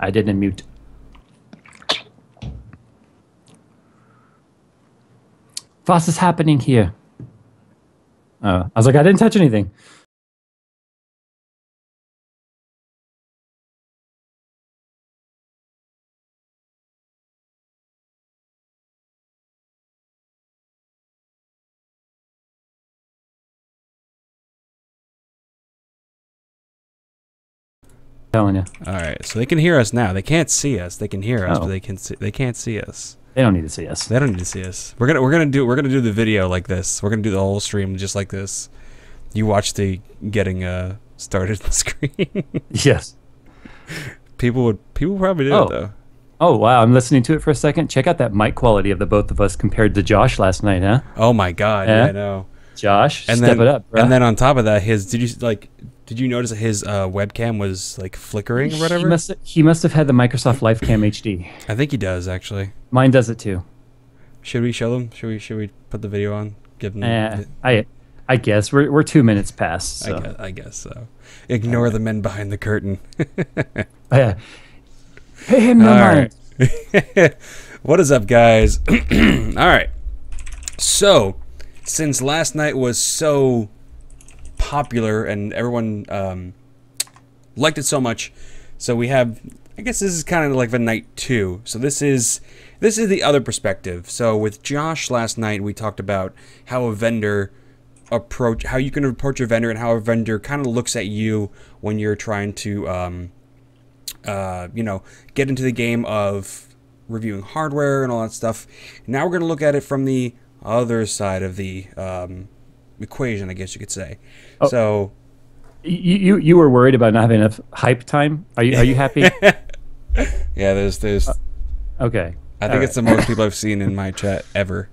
I didn't mute. Was is happening here? I was like, I didn't touch anything. Telling you. All right, so they can hear us now. They can't see us. They can hear us, but they can't see us. They don't need to see us. They don't need to see us. We're gonna do the video like this. We're gonna do the whole stream just like this. You watch the getting started screen. Yes. People probably do it though. Oh wow! I'm listening to it for a second. Check out that mic quality of the both of us compared to Josh last night, huh? Oh my God! Yeah, I know. Josh, step it up, bro. And then on top of that, did you notice that his webcam was like flickering or whatever? He must have had the Microsoft LifeCam HD. I think he does actually. Mine does it too. Should we show them? Should we put the video on? Give them. I guess we're 2 minutes past. So. I guess so. Ignore the men behind the curtain. Pay him no mind. Right. What is up, guys? All right. So, since last night was so popular and everyone liked it so much, so we have. I guess this is kind of like the night 2. So this is the other perspective. So with Josh last night, we talked about how you can approach a vendor and how a vendor kind of looks at you when you're trying to get into the game of reviewing hardware and all that stuff. Now we're going to look at it from the other side of the equation, I guess you could say. Oh, so you were worried about not having enough hype time. Are you happy? Yeah, there's okay. I think it's the most people I've seen in my chat ever.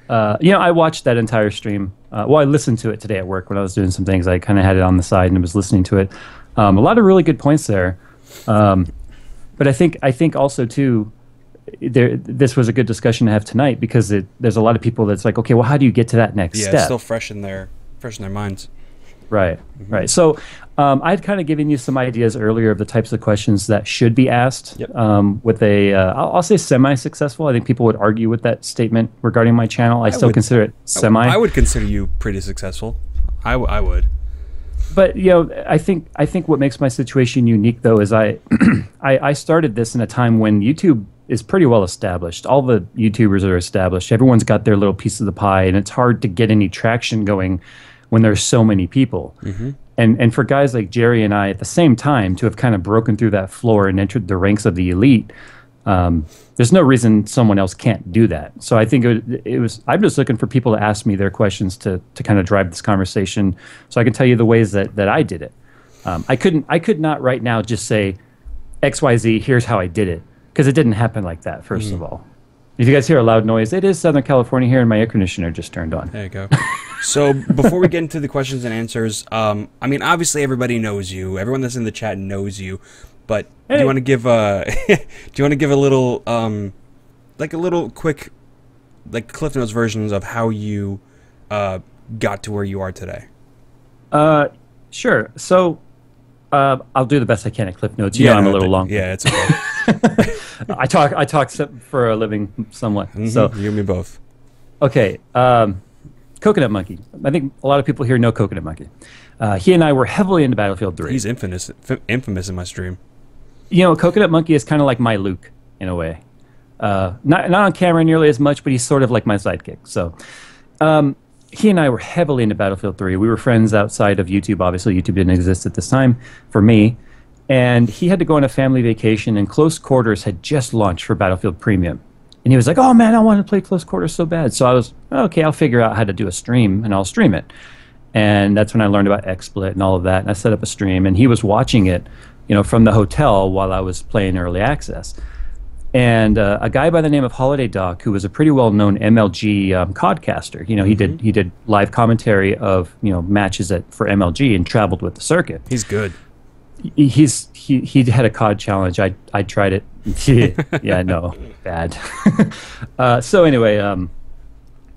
I watched that entire stream. Well, I listened to it today at work when I was doing some things. I kind of had it on the side and was listening to it. A lot of really good points there. But I think also too, this was a good discussion to have tonight because there's a lot of people that's like, okay, well, how do you get to that next step? Yeah, it's still fresh in their minds. Right, right. So I'd kind of given you some ideas earlier of the types of questions that should be asked. Yep. With I'll say semi-successful. I think people would argue with that statement regarding my channel. I still consider it semi. I would consider you pretty successful. I would. But I think what makes my situation unique though is I started this in a time when YouTube is pretty well established. All the YouTubers are established. Everyone's got their little piece of the pie, and it's hard to get any traction going when there's so many people. Mm-hmm. And for guys like Jerry and I at the same time to have kind of broken through that floor and entered the ranks of the elite, there's no reason someone else can't do that. So I think it was. I'm just looking for people to ask me their questions to kind of drive this conversation, so I can tell you the ways that I did it. I could not right now just say XYZ. Here's how I did it, because it didn't happen like that. First of all, if you guys hear a loud noise, it is Southern California here, and my air conditioner just turned on. There you go. So before we get into the questions and answers, I mean, obviously everybody knows you. Everyone that's in the chat knows you. But do you want to give a little like a little quick like Cliff Notes versions of how you got to where you are today? Sure. So I'll do the best I can at Cliff Notes. Yeah, I'm a little long. Yeah, it's okay. I talk for a living somewhat. Mm-hmm. So you and me both. Okay. Coconut Monkey. I think a lot of people here know Coconut Monkey. He and I were heavily into Battlefield 3. He's infamous in my stream. Coconut Monkey is kind of like my Luke in a way. Not on camera nearly as much, but he's sort of like my sidekick. So he and I were heavily into Battlefield 3. We were friends outside of YouTube. Obviously, YouTube didn't exist at this time for me. And he had to go on a family vacation, and Close Quarters had just launched for Battlefield Premium. And he was like, oh, man, I want to play Close Quarters so bad. So I was, okay, I'll figure out how to do a stream, and I'll stream it. And that's when I learned about XSplit and all of that. And I set up a stream, and he was watching it, from the hotel while I was playing early access. And a guy by the name of Holiday Doc, who was a pretty well-known MLG codcaster, he did live commentary of matches for MLG and traveled with the circuit. He's good. He had a COD challenge. I tried it. Yeah, no, bad. So anyway,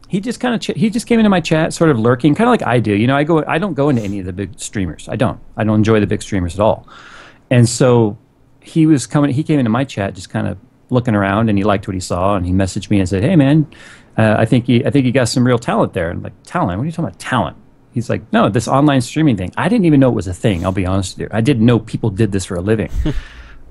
he just came into my chat, sort of lurking, kind of like I do. I don't go into any of the big streamers. I don't enjoy the big streamers at all. And so he came into my chat just kind of looking around, and he liked what he saw, and he messaged me and said, "Hey man, I think you got some real talent there." And I'm like, talent? What are you talking about, talent? He's like, no, this online streaming thing. I didn't even know it was a thing. I'll be honest with you. I didn't know people did this for a living.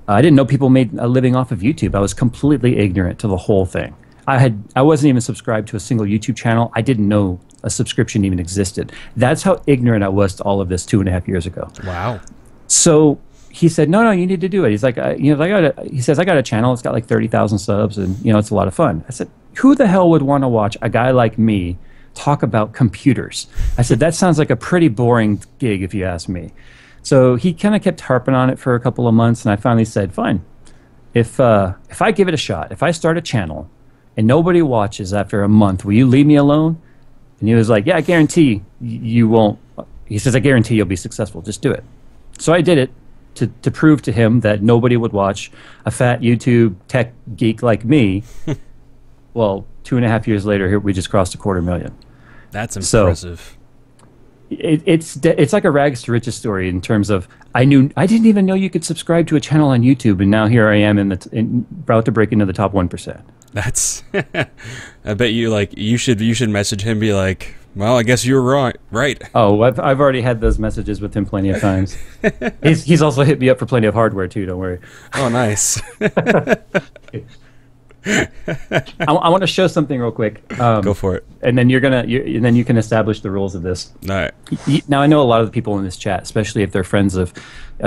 I didn't know people made a living off of YouTube. I was completely ignorant to the whole thing. I wasn't even subscribed to a single YouTube channel. I didn't know a subscription even existed. That's how ignorant I was to all of this 2.5 years ago. Wow. So he said, no, you need to do it. He's like, he says, I got a channel. It's got like 30,000 subs, and it's a lot of fun. I said, who the hell would want to watch a guy like me talk about computers? I said, that sounds like a pretty boring gig if you ask me. So he kind of kept harping on it for a couple of months, and I finally said, fine. If I give it a shot, if I start a channel and nobody watches after a month, will you leave me alone? And he was like, yeah, I guarantee you won't. He says, I guarantee you'll be successful. Just do it. So I did it to prove to him that nobody would watch a fat YouTube tech geek like me. Well, 2.5 years later, here we just crossed 250,000. That's impressive. So, it's like a rags to riches story in terms of I didn't even know you could subscribe to a channel on YouTube, and now here I am about to break into the top 1%. That's I bet you should message him, be like, well, I guess you were right. Oh, I've already had those messages with him plenty of times. He's also hit me up for plenty of hardware too. Don't worry. Oh, nice. I want to show something real quick. Go for it. And then then you can establish the rules of this. All right. Now I know a lot of the people in this chat, especially if they're friends of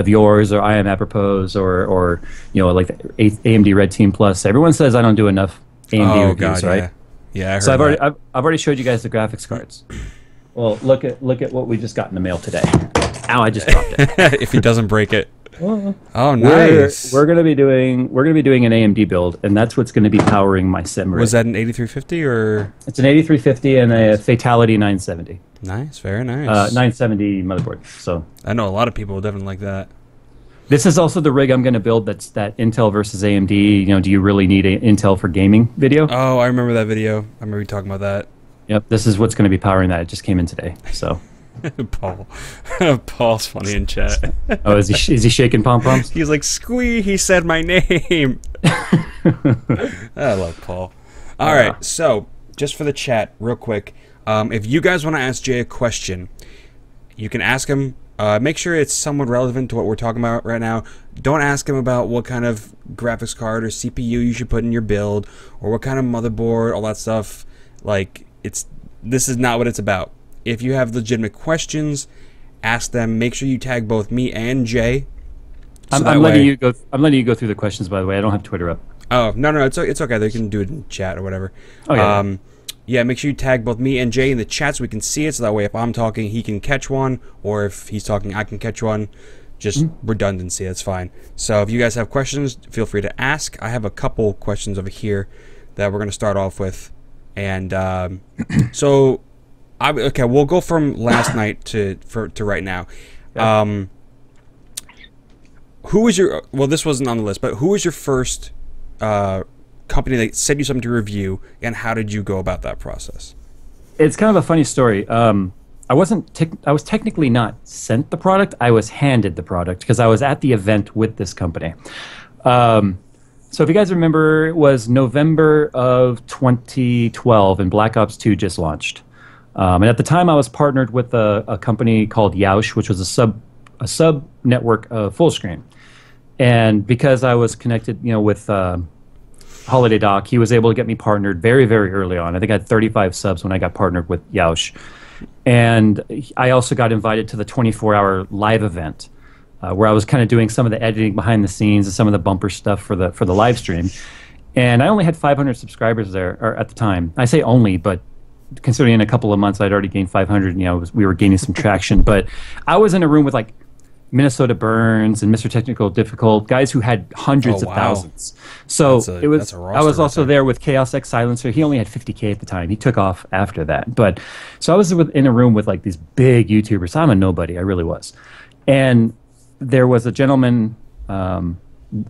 yours, or I am apropos, or like the AMD Red Team Plus. Everyone says I don't do enough AMD reviews, right? Yeah, I heard so that. I've already showed you guys the graphics cards. Well, look at what we just got in the mail today. Ow! I just dropped it. If he doesn't break it. Well, oh, nice. We're gonna be doing an AMD build, and that's what's going to be powering my sim rig. Was that an 8350 or? It's an 8350 and a Fatality 970. Nice, very nice. 970 motherboard. So I know a lot of people definitely like that. This is also the rig I'm going to build. That's that Intel versus AMD. Do you really need Intel for gaming video? Oh, I remember that video. I remember you talking about that. Yep, this is what's going to be powering that. It just came in today. So. Paul's funny in chat. Oh, is he shaking pom poms? He's like, squee, he said my name. I love Paul. All right, so just for the chat, real quick, if you guys want to ask Jay a question, you can ask him. Make sure it's somewhat relevant to what we're talking about right now. Don't ask him about what kind of graphics card or CPU you should put in your build, or what kind of motherboard, all that stuff. Like, this is not what it's about. If you have legitimate questions, ask them. Make sure you tag both me and Jay. So I'm letting you go. I'm letting you go through the questions. By the way, I don't have Twitter up. Oh no, it's okay. They can do it in chat or whatever. Okay. Yeah, make sure you tag both me and Jay in the chat so we can see it. So that way, if I'm talking, he can catch one, or if he's talking, I can catch one. Just redundancy. That's fine. So if you guys have questions, feel free to ask. I have a couple questions over here that we're going to start off with, and so. Okay, we'll go from last night to right now. Yeah. Who was your? Well, this wasn't on the list, but who was your first company that sent you something to review, and how did you go about that process? It's kind of a funny story. I was technically not sent the product. I was handed the product because I was at the event with this company. So if you guys remember, it was November of 2012, and Black Ops 2 just launched. And at the time, I was partnered with a company called Yaush, which was a sub network of Fullscreen. And because I was connected, with Holiday Doc, he was able to get me partnered very, very early on. I think I had 35 subs when I got partnered with Yaush. And I also got invited to the 24-hour live event, where I was kind of doing some of the editing behind the scenes and some of the bumper stuff for the live stream. And I only had 500 subscribers there, or at the time. I say only, but considering in a couple of months I'd already gained 500, we were gaining some traction. But I was in a room with like Minnesota Burns and Mr. Technical Difficult, guys who had hundreds of thousands. So I was also there with Chaos X Silencer. He only had 50K at the time. He took off after that. But so I was in a room with like these big YouTubers. I'm a nobody, I really was. And there was a gentleman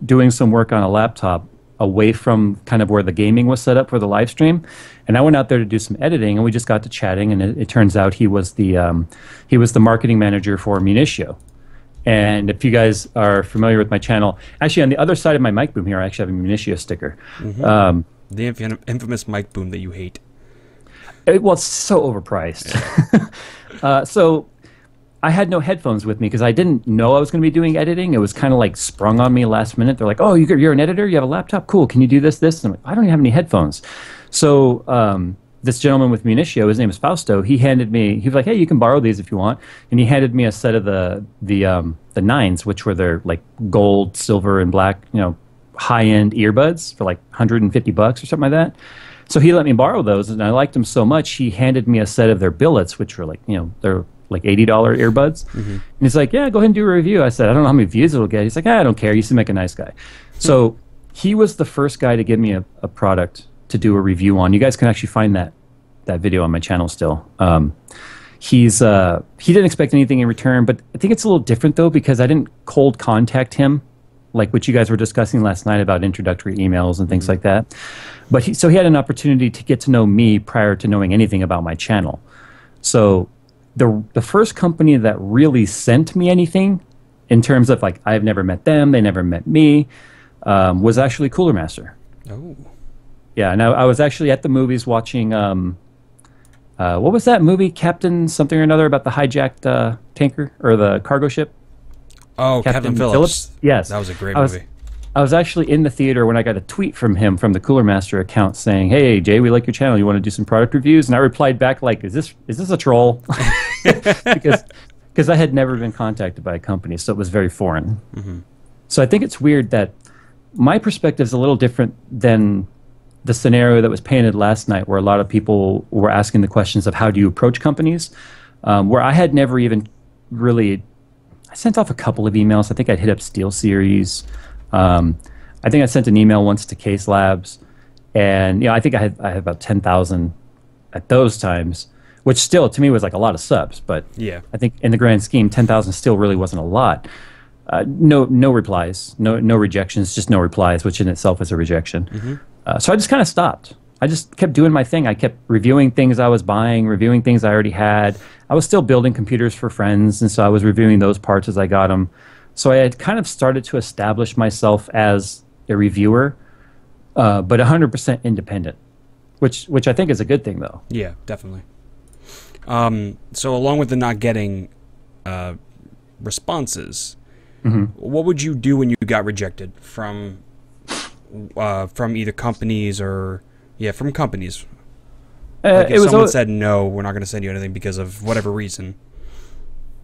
doing some work on a laptop away from kind of where the gaming was set up for the live stream, and I went out there to do some editing, and we just got to chatting, and it turns out he was the marketing manager for Munitio, And if you guys are familiar with my channel, actually on the other side of my mic boom here, I actually have a Munitio sticker. The infamous mic boom that you hate. Well, it's so overpriced. So I had no headphones with me because I didn't know I was going to be doing editing. It was kind of like sprung on me last minute. They're like, "Oh, you're an editor? You have a laptop? Cool. Can you do this, this?" And I'm like, "I don't even have any headphones." So this gentleman with Munitio, his name is Fausto. He was like, "Hey, you can borrow these if you want." And he handed me a set of the nines, which were their like gold, silver, and black, high-end earbuds for like $150 or something like that. So he let me borrow those, and I liked them so much. He handed me a set of their billets, which were like, they're like $80 earbuds. And he's like, "Yeah, go ahead and do a review." I said, "I don't know how many views it'll get." He's like, "I don't care. You seem like a nice guy." So he was the first guy to give me a product to do a review on. You guys can actually find that video on my channel still. He didn't expect anything in return, but I think it's a little different though, because I didn't cold contact him like what you guys were discussing last night about introductory emails and things like that. But he had an opportunity to get to know me prior to knowing anything about my channel. So the first company that really sent me anything in terms of like, I've never met them, they never met me, was actually Cooler Master. Oh. Yeah, and I was actually at the movies watching, what was that movie, Captain something or another, about the hijacked tanker or the cargo ship? Oh, Captain Phillips. Yes. That was a great movie. I was actually in the theater when I got a tweet from him from the Cooler Master account saying, "Hey, Jay, we like your channel. You want to do some product reviews?" And I replied back like, "Is this a troll?" because I had never been contacted by a company, so it was very foreign. So I think it's weird that my perspective is a little different than the scenario that was painted last night, where a lot of people were asking the questions of how do you approach companies, where I had never even really. I sent off a couple of emails. I think I'd hit up SteelSeries. I think I sent an email once to Case Labs, and I think I had about 10,000 at those times, which still to me was like a lot of subs. But yeah, I think in the grand scheme, 10,000 still really wasn't a lot. No replies, no rejections, just no replies, which in itself is a rejection. So I just kind of stopped. I just kept doing my thing. I kept reviewing things I was buying, reviewing things I already had. I was still building computers for friends, and so I was reviewing those parts as I got them. So I had kind of started to establish myself as a reviewer, but 100% independent, which I think is a good thing, though. Yeah, definitely. So along with the not getting responses, what would you do when you got rejected from either companies or from companies? Like if someone said, "No, we're not going to send you anything because of whatever reason."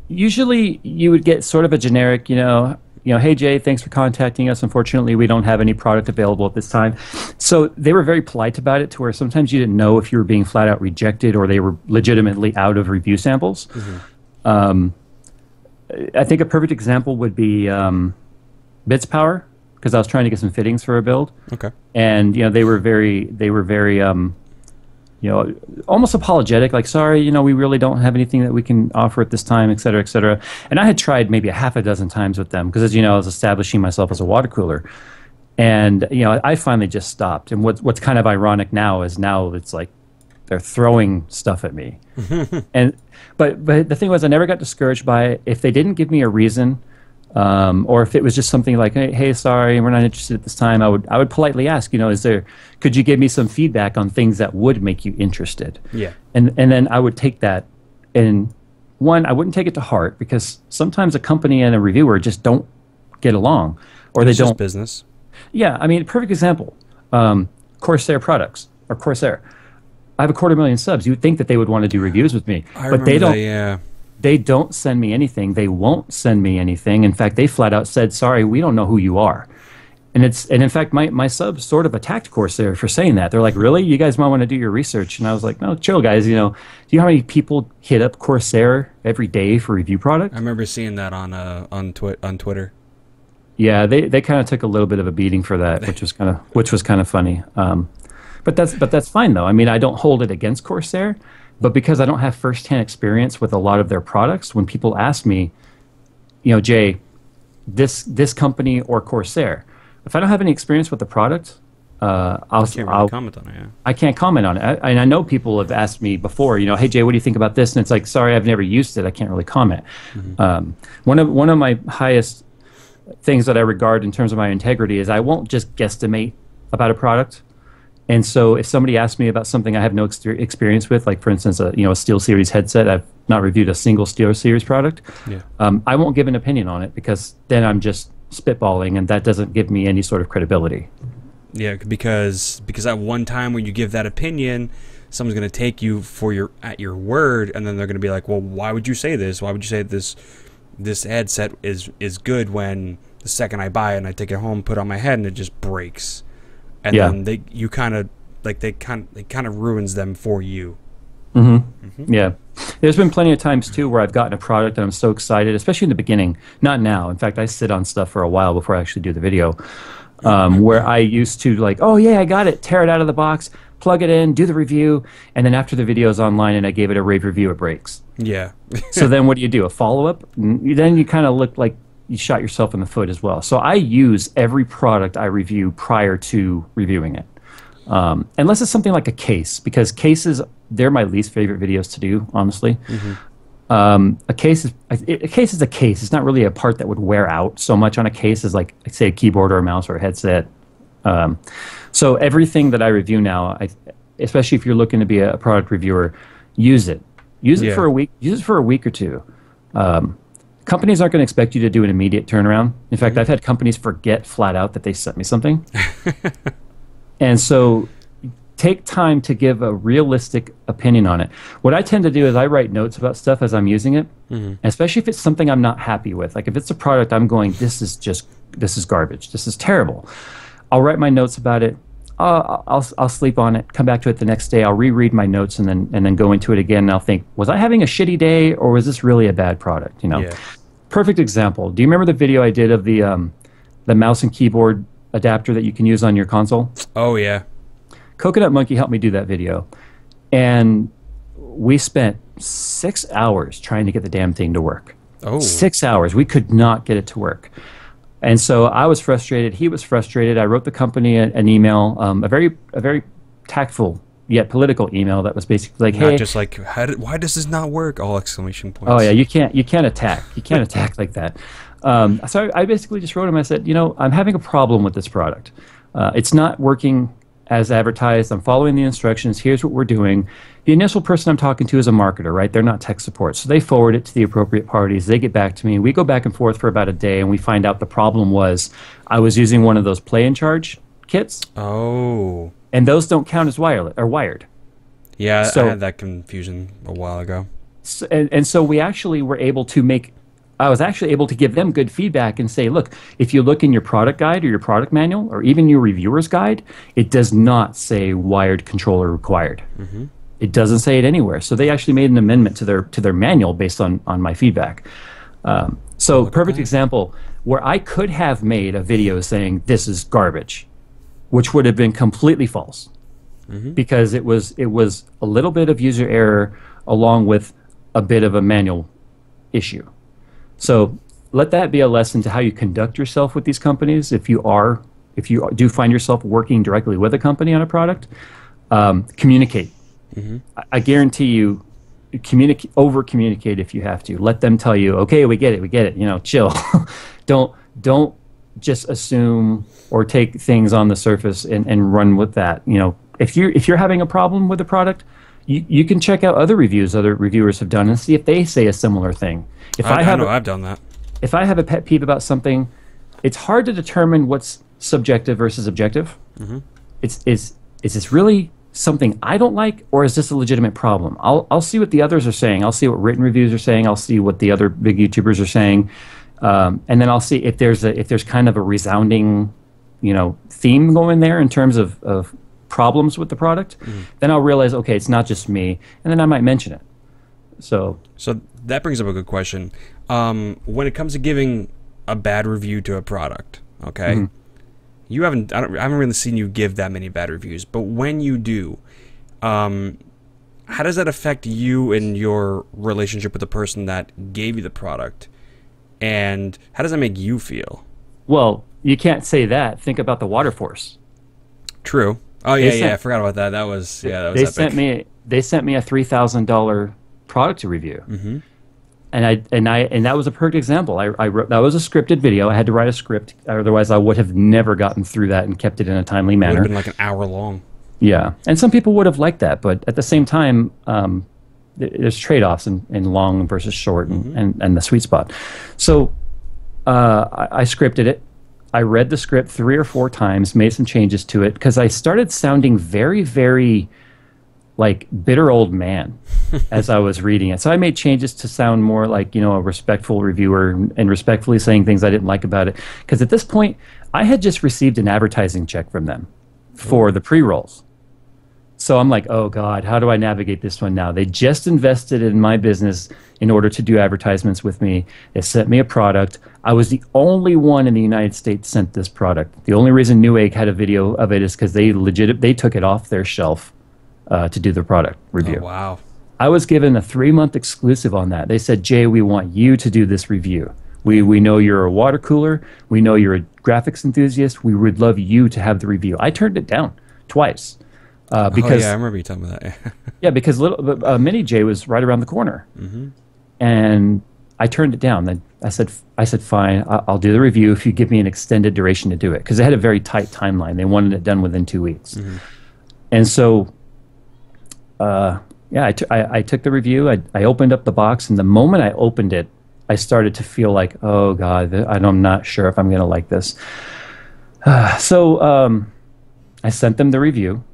Usually you would get sort of a generic, "Hey Jay, thanks for contacting us. Unfortunately, we don't have any product available at this time." So they were very polite about it, to where sometimes you didn't know if you were being flat out rejected or they were legitimately out of review samples. I think a perfect example would be Bits Power, because I was trying to get some fittings for a build. Okay. And they were very almost apologetic, like, "Sorry, we really don't have anything that we can offer at this time," et cetera, et cetera. And I had tried maybe a half a dozen times with them because, as you know, I was establishing myself as a water cooler. And, I finally just stopped. And what's kind of ironic now is it's like they're throwing stuff at me. But the thing was, I never got discouraged by it. If they didn't give me a reason, or if it was just something like, hey, sorry, we're not interested at this time, I would politely ask, could you give me some feedback on things that would make you interested? Yeah. And then I would take that, and I wouldn't take it to heart, because sometimes a company and a reviewer just don't get along, or it's they don't. Just business. Yeah, I mean, perfect example, Corsair products, or Corsair. I have 250,000 subs. You would think that they would want to do reviews with me, but they don't. They don't send me anything. They won't send me anything. In fact, they flat out said, "Sorry, we don't know who you are." And in fact, my subs sort of attacked Corsair for saying that. They're like, "Really? You guys might want to do your research." And I was like, "No, chill, guys. Do you know how many people hit up Corsair every day for review product?" I remember seeing that on Twitter. Yeah, they kind of took a little bit of a beating for that, which was kind of funny. But that's fine though. I mean, I don't hold it against Corsair. But because I don't have firsthand experience with a lot of their products, when people ask me, "Jay, this company or Corsair," if I don't have any experience with the product, Can't really comment on it. Yeah. I can't comment on it. And I know people have asked me before, hey Jay, what do you think about this? And it's like, sorry, I've never used it. I can't really comment. One of my highest things that I regard in terms of my integrity is I won't just guesstimate about a product. And so if somebody asks me about something I have no experience with, like for instance, a SteelSeries headset, I've not reviewed a single SteelSeries product. Yeah. I won't give an opinion on it because then I'm just spitballing, and that doesn't give me any sort of credibility. Yeah, because at one time when you give that opinion, someone's going to take you at your word, and then they're going to be like, well, why would you say this? Why would you say this headset is good when the second I buy it and I take it home, put it on my head, and it just breaks? And then they kind of ruins them for you. Yeah. There's been plenty of times too where I've gotten a product and I'm so excited, especially in the beginning. Not now. In fact, I sit on stuff for a while before I actually do the video. Where I used to like, oh yeah, I got it, tear it out of the box, plug it in, do the review, and then after the video is online and I gave it a rave review, it breaks. Yeah. So then what do? A follow-up? Then you kind of look like you shot yourself in the foot as well. So I use every product I review prior to reviewing it. Unless it's something like a case, because cases, they're my least favorite videos to do, honestly. A case is a case. It's not really a part that would wear out so much on a case as like, say, a keyboard or a mouse or a headset. So everything that I review now, especially if you're looking to be a product reviewer, use it. Use it for a week. Use it for a week or two. Companies aren't going to expect you to do an immediate turnaround. In fact, I've had companies forget flat out that they sent me something. And so take time to give a realistic opinion on it. What I tend to do is I write notes about stuff as I'm using it, especially if it's something I'm not happy with. Like if it's a product I'm going, this is garbage. This is terrible. I'll write my notes about it. I'll sleep on it, come back to it the next day. I'll reread my notes and then go into it again. And I'll think, was I having a shitty day or was this really a bad product? Yeah. Perfect example. Do you remember the video I did of the mouse and keyboard adapter that you can use on your console? Oh yeah. Coconut Monkey helped me do that video, and we spent 6 hours trying to get the damn thing to work. 6 hours. We could not get it to work. And so I was frustrated. He was frustrated. I wrote the company an email, a very tactful yet political email that was basically like, not hey, just like, why does this not work? All exclamation points. Oh yeah, you can't attack. You can't attack like that. So I basically just wrote him. I said, I'm having a problem with this product. It's not working as advertised. I'm following the instructions. Here's what we're doing. The initial person I'm talking to is a marketer, right? They're not tech support. So they forward it to the appropriate parties. They get back to me. We go back and forth for about a day, and we find out the problem was I was using one of those play and charge kits. Oh. And those don't count as wired. Yeah, so, I had that confusion a while ago. So, and so we actually were able to I was actually able to give them good feedback and say, look, if you look in your product guide or your product manual or even your reviewer's guide, it does not say wired controller required. It doesn't say it anywhere. So they actually made an amendment to their manual based on my feedback. So perfect example where I could have made a video saying this is garbage, which would have been completely false because it was a little bit of user error along with a bit of a manual issue. So let that be a lesson to how you conduct yourself with these companies. If you do find yourself working directly with a company on a product, communicate. I guarantee you, over communicate if you have to. Let them tell you, okay, we get it. Chill. Don't just assume or take things on the surface and run with that. If you're having a problem with a product, you can check out other reviews other reviewers have done and see if they say a similar thing. I've done that. If I have a pet peeve about something, it's hard to determine what's subjective versus objective. Is this really something I don't like, or is this a legitimate problem? I'll see what the others are saying. I'll see what written reviews are saying. I'll see what the other big YouTubers are saying, and then I'll see if there's kind of a resounding, theme going there in terms of problems with the product. Then I'll realize, okay, it's not just me, and then I might mention it. So that brings up a good question. When it comes to giving a bad review to a product, okay, I haven't really seen you give that many bad reviews, but when you do, how does that affect you and your relationship with the person that gave you the product, and how does that make you feel? Well, you can't say that. Think about the water force. True. Oh yeah, They yeah. I sent forgot about that. That was that was they epic. sent me a $3,000 product to review. Mm-hmm. And that was a perfect example. I wrote, that was a scripted video. I had to write a script, otherwise I would have never gotten through that and kept it in a timely It would manner. have been like an hour long. Yeah, and some people would have liked that, but at the same time, there's trade-offs in long versus short, and the sweet spot. So I scripted it. I read the script 3 or 4 times, made some changes to it because I started sounding very, very like bitter old man as I was reading it. So I made changes to sound more like, you know, a respectful reviewer and respectfully saying things I didn't like about it. Because at this point, I had just received an advertising check from them for the pre-rolls. So I'm like, oh God, how do I navigate this one now? They just invested in my business in order to do advertisements with me. They sent me a product. I was the only one in the United States sent this product. The only reason Newegg had a video of it is because they took it off their shelf to do the product review. Oh, wow. I was given a 3-month exclusive on that. They said, Jay, we want you to do this review. We know you're a water cooler. We know you're a graphics enthusiast. We would love you to have the review. I turned it down twice. Because yeah, I remember you talking about that. yeah, because Mini J was right around the corner, and I turned it down. Then I said fine, I'll do the review if you give me an extended duration to do it, because they had a very tight timeline. They wanted it done within 2 weeks, and so yeah, I took the review. I opened up the box, and the moment I opened it, I started to feel like, oh God, I'm not sure if I'm going to like this. So I sent them the review.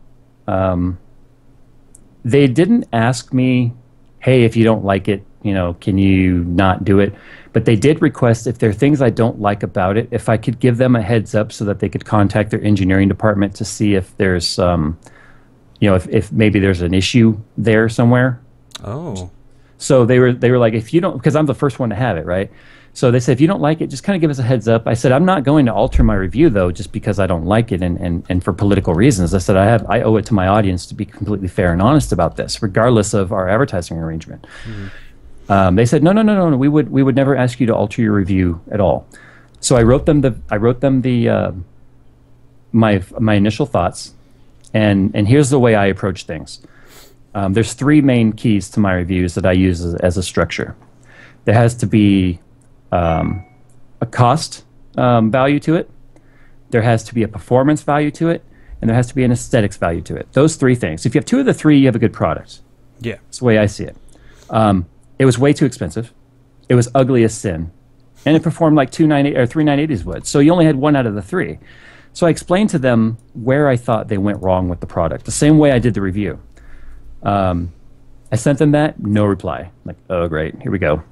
They didn't ask me, hey, if you don't like it, you know, can you not do it? But they did request, if there are things I don't like about it, if I could give them a heads up so that they could contact their engineering department to see if there's, you know, if maybe there's an issue there somewhere. Oh. So they were like, if you don't, because I'm the first one to have it, right? So they said, if you don't like it, just kind of give us a heads up. I said, I'm not going to alter my review, though, just because I don't like it and for political reasons. I said, I owe it to my audience to be completely fair and honest about this, regardless of our advertising arrangement. They said, no, we would never ask you to alter your review at all. So I wrote them my initial thoughts, and here's the way I approach things. There's 3 main keys to my reviews that I use as a structure. There has to be a cost value to it. There has to be a performance value to it, and there has to be an aesthetics value to it. Those 3 things. If you have 2 of the 3, you have a good product. Yeah. That's the way I see it. It was way too expensive. It was ugly as sin, and it performed like 3 980s would. So you only had 1 out of the 3. So I explained to them where I thought they went wrong with the product, the same way I did the review. I sent them that, no reply. Like, oh great, here we go.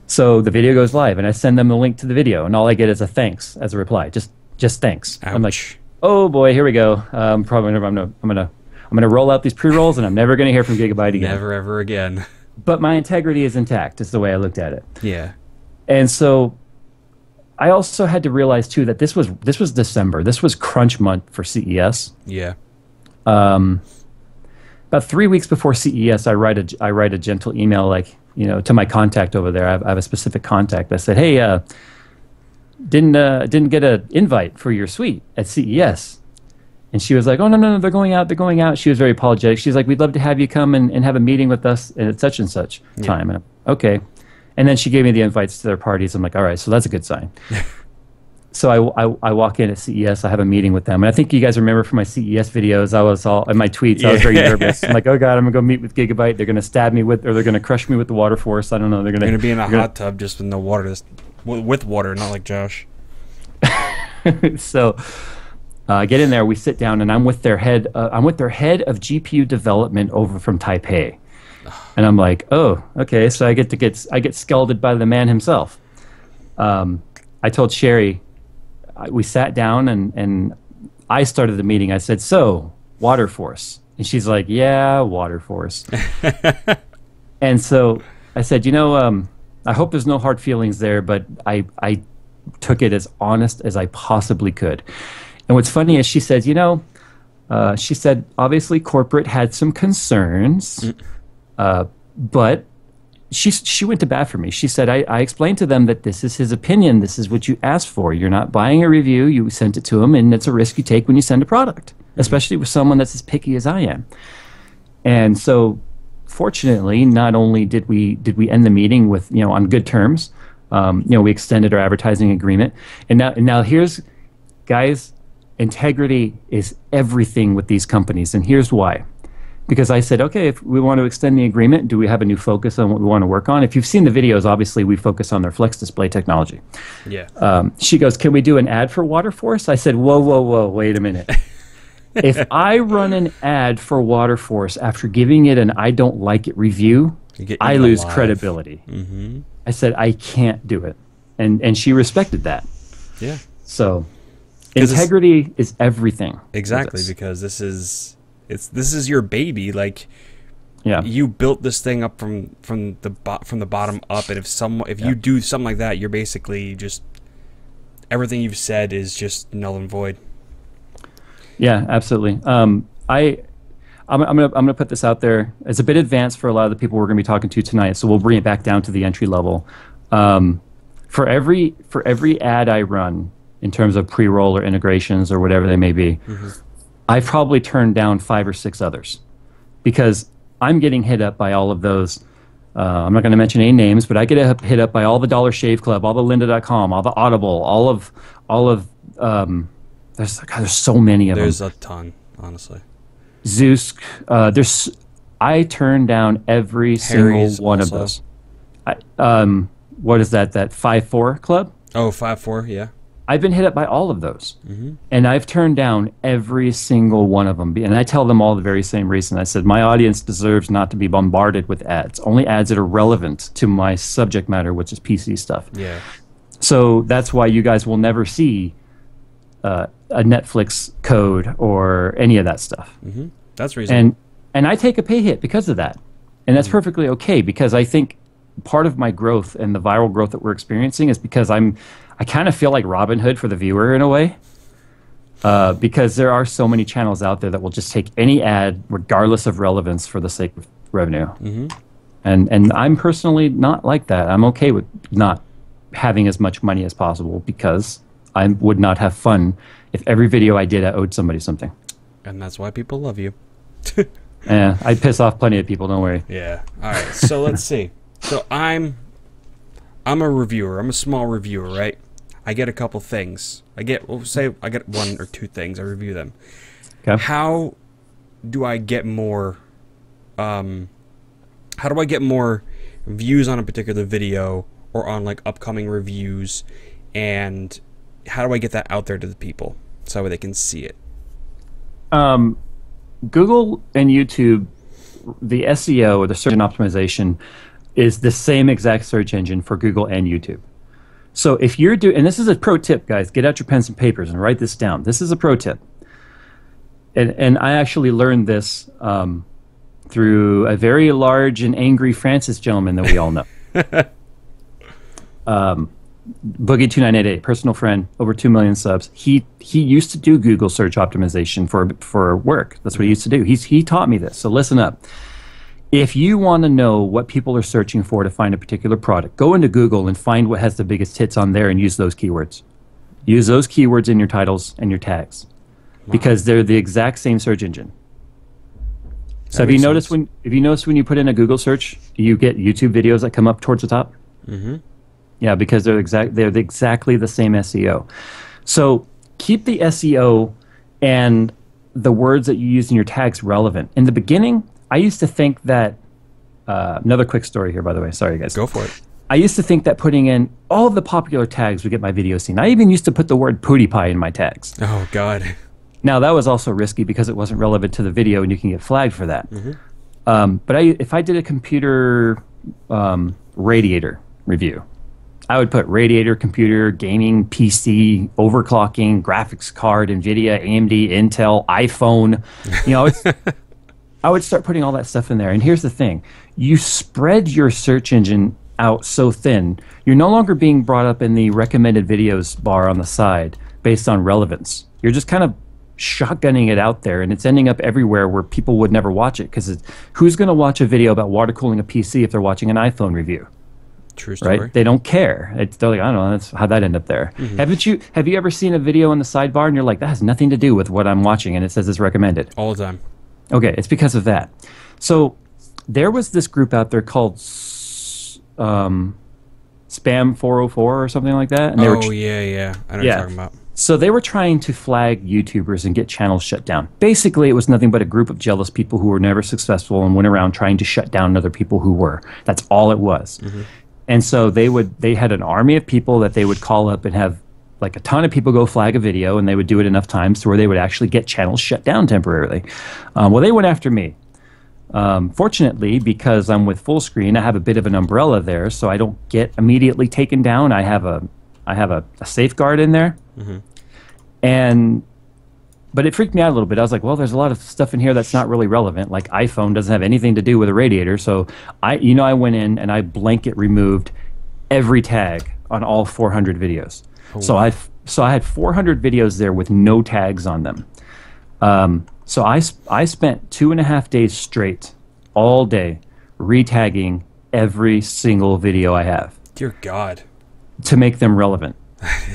So the video goes live, and I send them the link to the video, and all I get is a thanks as a reply. Just thanks. Ouch. I'm like, oh boy, here we go. Probably never, I'm gonna roll out these pre-rolls, and I'm never gonna hear from Gigabyte again. Never ever again. But my integrity is intact. Is the way I looked at it. Yeah. And so I also had to realize too that this was December. This was crunch month for CES. Yeah. About 3 weeks before CES, I write a gentle email, like, you know, to my contact over there. I have a specific contact. I said, hey, didn't get an invite for your suite at CES. And she was like, oh, no, they're going out. She was very apologetic. She's like, we'd love to have you come and have a meeting with us at such and such time. And I'm, okay. And then she gave me the invites to their parties. I'm like, all right, so that's a good sign. So I walk in at CES. I have a meeting with them. And I think you guys remember from my CES videos, I was all in my tweets. I was very nervous. I'm like, oh God, I'm going to go meet with Gigabyte. They're going to stab me or they're going to crush me with the water force. I don't know. They're going to be in a hot tub just with no water, with water, not like Josh. So I get in there. We sit down, and I'm with their head. I'm with their head of GPU development over from Taipei. And I'm like, oh, okay. So I get scalded by the man himself. I told Sherry. We sat down, and I started the meeting. I said, so, water force. And she's like, yeah, water force. And so I said, you know, I hope there's no hard feelings there, but I took it as honest as I possibly could. And what's funny is she said, you know, she said, obviously corporate had some concerns, but she went to bat for me. She said, I explained to them that this is his opinion. This is what you asked for. You're not buying a review. You sent it to him, and it's a risk you take when you send a product. especially with someone that's as picky as I am. And so, fortunately, not only did we end the meeting with, on good terms, we extended our advertising agreement, and now here's, guys, integrity is everything with these companies, and here's why. Because I said, okay, if we want to extend the agreement, do we have a new focus on what we want to work on? If you've seen the videos, obviously we focus on their flex display technology. Yeah. She goes, can we do an ad for Waterforce? I said, whoa, wait a minute. If I run an ad for Waterforce after giving it an I don't like it review, I lose alive. Credibility. I said, I can't do it. And she respected that. Yeah. So integrity is everything. Exactly, because this is your baby. Like, yeah, you built this thing up from the bottom up, and if you do something like that, you're basically just, everything you've said is just null and void. Yeah, absolutely. I'm gonna put this out there. It's a bit advanced for a lot of the people we're gonna be talking to tonight, so we'll bring it back down to the entry level. For every ad I run in terms of pre-roll or integrations or whatever they may be, I've probably turned down 5 or 6 others because I'm getting hit up by all of those. I'm not going to mention any names, but I get hit up by all the Dollar Shave Club, all the Lynda.com, all the Audible, all of there's so many of them. There's a ton, honestly. Zeus, I turned down every single one of those. What is that 5-4 club? Oh, 5-4, yeah. I've been hit up by all of those, and I've turned down every single one of them. And I tell them all the very same reason. I said, my audience deserves not to be bombarded with ads, only ads that are relevant to my subject matter, which is PC stuff. Yeah. So that's why you guys will never see a Netflix code or any of that stuff. That's reasonable. And I take a pay hit because of that. And that's perfectly okay, because I think part of my growth and the viral growth that we're experiencing is because I kind of feel like Robin Hood for the viewer in a way, because there are so many channels out there that will just take any ad regardless of relevance for the sake of revenue. And I'm personally not like that. I'm okay with not having as much money as possible because I would not have fun if every video I did I owed somebody something. And that's why people love you. Yeah, I'd piss off plenty of people, don't worry. Yeah. All right, so let's see. So I'm a reviewer. I'm a small reviewer, right? I get a couple things. I get 1 or 2 things. I review them. Okay. How do I get more? How do I get more views on a particular video or on like upcoming reviews? And how do I get that out there to the people so they can see it? Google and YouTube, the SEO or the search engine optimization is the same exact search engine for Google and YouTube. So if you're doing, and this is a pro tip, guys, get out your pens and papers and write this down. This is a pro tip. And I actually learned this through a very large and angry Francis gentleman that we all know. Boogie2988, personal friend, over 2 million subs. He used to do Google search optimization for work. That's what he used to do. He taught me this. So listen up. If you want to know what people are searching for to find a particular product, go into Google and find what has the biggest hits on there and use those keywords. Use those keywords in your titles and your tags, because they're the exact same search engine. So have you noticed when you put in a Google search, you get YouTube videos that come up towards the top? Yeah, because they're exactly the same SEO. So keep the SEO and the words that you use in your tags relevant. In the beginning, I used to think that another quick story here, by the way. Sorry, guys. Go for it. I used to think that putting in all of the popular tags would get my video seen. I even used to put the word PewDiePie in my tags. Oh, God. Now, that was also risky because it wasn't relevant to the video, and you can get flagged for that. But if I did a computer radiator review, I would put radiator, computer, gaming, PC, overclocking, graphics card, NVIDIA, AMD, Intel, iPhone. I would start putting all that stuff in there. And here's the thing. You spread your search engine out so thin, you're no longer being brought up in the recommended videos bar on the side based on relevance. You're just kind of shotgunning it out there, and it's ending up everywhere where people would never watch it, because who's going to watch a video about water cooling a PC if they're watching an iPhone review? True story. Right? They don't care. They're like, I don't know, that's how'd that end up there. Have you ever seen a video in the sidebar and you're like, that has nothing to do with what I'm watching, and it says it's recommended? All the time. Okay, it's because of that. So there was this group out there called Spam 404 or something like that. And they yeah. I know what you're talking about. So they were trying to flag YouTubers and get channels shut down. Basically, it was nothing but a group of jealous people who were never successful and went around trying to shut down other people who were. That's all it was. And so they had an army of people that they would call up and have like a ton of people go flag a video, and they would do it enough times to where they would actually get channels shut down temporarily. Well, they went after me. Fortunately, because I'm with full screen, I have a bit of an umbrella there, so I don't get immediately taken down. I have a safeguard in there. But it freaked me out a little bit. I was like, well, there's a lot of stuff in here that's not really relevant. Like iPhone doesn't have anything to do with a radiator. So I went in and I blanket removed every tag on all 400 videos. Oh. So I had 400 videos there with no tags on them. So I spent 2.5 days straight, all day, retagging every single video I have. Dear God. To make them relevant.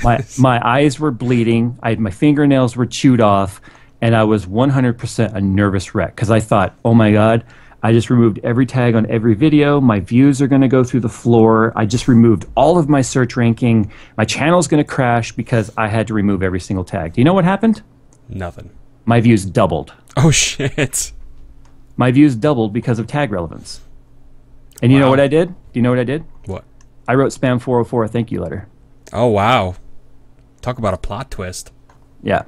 My eyes were bleeding. My fingernails were chewed off, and I was 100% a nervous wreck because I thought, oh my God, I just removed every tag on every video. My views are going to go through the floor. I just removed all of my search ranking. My channel's going to crash because I had to remove every single tag. Do you know what happened? Nothing. My views doubled. Oh, shit. My views doubled because of tag relevance. And you know what I did? Do you know what I did? What? I wrote Spam 404 a thank you letter. Oh, wow. Talk about a plot twist. Yeah.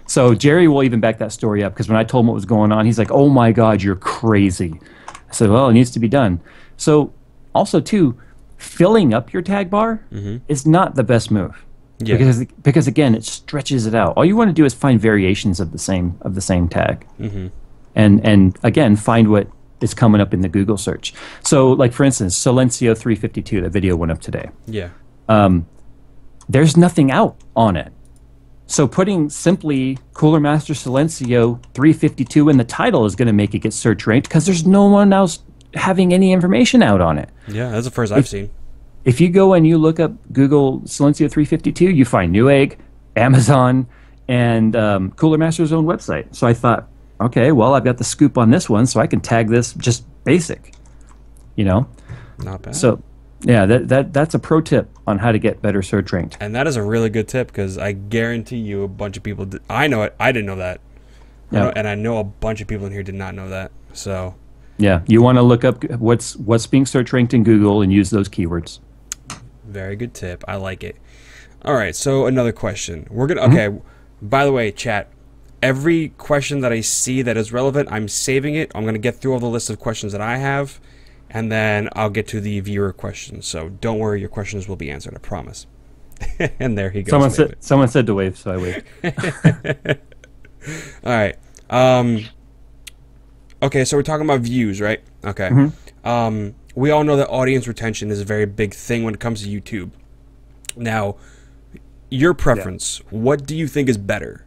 So Jerry will even back that story up, because when I told him what was going on, he's like, oh my God, you're crazy. I said, well, it needs to be done. So also, too, filling up your tag bar is not the best move. Yeah. Because again, it stretches it out. All you want to do is find variations of the same tag. And again, find what is coming up in the Google search. So like, for instance, Silencio 352, that video went up today. Yeah. There's nothing out on it. So putting simply Cooler Master Silencio 352 in the title is going to make it get search ranked, because there's no one else having any information out on it. Yeah, that's the first I've seen. If you go and you look up Google Silencio 352, you find Newegg, Amazon, and Cooler Master's own website. So I thought, okay, well, I've got the scoop on this one, so I can tag this just basic, you know? Not bad. So yeah, that's a pro tip on how to get better search ranked. And that is a really good tip, because I guarantee you a bunch of people I know it. I didn't know that. Yeah. And I know a bunch of people in here did not know that. So yeah, you want to look up what's being search ranked in Google and use those keywords. Very good tip. I like it. All right, so another question. We're gonna okay. By the way, chat, every question that I see that is relevant, I'm saving it. I'm gonna get through all the list of questions that I have, and then I'll get to the viewer questions. So don't worry, your questions will be answered, I promise. And there he goes. Someone said to wave, so I waved. All right. Okay, so we're talking about views, right? Okay. We all know that audience retention is a very big thing when it comes to YouTube. Now, your preference, what do you think is better?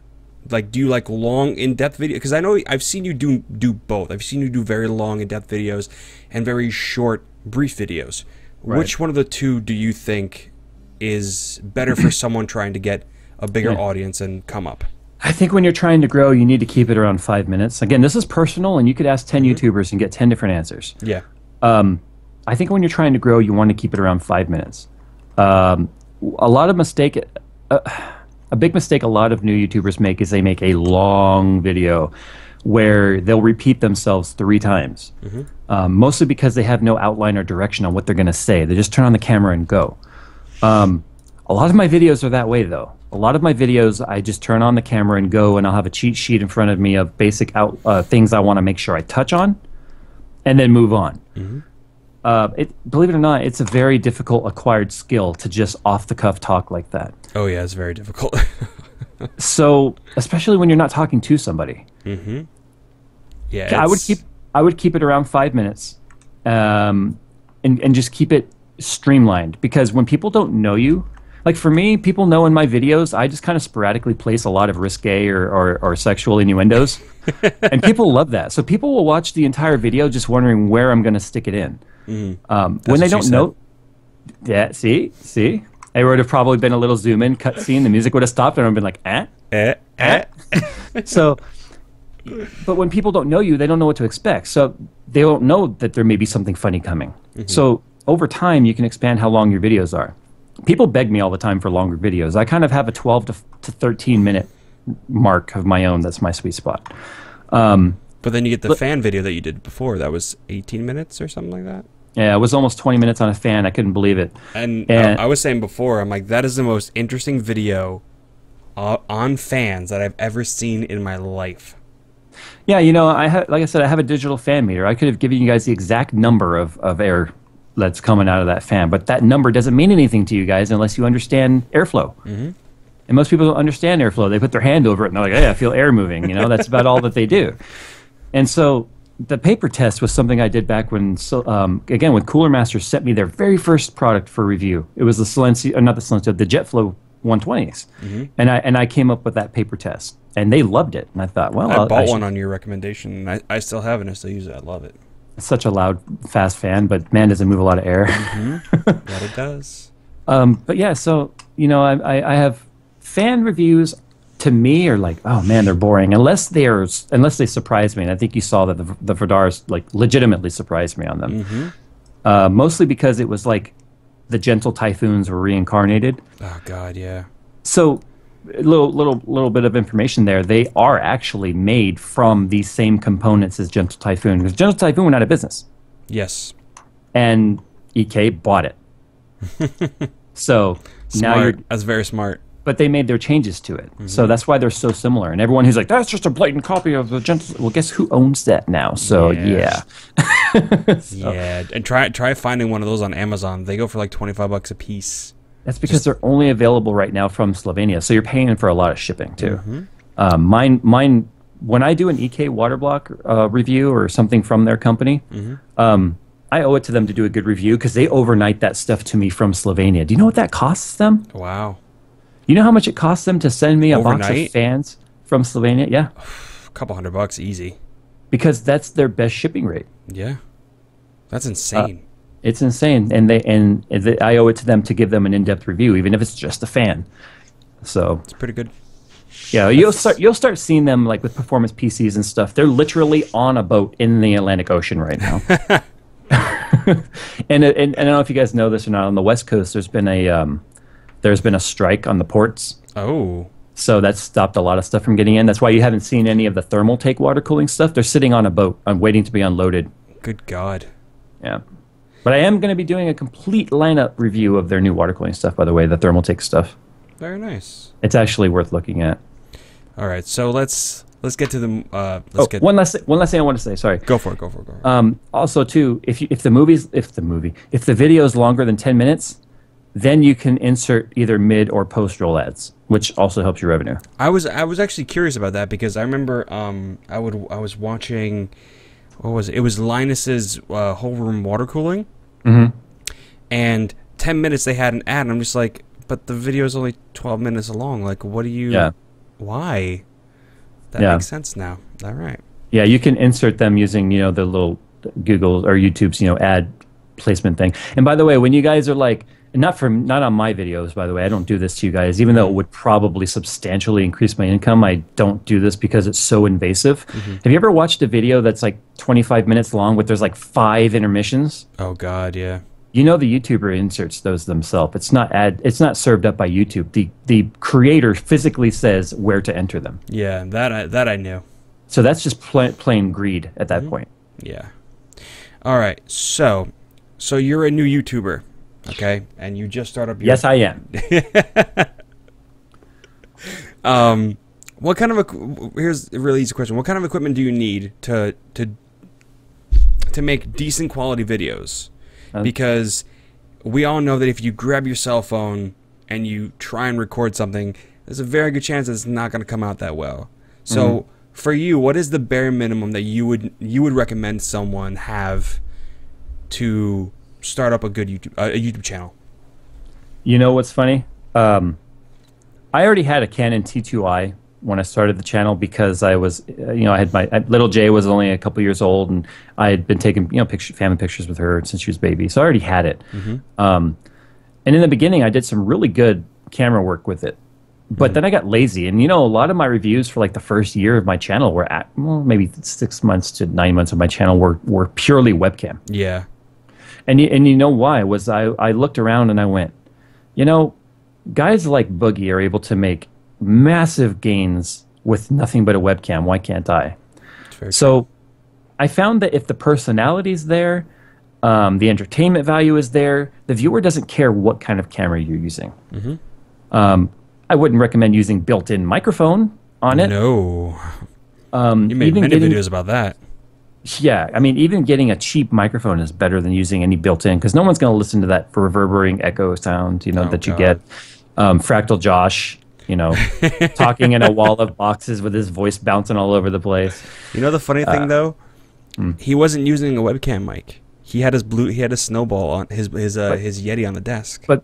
Like, do you like long, in-depth videos? Because I know I've seen you do both. I've seen you do very long, in-depth videos and very short, brief videos. Right. Which one of the two do you think is better for someone trying to get a bigger audience and come up? I think when you're trying to grow, you need to keep it around 5 minutes. Again, this is personal, and you could ask 10 YouTubers and get 10 different answers. Yeah. I think when you're trying to grow, you want to keep it around 5 minutes. A big mistake a lot of new YouTubers make is they make a long video where they'll repeat themselves 3 times, mostly because they have no outline or direction on what they're going to say. They just turn on the camera and go. A lot of my videos are that way, though. A lot of my videos, I just turn on the camera and go, and I'll have a cheat sheet in front of me of basic things I want to make sure I touch on, and then move on. Believe it or not, it's a very difficult acquired skill to just off-the-cuff talk like that. Oh yeah, it's very difficult. So, especially when you're not talking to somebody. Yeah, I would keep it around 5 minutes, and just keep it streamlined, because when people don't know you, like for me, people know in my videos I just kind of sporadically place a lot of risque or sexual innuendos, and people love that. So people will watch the entire video just wondering where I'm going to stick it in. When they don't know, Yeah, see? It would have probably been a little zoom in, cut scene, the music would have stopped, and I'd been like, eh? Eh, Eh? So, but when people don't know you, they don't know what to expect. So they don't know that there may be something funny coming. So over time, you can expand how long your videos are. People beg me all the time for longer videos. I kind of have a 12 to 13 minute mark of my own. That's my sweet spot. But then you get the fan video that you did before. That was 18 minutes or something like that. Yeah, it was almost 20 minutes on a fan. I couldn't believe it. And I was saying before, I'm like, that is the most interesting video on fans that I've ever seen in my life. Yeah, you know, like I said, I have a digital fan meter. I could have given you guys the exact number of air that's coming out of that fan, but that number doesn't mean anything to you guys unless you understand airflow. And most people don't understand airflow. They put their hand over it and they're like, hey, I feel air moving. You know, that's about all that they do. And so the paper test was something I did back when, again, when Cooler Master sent me their very first product for review. It was the Silencio, not the Silencio, the JetFlow 120s. And I came up with that paper test. And they loved it. And I thought, well, I bought one on your recommendation. And I still have it. And I still use it. I love it. It's such a loud, fast fan, but man, does it move a lot of air. That it does. But yeah, so, you know, I have fan reviews. To me, are like, oh man, they're boring unless they surprise me. And I think you saw that the Fedars like legitimately surprised me on them. Mostly because it was like the gentle typhoons were reincarnated. Oh God, yeah. So a little bit of information there. They are actually made from these same components as Gentle Typhoon, because Gentle Typhoon went out of business. Yes. And EK bought it. So smart. now That's very smart. But they made their changes to it. So that's why they're so similar. And everyone who's like, that's just a blatant copy of the Gentle... Well, guess who owns that now? So, yeah. Yeah. And try finding one of those on Amazon. They go for like $25 a piece. That's because they're only available right now from Slovenia. So you're paying for a lot of shipping, too. Mine, when I do an EK water block review or something from their company, I owe it to them to do a good review because they overnight that stuff to me from Slovenia. Do you know what that costs them? Wow. You know how much it costs them to send me a box Overnight? of fans from Slovenia? Yeah. A couple $100 easy. Because that's their best shipping rate. Yeah. That's insane. It's insane. And I owe it to them to give them an in-depth review, even if it's just a fan. So it's pretty good. Yeah, you'll start seeing them like with performance PCs and stuff. They're literally on a boat in the Atlantic Ocean right now. and I don't know if you guys know this or not. On the West Coast, there's been a strike on the ports. Oh. So that's stopped a lot of stuff from getting in. That's why you haven't seen any of the thermal take water cooling stuff. They're sitting on a boat waiting to be unloaded. Good God. Yeah. But I am going to be doing a complete lineup review of their new water cooling stuff, by the way, the thermal take stuff. Very nice. It's actually worth looking at. All right, so let's get to the one last thing I want to say. Sorry. Go for it. Also, too, if the video is longer than 10 minutes, then you can insert either mid or post roll ads, which also helps your revenue. I was actually curious about that because I remember I was watching, what was it? It was Linus's whole room water cooling, and 10 minutes they had an ad, and I'm just like, but the video is only 12 minutes long. Like, what do you? Yeah. Why? That makes sense now. All right. Yeah, you can insert them using the little Google or YouTube's ad placement thing. And by the way, when you guys are like, not on my videos, by the way, I don't do this to you guys, even though it would probably substantially increase my income. I don't do this because it's so invasive. Have you ever watched a video that's like 25 minutes long, but there's like 5 intermissions? Oh God, yeah. The YouTuber inserts those themselves. It's not served up by YouTube. The creator physically says where to enter them. Yeah, that I knew. So that's just plain greed at that point. Yeah. All right. So you're a new YouTuber, okay? And you just start up your... Yes, I am. What kind of here's a really easy question. What kind of equipment do you need to make decent quality videos? Because we all know that if you grab your cell phone and you try and record something, there's a very good chance that it's not going to come out that well. So for you, what is the bare minimum that you would recommend someone have to start up a good YouTube channel? You know what's funny? I already had a Canon T2i when I started the channel because I was, I had my little Jay was only a couple years old, and I had been taking family pictures with her since she was a baby, so I already had it. And in the beginning, I did some really good camera work with it. But then I got lazy. And, a lot of my reviews for like the first year of my channel were at, well, maybe 6 months to 9 months of my channel were purely webcam. Yeah. And you know why? Was I looked around and I went, guys like Boogie are able to make massive gains with nothing but a webcam. Why can't I? So I found that if the personality's there, the entertainment value is there, the viewer doesn't care what kind of camera you're using. I wouldn't recommend using built-in microphone on it. No. You made many videos about that. Yeah, I mean, even getting a cheap microphone is better than using any built-in, because no one's going to listen to that reverberating echo sound, that you get. Fractal Josh, talking in a wall of boxes with his voice bouncing all over the place. The funny thing though, he wasn't using a webcam mic. He had his snowball on his Yeti on the desk. But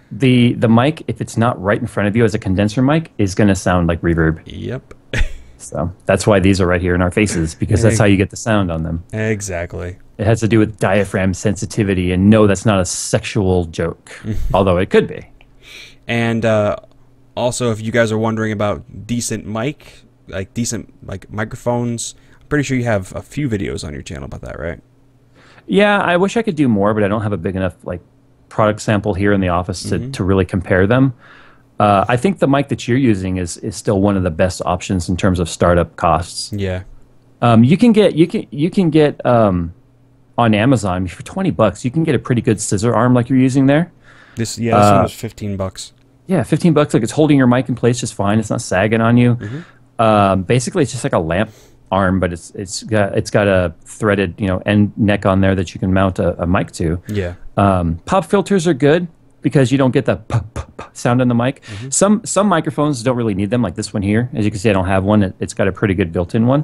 the mic, if it's not right in front of you as a condenser mic, is going to sound like reverb. Yep. So that's why these are right here in our faces, because that's how you get the sound on them. Exactly. It has to do with diaphragm sensitivity, and no, that's not a sexual joke, although it could be. And also, if you guys are wondering about decent microphones, I'm pretty sure you have a few videos on your channel about that, right? Yeah, I wish I could do more, but I don't have a big enough product sample here in the office to really compare them. I think the mic that you're using is still one of the best options in terms of startup costs. Yeah. You can get on Amazon for $20. You can get a pretty good scissor arm like you're using there. This one was $15. Yeah, $15. Like, it's holding your mic in place just fine. It's not sagging on you. Basically, it's just like a lamp arm, but it's got a threaded end neck on there that you can mount a mic to. Yeah. Pop filters are good because you don't get the pop sound in the mic. Some microphones don't really need them, like this one here. As you can see, I don't have one. It's got a pretty good built-in one.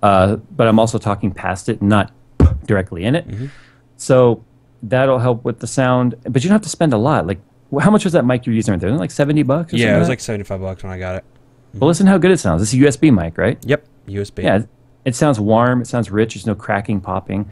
But I'm also talking past it, not directly in it. So that'll help with the sound. But you don't have to spend a lot. Like, how much was that mic you're using right there? Like $70? Yeah, it was like $75 when I got it. Well, listen how good it sounds. This is a USB mic, right? Yep, USB. Yeah, it sounds warm. It sounds rich. There's no cracking, popping.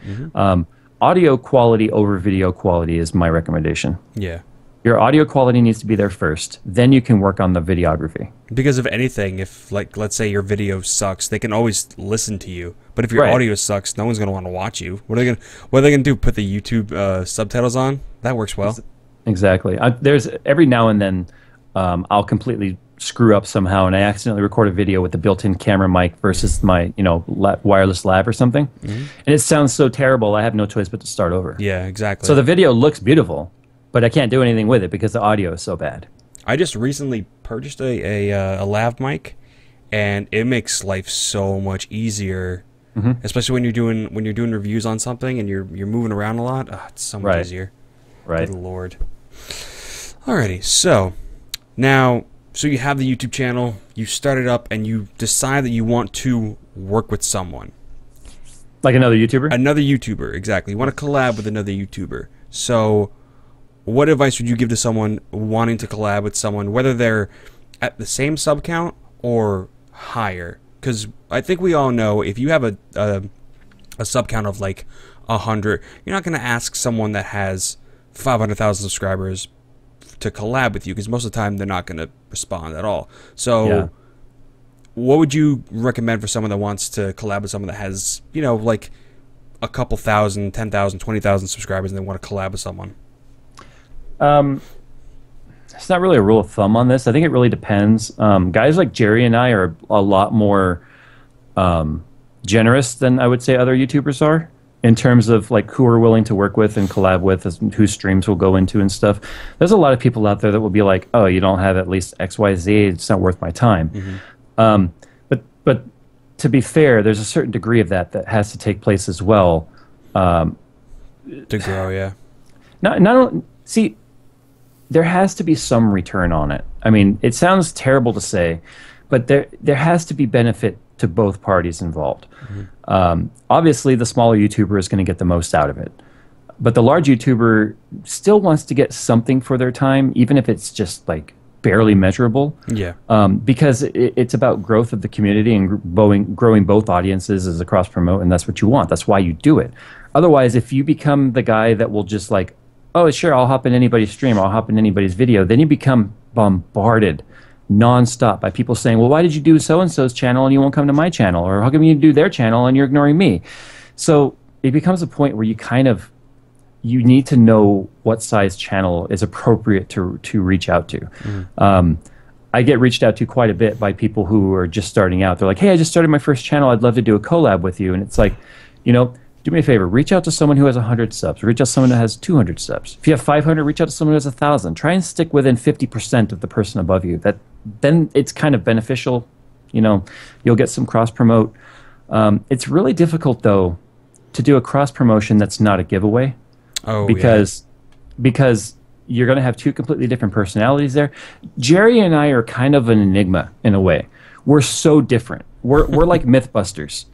Audio quality over video quality is my recommendation. Yeah. Your audio quality needs to be there first. Then you can work on the videography. Because if anything, if let's say your video sucks, they can always listen to you. But if your audio sucks, no one's gonna want to watch you. What are they gonna do? Put the YouTube subtitles on? That works well. Exactly. There's every now and then I'll completely screw up somehow, and I accidentally record a video with the built-in camera mic versus my wireless lav or something, and it sounds so terrible. I have no choice but to start over. Yeah, exactly. So the video looks beautiful, but I can't do anything with it because the audio is so bad. I just recently purchased a lav mic, and it makes life so much easier, especially when you're doing reviews on something and you're moving around a lot. Oh, it's so much easier. Right. Good Lord. Alrighty, so now. So you have the YouTube channel, you start it up, and you decide that you want to work with someone. Like another YouTuber? Another YouTuber, exactly. You want to collab with another YouTuber. So what advice would you give to someone wanting to collab with someone, whether they're at the same sub count or higher? Because I think we all know if you have a sub count of like 100, you're not going to ask someone that has 500,000 subscribers to collab with you, because most of the time they're not going to respond at all. So what would you recommend for someone that wants to collab with someone that has, like a couple thousand, 10,000, 20,000 subscribers, and they want to collab with someone? It's not really a rule of thumb on this. I think it really depends. Guys like Jerry and I are a lot more generous than I would say other YouTubers are, in terms of like who we're willing to work with and collab with, whose streams we'll go into and stuff. There's a lot of people out there that will be like, oh, you don't have at least XYZ, it's not worth my time. But to be fair, there's a certain degree of that has to take place as well. To grow, yeah. See, there has to be some return on it. I mean, it sounds terrible to say, but there has to be benefit to both parties involved. Obviously, the smaller YouTuber is going to get the most out of it. But the large YouTuber still wants to get something for their time, even if it's just like barely measurable. Yeah. Because it's about growth of the community and growing both audiences as a cross promote, and that's what you want. That's why you do it. Otherwise, if you become the guy that will just like, oh, sure, I'll hop in anybody's stream, I'll hop in anybody's video. Then you become bombarded nonstop by people saying, well, why did you do so-and-so's channel and you won't come to my channel? Or how come you do their channel and you're ignoring me? So it becomes a point where you need to know what size channel is appropriate to reach out to. I get reached out to quite a bit by people who are just starting out. They're like, hey, I just started my first channel. I'd love to do a collab with you. And it's like, do me a favor. Reach out to someone who has 100 subs. Reach out to someone that has 200 subs. If you have 500, reach out to someone who has 1,000. Try and stick within 50% of the person above you. Then it's kind of beneficial. You'll get some cross-promote. It's really difficult, though, to do a cross-promotion that's not a giveaway. Oh, because you're going to have two completely different personalities there. Jerry and I are kind of an enigma in a way. We're so different. We're like Mythbusters.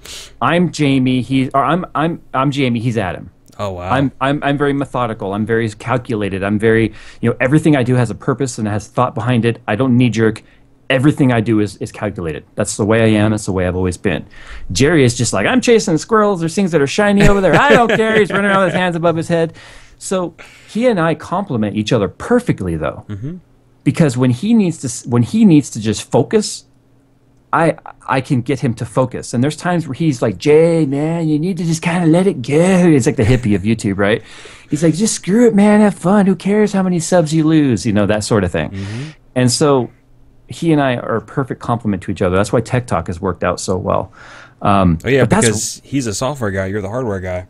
I'm Jamie. I'm Jamie. He's Adam. Oh wow. I'm very methodical. I'm very calculated. I'm very everything I do has a purpose and has thought behind it. I don't knee jerk. Everything I do is calculated. That's the way I am. That's the way I've always been. Jerry is just like, I'm chasing squirrels. There's things that are shiny over there. I don't care. He's running around with his hands above his head. So he and I complement each other perfectly, though, because when he needs to just focus, I can get him to focus. And there's times where he's like, Jay, man, you need to just kind of let it go. He's like the hippie of YouTube, right? He's like, just screw it, man. Have fun. Who cares how many subs you lose? That sort of thing. And so he and I are a perfect complement to each other. That's why Tech Talk has worked out so well. Because he's a software guy. You're the hardware guy.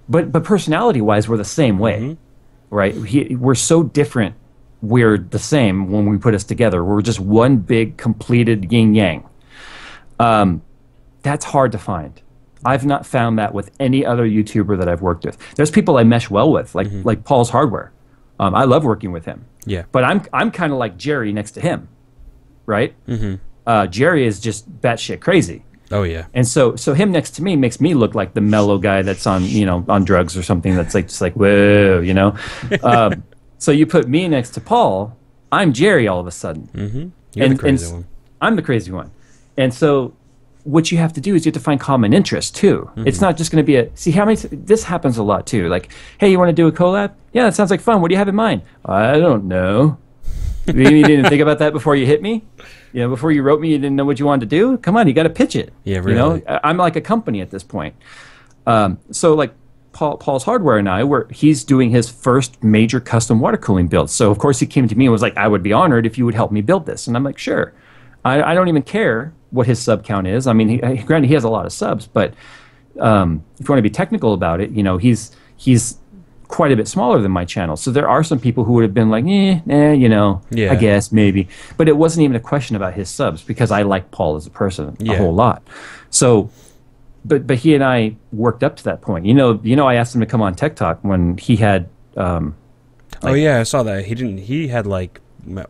But personality-wise, we're the same way, right? We're so different. We're the same when we put us together. We're just one big completed yin-yang. That's hard to find. I've not found that with any other YouTuber that I've worked with. There's people I mesh well with, like Paul's Hardware. I love working with him. Yeah. But I'm kind of like Jerry next to him, right? Jerry is just batshit crazy. Oh yeah. And so him next to me makes me look like the mellow guy that's on on drugs or something that's just like whoa, So you put me next to Paul, I'm Jerry all of a sudden. You're the crazy one. I'm the crazy one. And so what you have to do is you have to find common interests too. It's not just going to be this happens a lot too. Like, hey, you want to do a collab? Yeah, that sounds like fun. What do you have in mind? I don't know. You didn't think about that before you hit me? Before you wrote me, you didn't know what you wanted to do? Come on, you got to pitch it. Yeah, really. I'm like a company at this point. So like Paul's Hardware and he's doing his first major custom water cooling build. So of course he came to me and was like, I would be honored if you would help me build this. And I'm like, sure. I don't even care what his sub count is. I mean, granted, he has a lot of subs, but if you want to be technical about it, he's quite a bit smaller than my channel. So there are some people who would have been like, I guess, maybe. But it wasn't even a question about his subs because I like Paul as a person a whole lot. So, but he and I worked up to that point. I asked him to come on Tech Talk when he had... oh, yeah, I saw that. He had like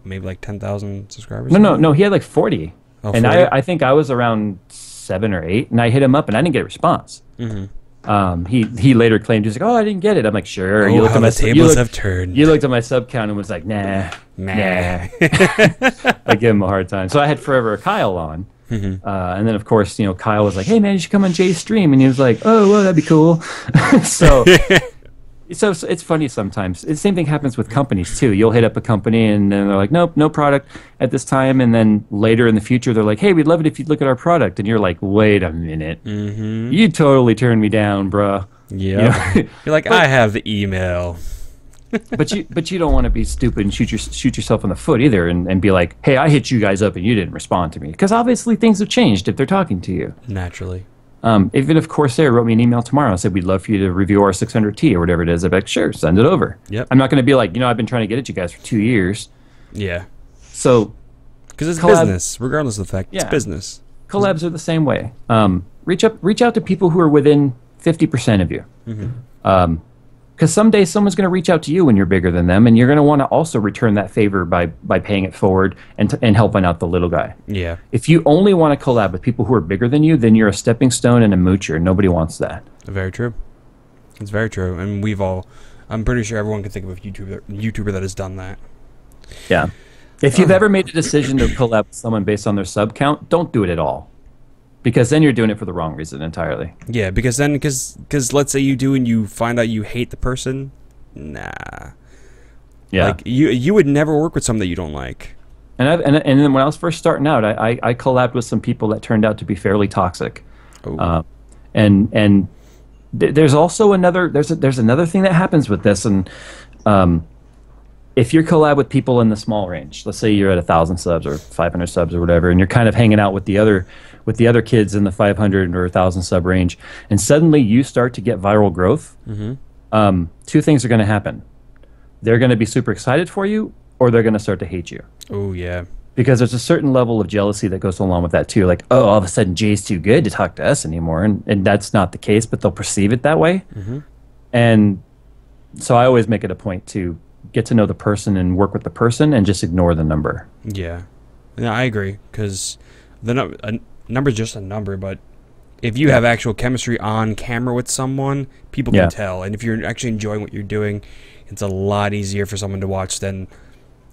maybe like 10,000 subscribers? No, he had like 40. Oh, and 40? I think I was around 7 or 8, and I hit him up, and I didn't get a response. He later claimed, he was like, oh, I didn't get it. I'm like, sure. You looked at my tables have turned. You looked at my sub count and was like, nah. I give him a hard time. So I had Forever Kyle on. And then, of course, Kyle was like, hey, man, you should come on Jay's stream. And he was like, oh, well, that'd be cool. So it's funny sometimes. The same thing happens with companies, too. You'll hit up a company, and then they're like, nope, no product at this time. And then later in the future, they're like, hey, we'd love it if you'd look at our product. And you're like, wait a minute. You totally turned me down, bruh. Yeah. You're like, I have the email. but you don't want to be stupid and shoot yourself in the foot either and be like, hey, I hit you guys up and you didn't respond to me. Because obviously things have changed if they're talking to you. Naturally. Even if Corsair wrote me an email tomorrow and said, we'd love for you to review our 600T or whatever it is, I'd be like, sure, send it over. Yep. I'm not going to be like, I've been trying to get at you guys for 2 years. Yeah. So, because it's business, regardless of the fact, it's business. Collabs are the same way. Reach out to people who are within 50% of you. Because someday someone's going to reach out to you when you're bigger than them, and you're going to want to also return that favor by paying it forward and helping out the little guy. Yeah. If you only want to collab with people who are bigger than you, then you're a stepping stone and a moocher. Nobody wants that. Very true. It's very true. And I'm pretty sure everyone can think of a YouTuber that has done that. Yeah. If you've ever made a decision to collab with someone based on their sub count, don't do it at all. Because then you're doing it for the wrong reason entirely. Yeah, because let's say you do and you find out you hate the person, nah. Yeah. Like you would never work with someone that you don't like. And then when I was first starting out, I collabed with some people that turned out to be fairly toxic. Oh. And there's also there's another thing that happens with this, and if you're collab with people in the small range, let's say you're at 1,000 subs or 500 subs or whatever, and you're kind of hanging out with the other kids in the 500 or 1,000 sub range, and suddenly you start to get viral growth. Two things are going to happen: they're going to be super excited for you, or they're going to start to hate you. Oh yeah. Because there's a certain level of jealousy that goes along with that too. Like, oh, all of a sudden Jay's too good to talk to us anymore, and that's not the case, but they'll perceive it that way. And so I always make it a point to get to know the person and work with the person, and just ignore the number. Yeah, I agree, because a number is just a number, but if you have actual chemistry on camera with someone, people can tell. And if you're actually enjoying what you're doing, it's a lot easier for someone to watch than,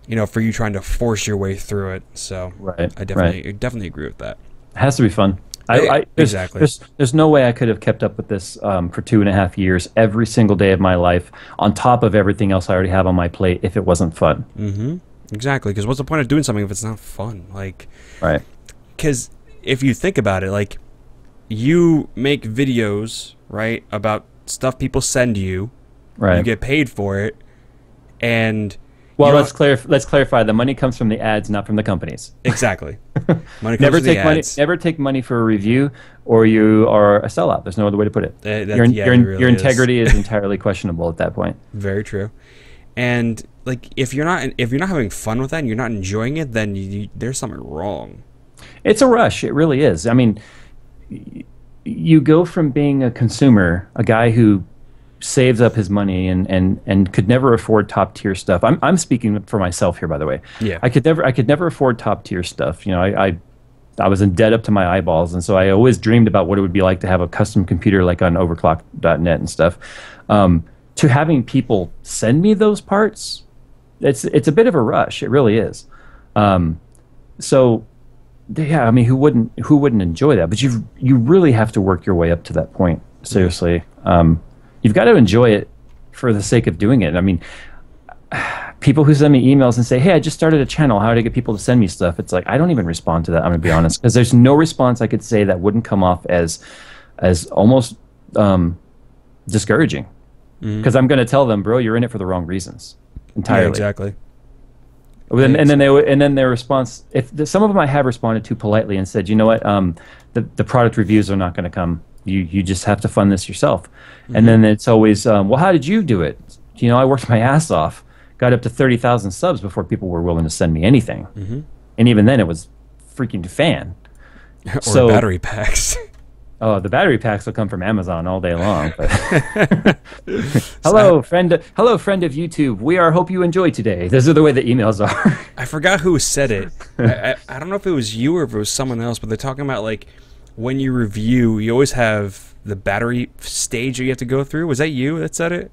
you know, for you trying to force your way through it. So I definitely agree with that. It has to be fun. Exactly. There's no way I could have kept up with this for 2.5 years, every single day of my life, on top of everything else I already have on my plate, if it wasn't fun. Exactly, because what's the point of doing something if it's not fun? Like, right? Because if you think about it, like, you make videos, right, about stuff people send you, right? You get paid for it, and well, let's clarify. The money comes from the ads, not from the companies. Exactly. Money comes from the ads. Never take money for a review, or you are a sellout. There's no other way to put it. Your integrity is entirely questionable at that point. Very true. And like, if you're not having fun with that and you're not enjoying it, then there's something wrong. It's a rush. It really is. I mean, you go from being a consumer, a guy who saves up his money and could never afford top tier stuff. I'm speaking for myself here, by the way. Yeah. I could never afford top tier stuff. You know, I was in debt up to my eyeballs, and so I always dreamed about what it would be like to have a custom computer like on overclock.net and stuff. To having people send me those parts, it's a bit of a rush. It really is. So yeah, I mean, who wouldn't enjoy that? But you really have to work your way up to that point. Seriously. You've got to enjoy it for the sake of doing it. I mean, people who send me emails and say, hey, I just started a channel, how do I get people to send me stuff? It's like, I don't even respond to that, I'm going to be honest, because there's no response I could say that wouldn't come off as almost discouraging. Because I'm going to tell them, bro, you're in it for the wrong reasons entirely. Yeah, exactly. And then their response, some of them I have responded to politely and said, you know what, the product reviews are not going to come. You just have to fund this yourself. And then it's always, well, how did you do it? You know, I worked my ass off, got up to 30,000 subs before people were willing to send me anything. And even then it was freaking fan. Or battery packs. Oh, the battery packs will come from Amazon all day long. But hello, friend of YouTube. We hope you enjoy today. Those are the way the emails are. I forgot who said it. I don't know if it was you or if it was someone else, but they're talking about, like, when you review, you always have the battery stage that you have to go through. Was that you that said it?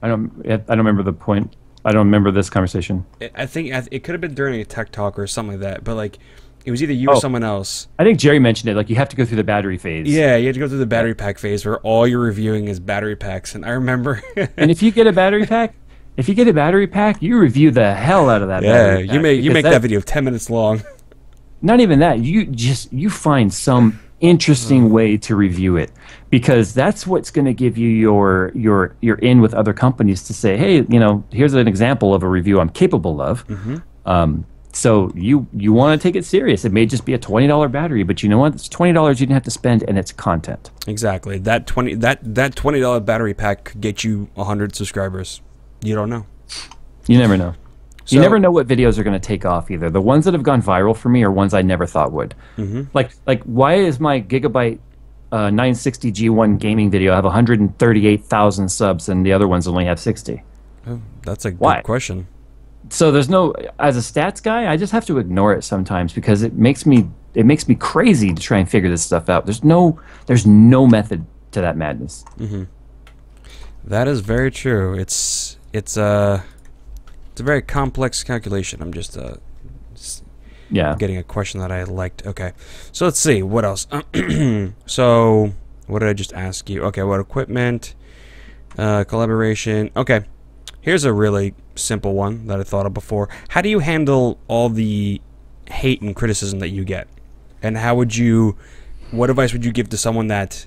I don't remember the point. I don't remember this conversation. I think it could have been during a tech talk or something like that, but like, it was either you or someone else. I think Jerry mentioned it. Like, you have to go through the battery phase. Yeah, you have to go through the battery pack phase where all you're reviewing is battery packs. And I remember. And if you get a battery pack, you review the hell out of that. Battery pack. you make that video 10 minutes long. Not even that. You find some interesting way to review it, because that's what's going to give you your in with other companies to say, hey, you know, here's an example of a review I'm capable of. So you want to take it serious. It may just be a $20 battery, but you know what? It's $20 you didn't have to spend, and it's content. Exactly. That $20 battery pack could get you 100 subscribers. You don't know. You never know. So, you never know what videos are going to take off either. The ones that have gone viral for me are ones I never thought would. Like why is my Gigabyte 960 G1 gaming video have 138,000 subs and the other ones only have 60? Oh, that's a good question. So there's no, as a stats guy, I just have to ignore it sometimes, because it makes me crazy to try and figure this stuff out. There's no method to that madness. That is very true. It's a very complex calculation. I'm just getting a question that I liked. Okay, so let's see what else. So what did I just ask you? Okay, what equipment, collaboration? Okay, Here's a really simple one that I thought of before. How do you handle all the hate and criticism that you get? And what advice would you give to someone that,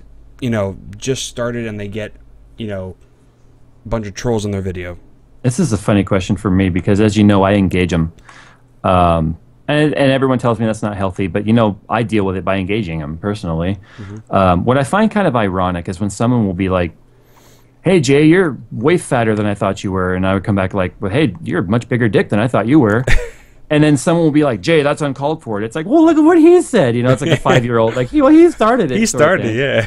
just started and they get, a bunch of trolls in their video? This is a funny question for me because, as you know, I engage them. And everyone tells me that's not healthy, but, I deal with it by engaging them personally. What I find kind of ironic is when someone will be like, hey, Jay, you're way fatter than I thought you were. And I would come back like, well, hey, you're a much bigger dick than I thought you were. And then someone will be like, Jay, that's uncalled for. It's like, well, look at what he said. It's like a 5-year-old. Like, he started it. He started it, yeah.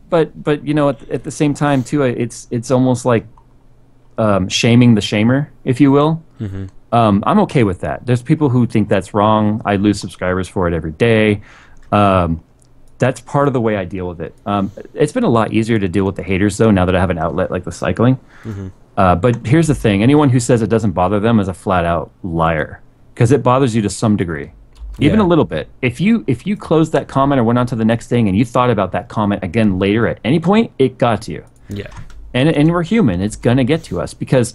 But at the same time, too, it's almost like shaming the shamer, if you will. I'm okay with that. There's people who think that's wrong. I lose subscribers for it every day. That's part of the way I deal with it. It's been a lot easier to deal with the haters, though, now that I have an outlet like the cycling. But here's the thing. Anyone who says it doesn't bother them is a flat-out liar, because it bothers you to some degree, even a little bit. If you closed that comment or went on to the next thing and you thought about that comment again later at any point, it got to you. Yeah. And we're human. It's going to get to us because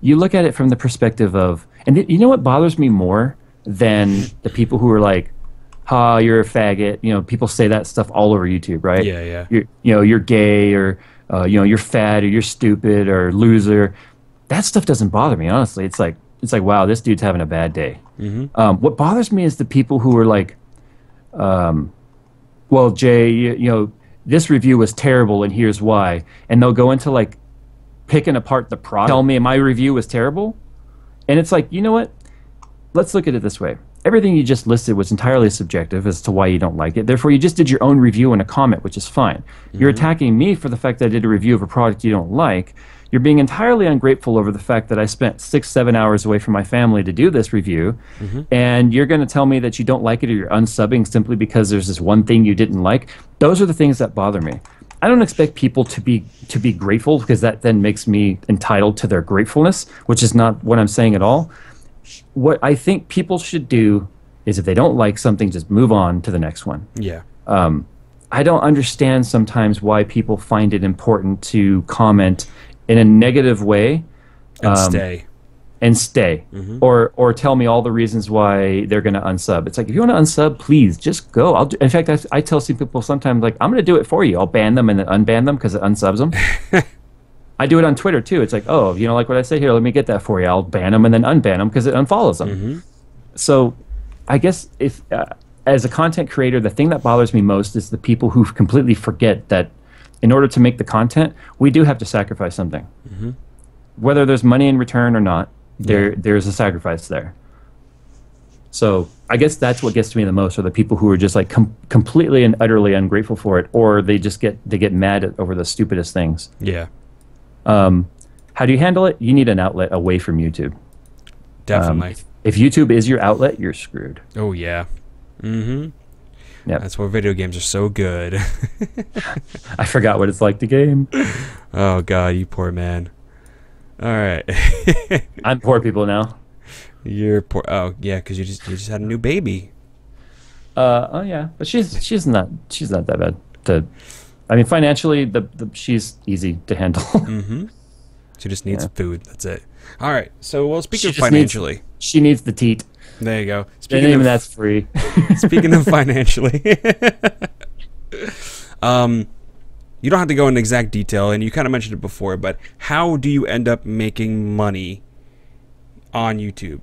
you look at it from the perspective of, and you know what bothers me more than the people who are like, "Ha, you're a faggot." People say that stuff all over YouTube, right? Yeah. You're gay, or you're fat, or you're stupid, or loser. That stuff doesn't bother me, honestly. It's like, wow, this dude's having a bad day. What bothers me is the people who are like, well, Jay, this review was terrible, and here's why. And they'll go into like picking apart the product. Tell me my review was terrible. And it's like, you know what? Let's look at it this way. Everything you just listed was entirely subjective as to why you don't like it. Therefore, you just did your own review and a comment, which is fine. You're attacking me for the fact that I did a review of a product you don't like. You're being entirely ungrateful over the fact that I spent 6-7 hours away from my family to do this review. And you're going to tell me that you don't like it or you're unsubbing simply because there's this one thing you didn't like. Those are the things that bother me. I don't expect people to be grateful, because that then makes me entitled to their gratefulness, which is not what I'm saying at all. What I think people should do is, if they don't like something, just move on to the next one. Yeah. I don't understand sometimes why people find it important to comment in a negative way and stay or tell me all the reasons why they're going to unsub. It's like, if you want to unsub, please just go. In fact, I tell some people sometimes, like, I'm going to do it for you. I'll ban them and then unban them because it unsubs them. I do it on Twitter too. It's like, oh, you don't like what I say? Here, let me get that for you. I'll ban them and then unban them because it unfollows them. So I guess if as a content creator, the thing that bothers me most is the people who completely forget that in order to make the content, we do have to sacrifice something. Whether there's money in return or not, there's a sacrifice there. So I guess that's what gets to me the most, are the people who are just like completely and utterly ungrateful for it, or they get mad over the stupidest things. Yeah. How do you handle it? You need an outlet away from YouTube. Definitely. If YouTube is your outlet, you're screwed. Oh, yeah. Yep. That's why video games are so good. I forgot what it's like to game. Oh, God, you poor man. All right. I'm poor people now. You're poor. Oh, yeah, because you just had a new baby. Oh, yeah. But she's not that bad. I mean, financially, she's easy to handle. She just needs food. That's it. All right. So, well, speaking of financially, she needs the teat. There you go. Speaking of, that's free. Speaking of financially, you don't have to go into exact detail, and you kind of mentioned it before, but how do you end up making money on YouTube?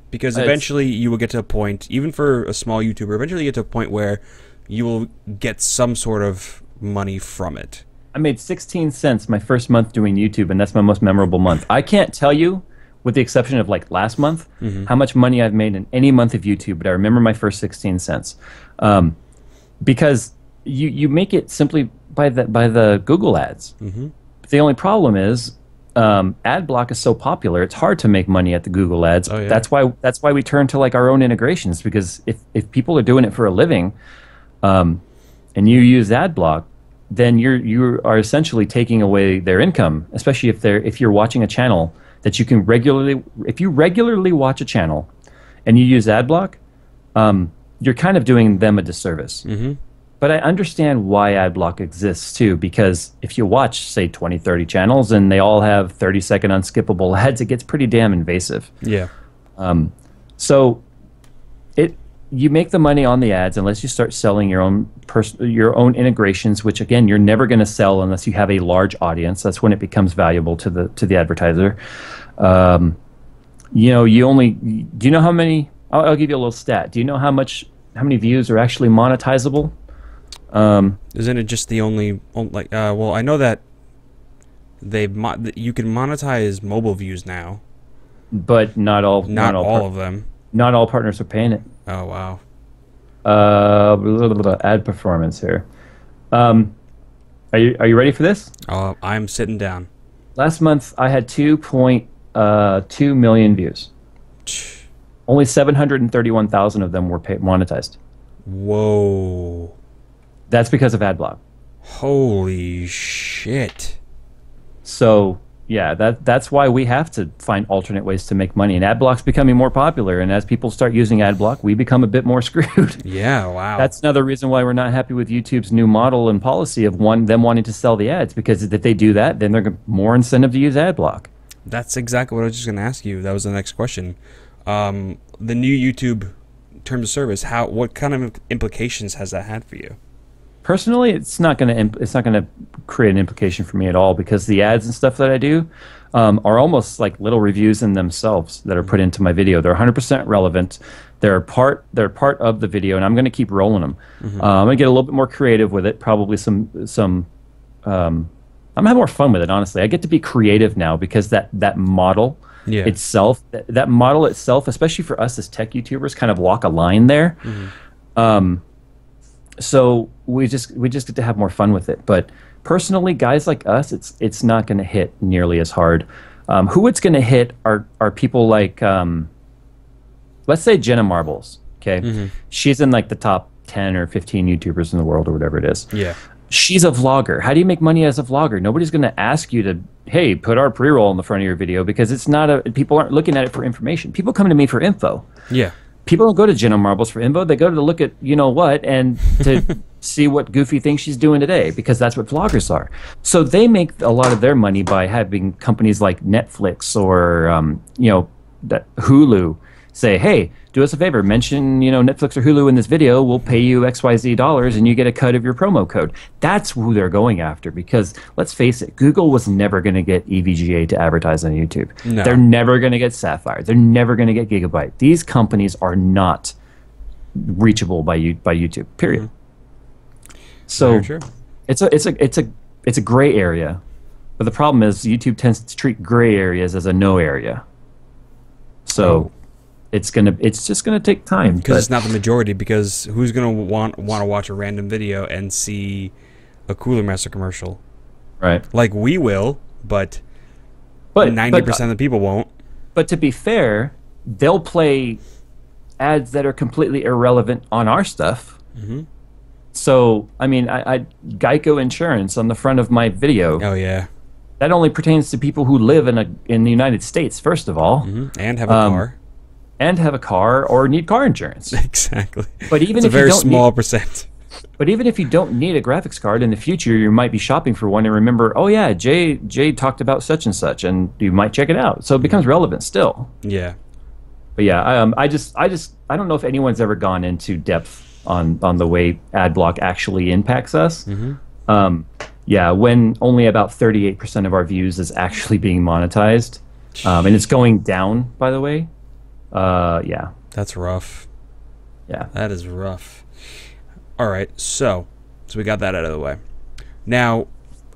Because eventually you will get to a point, even for a small YouTuber, eventually you get to a point where you will get some sort of money from it. I made 16 cents my first month doing YouTube, and that's my most memorable month. I can't tell you, with the exception of like last month, how much money I've made in any month of YouTube, but I remember my first 16 cents. Because you make it simply by the Google ads. The only problem is ad block is so popular, it's hard to make money at the Google ads. Oh, yeah. That's why we turn to like our own integrations, because if people are doing it for a living, and you use ad block, then you are essentially taking away their income, especially if you're watching a channel that you can regularly watch a channel and you use ad block, you're kind of doing them a disservice. But I understand why ad block exists too, because if you watch, say, 20, 30 channels and they all have 30-second unskippable ads, it gets pretty damn invasive. Yeah. So you make the money on the ads unless you start selling your own integrations, which again you're never going to sell unless you have a large audience. That's when it becomes valuable to the advertiser. Do you know how many? I'll give you a little stat. Do you know how many views are actually monetizable? Isn't it just the only like? Well, I know that you can monetize mobile views now, but not all. Not all of them. Not all partners are paying it. Oh wow. Ad performance here. Are you ready for this? I'm sitting down. Last month I had 2.2 million views. Only 731,000 of them were monetized. Whoa. That's because of ad block. Holy shit. So yeah, that's why we have to find alternate ways to make money. And ad block's becoming more popular. And as people start using ad block, we become a bit more screwed. Yeah, wow. That's another reason why we're not happy with YouTube's new model and policy of them wanting to sell the ads. Because if they do that, then they're more incentive to use ad block. That's exactly what I was just going to ask you. That was the next question. The new YouTube terms of service, what kind of implications has that had for you? Personally, it's not going to create an implication for me at all, because the ads and stuff that I do are almost like little reviews in themselves that are put into my video. They're 100% relevant. They're part of the video, and I'm going to keep rolling them. I'm going to get a little bit more creative with it. Probably some. I'm gonna have more fun with it. Honestly, I get to be creative now because that model itself, that model itself, especially for us as tech YouTubers, kind of walk a line there. So we just get to have more fun with it. But personally, guys like us, it's not going to hit nearly as hard. Who it's going to hit are people like, let's say Jenna Marbles. Okay, she's in like the top 10 or 15 YouTubers in the world or whatever it is. Yeah, she's a vlogger. How do you make money as a vlogger? Nobody's going to ask you to, hey, put our pre-roll in the front of your video, because it's not people aren't looking at it for information. People come to me for info. Yeah. People don't go to Jenna Marbles for info. They go to look at you know what and to see what goofy thing she's doing today, because that's what vloggers are. So they make a lot of their money by having companies like Netflix or that Hulu say, hey, do us a favor, mention Netflix or Hulu in this video. We'll pay you XYZ dollars and you get a cut of your promo code. That's who they're going after, because let's face it, Google was never going to get EVGA to advertise on YouTube. No. They're never going to get Sapphire. They're never going to get Gigabyte. These companies are not reachable by YouTube. Period. So it's a gray area, but the problem is YouTube tends to treat gray areas as a no area. So. It's just gonna take time, because it's not the majority. Because who's gonna want to watch a random video and see a Cooler Master commercial? Right. Like we will, but 90% of the people won't. But to be fair, they'll play ads that are completely irrelevant on our stuff. So I mean, I Geico Insurance on the front of my video. Oh yeah. That only pertains to people who live in the United States, first of all, and have a car. And have a car or need car insurance. Exactly. But even it's if a very you don't small percent. But even if you don't need a graphics card in the future, you might be shopping for one and remember, oh yeah, Jay talked about such and such, and you might check it out. So it becomes relevant still. Yeah. But yeah, I don't know if anyone's ever gone into depth on the way ad block actually impacts us. Yeah, when only about 38% of our views is actually being monetized, and it's going down, by the way. Yeah. That's rough. Yeah. That is rough. All right, so we got that out of the way. Now,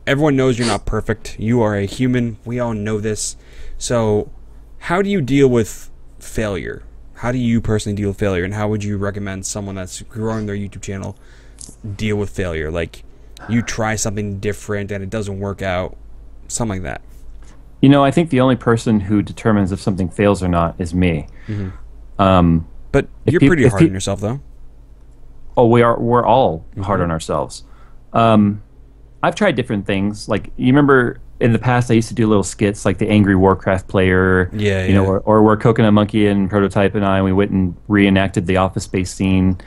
everyone knows you're not perfect. You are a human. We all know this. So, how do you deal with failure? How do you personally deal with failure, and how would you recommend someone that's growing their YouTube channel deal with failure? Like, you try something different and it doesn't work out, something like that. I think the only person who determines if something fails or not is me. But you're pretty hard on yourself, though. Oh, we're all hard on ourselves. I've tried different things. Like, you remember in the past I used to do little skits like the Angry Warcraft Player, or where Coconut Monkey and Prototype and we went and reenacted the Office Space scene.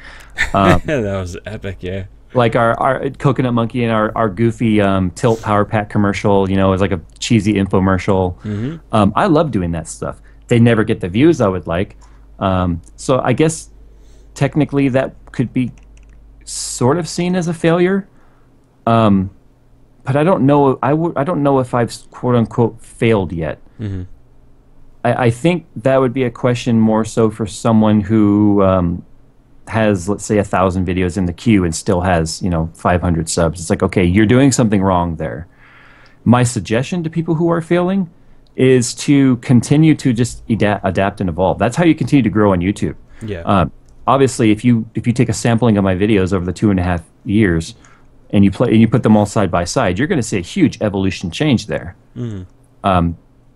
That was epic, yeah. Like our Coconut Monkey and our goofy Tilt Power Pack commercial, you know, is like a cheesy infomercial. I love doing that stuff. They never get the views I would like. So I guess technically that could be sort of seen as a failure. But I don't know. I don't know if I've quote unquote failed yet. I think that would be a question more so for someone who has, let's say, 1,000 videos in the queue and still has, you know, 500 subs. It's like, okay, you're doing something wrong there. My suggestion to people who are failing is to continue to just adapt and evolve. That's how you continue to grow on YouTube. Yeah. Obviously, if you take a sampling of my videos over the 2.5 years and you put them all side by side, you're going to see a huge evolution change there.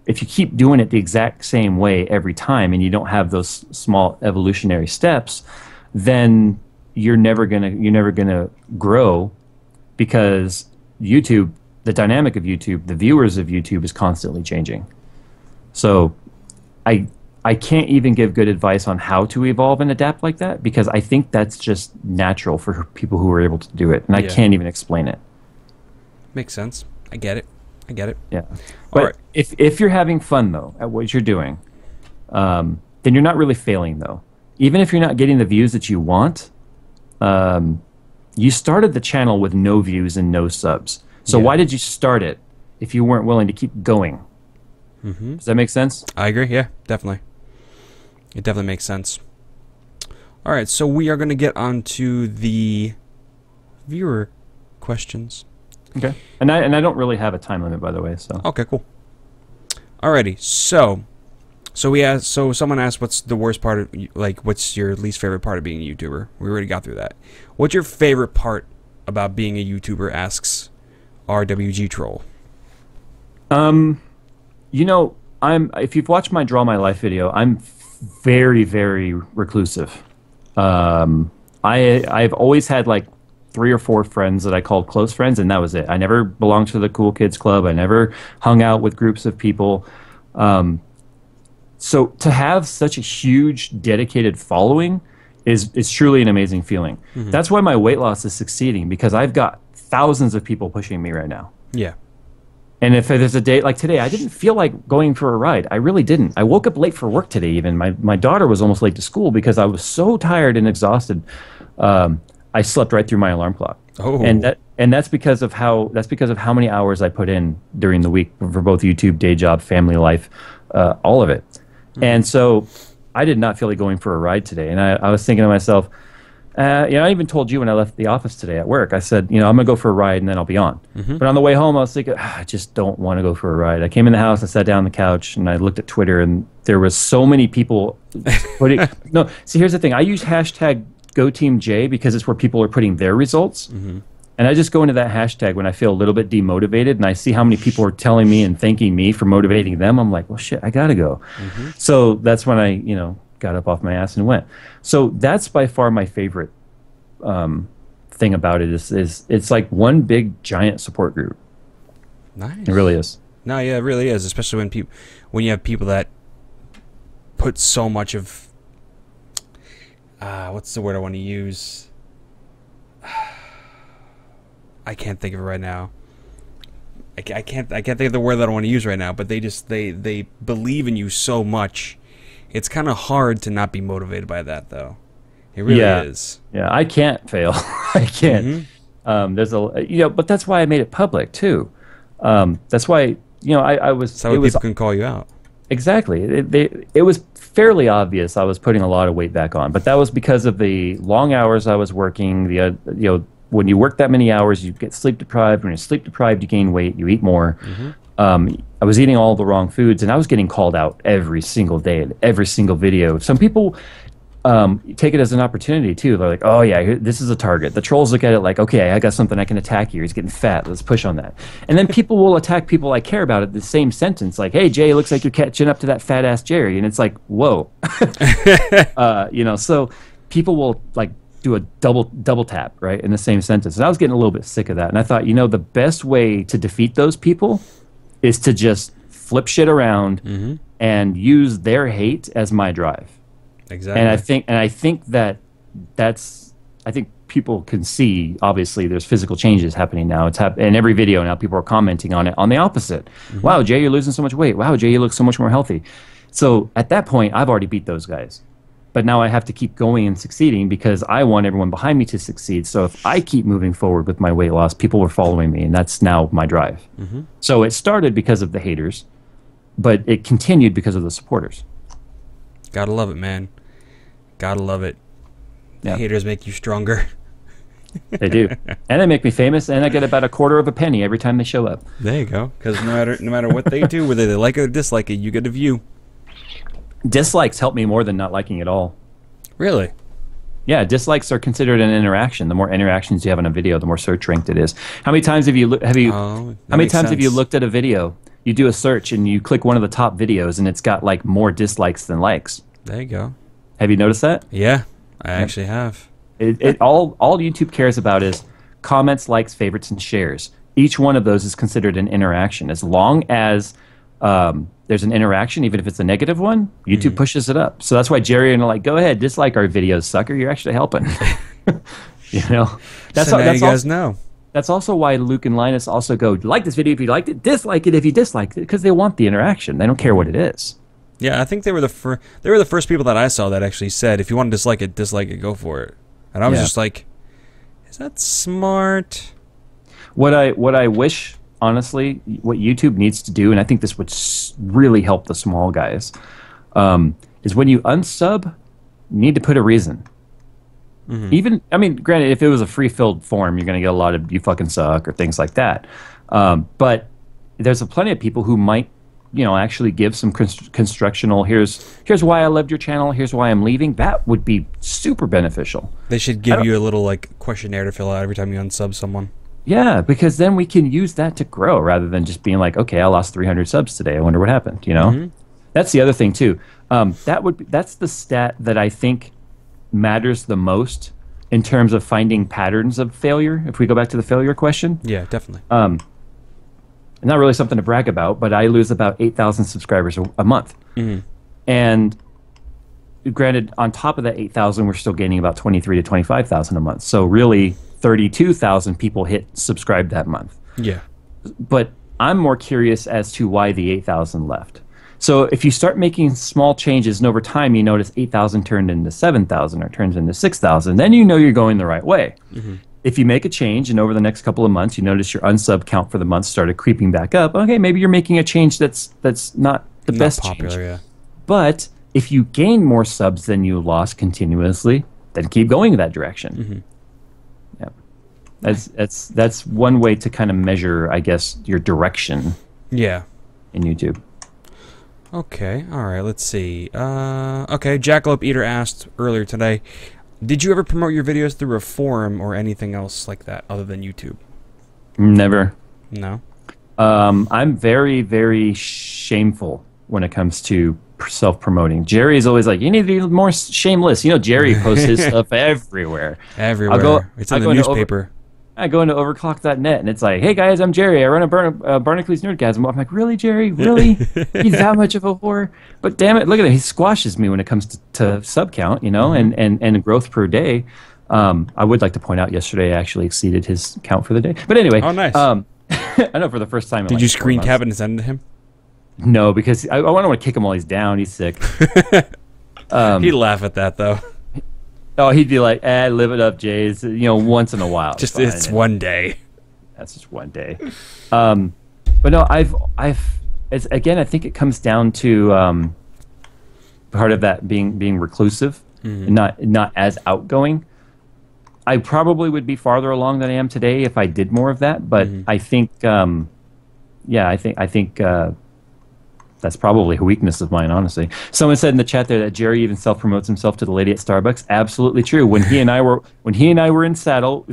If you keep doing it the exact same way every time and you don't have those small evolutionary steps, then you're never gonna grow, because YouTube, the dynamic of YouTube, the viewers of YouTube is constantly changing. So I can't even give good advice on how to evolve and adapt like that, because I think that's just natural for people who are able to do it, and I can't even explain it. Makes sense. I get it. Yeah. But if you're having fun though at what you're doing, then you're not really failing though. Even if you're not getting the views that you want, you started the channel with no views and no subs. So why did you start it if you weren't willing to keep going? Does that make sense? I agree. Yeah, definitely. It definitely makes sense. All right, so we are going to get on to the viewer questions. Okay. And I don't really have a time limit, by the way. So okay, cool. Alrighty, so someone asked, what's the worst part of, like, what's your least favorite part of being a YouTuber? We already got through that. What's your favorite part about being a YouTuber, asks RWG Troll. You know, if you've watched my Draw My Life video, I'm very, very reclusive. I've always had like 3 or 4 friends that I called close friends, and that was it. I never belonged to the cool kids club. I never hung out with groups of people. So to have such a huge dedicated following is truly an amazing feeling. That's why my weight loss is succeeding, because I've got thousands of people pushing me right now. Yeah. And if there's a day like today, I didn't feel like going for a ride. I really didn't. I woke up late for work today even. My daughter was almost late to school because I was so tired and exhausted. I slept right through my alarm clock. Oh. And that's because of how many hours I put in during the week for both YouTube, day job, family life, all of it. And so I did not feel like going for a ride today. And I was thinking to myself, I even told you when I left the office today at work, I said, I'm going to go for a ride and then I'll be on. But on the way home, I was thinking, I just don't want to go for a ride. I came in the house, I sat down on the couch, and I looked at Twitter, and there was so many people putting... No, see, here's the thing. I use hashtag GoTeamJ because it's where people are putting their results. And I just go into that hashtag when I feel a little bit demotivated, and I see how many people are telling me and thanking me for motivating them. I'm like, well, shit, I got to go. So that's when I, got up off my ass and went. So that's by far my favorite thing about it is it's like one big giant support group. Nice. It really is. No, yeah, it really is, especially when you have people that put so much of what's the word I want to use? I can't think of it right now. I can't think of the word that I want to use right now, but they believe in you so much. It's kind of hard to not be motivated by that, though. It really is. Yeah, I can't fail. I can't. There's but that's why I made it public too. That's why I was. So people can call you out. Exactly. It was fairly obvious I was putting a lot of weight back on, but that was because of the long hours I was working. When you work that many hours, you get sleep deprived. When you're sleep deprived, you gain weight. You eat more. I was eating all the wrong foods, and I was getting called out every single day in every single video. Some people take it as an opportunity too. They're like, "Oh yeah, this is a target." The trolls look at it like, "Okay, I got something I can attack here. He's getting fat. Let's push on that." And then people will attack people I care about at the same sentence, like, "Hey Jay, it looks like you're catching up to that fat ass Jerry," and it's like, "Whoa," So people will like do a double tap right in the same sentence, and I was getting a little bit sick of that. And I thought, the best way to defeat those people is to just flip shit around and use their hate as my drive. Exactly. And I think people can see, obviously, there's physical changes happening now. In every video now, people are commenting on it on the opposite. Wow, Jay, you're losing so much weight. Wow, Jay, you look so much more healthy. So at that point, I've already beat those guys. But now I have to keep going and succeeding because I want everyone behind me to succeed. So if I keep moving forward with my weight loss, people are following me, and that's now my drive. So it started because of the haters, but it continued because of the supporters. Gotta love it, man. Gotta love it. The haters make you stronger. They do. And they make me famous, and I get about a quarter of a penny every time they show up. There you go. Because no matter what they do, whether they like it or dislike it, you get a view. Dislikes help me more than not liking at all. Really? Yeah, dislikes are considered an interaction. The more interactions you have on a video, the more search ranked it is. How many times have you how many times have you looked at a video, you do a search and you click one of the top videos and it's got like more dislikes than likes? There you go. Have you noticed that? Yeah, I actually have. All YouTube cares about is comments, likes, favorites, and shares. Each one of those is considered an interaction. As long as there's an interaction, even if it's a negative one, YouTube pushes it up. So that's why Jerry and I are like, go ahead, dislike our videos, sucker. You're actually helping. You know, That's so now you guys know. That's also why Luke and Linus also go, like this video if you liked it, dislike it if you disliked it, because they want the interaction. They don't care what it is. Yeah, I think they were the first people that I saw that actually said, if you want to dislike it, go for it. And I was just like, is that smart? What I wish, honestly, what YouTube needs to do, and I think this would really help the small guys, is when you unsub, you need to put a reason. Even, I mean, granted, if it was a free-filled form, you're going to get a lot of "you fucking suck" or things like that. But there's plenty of people who might, actually give some constructional. Here's why I loved your channel. Here's why I'm leaving. That would be super beneficial. They should give you a little like questionnaire to fill out every time you unsub someone. Yeah, because then we can use that to grow rather than just being like, okay, I lost 300 subs today. I wonder what happened. That's the other thing too. That's the stat that I think matters the most in terms of finding patterns of failure. If we go back to the failure question. Yeah, definitely. Not really something to brag about, but I lose about 8,000 subscribers a month. And granted, on top of that 8,000, we're still gaining about 23 to 25,000 a month. So really 32,000 people hit subscribe that month. Yeah. But I'm more curious as to why the 8,000 left. So if you start making small changes and over time you notice 8,000 turned into 7,000 or turns into 6,000, then you know you're going the right way. If you make a change and over the next couple of months you notice your unsub count for the month started creeping back up, okay, maybe you're making a change that's not the best popular, change. Yeah. But if you gain more subs than you lost continuously, then keep going in that direction. Yeah, that's one way to kind of measure, I guess, your direction. Yeah. In YouTube. Okay, all right, let's see. Okay, Jackalope Eater asked earlier today, did you ever promote your videos through a forum or anything else like that other than YouTube? Never. No? I'm very, very shameful when it comes to self-promoting. Jerry is always like, you need to be more shameless. Jerry posts his stuff everywhere. Everywhere. It's in the newspaper. I go into overclock.net and it's like, hey guys, I'm Jerry. I run a Barnacules Nerdgasm. I'm like, really, Jerry? Really? He's that much of a whore? But damn it, look at him. He squashes me when it comes to sub count, and growth per day. I would like to point out yesterday I actually exceeded his count for the day. But anyway. Oh, nice. I know for the first time. Did you screen cap it and send it to him? No, because I want to kick him while he's down. He's sick. He'd laugh at that, though. Oh, he'd be like, live it up, Jays. Once in a while. Just it's one day. That's just one day. But no, again, I think it comes down to part of that being reclusive, and not as outgoing. I probably would be farther along than I am today if I did more of that. But I think, I think. That's probably a weakness of mine, honestly. Someone said in the chat there that Jerry even self-promotes himself to the lady at Starbucks. Absolutely true. When he and I were in Seattle,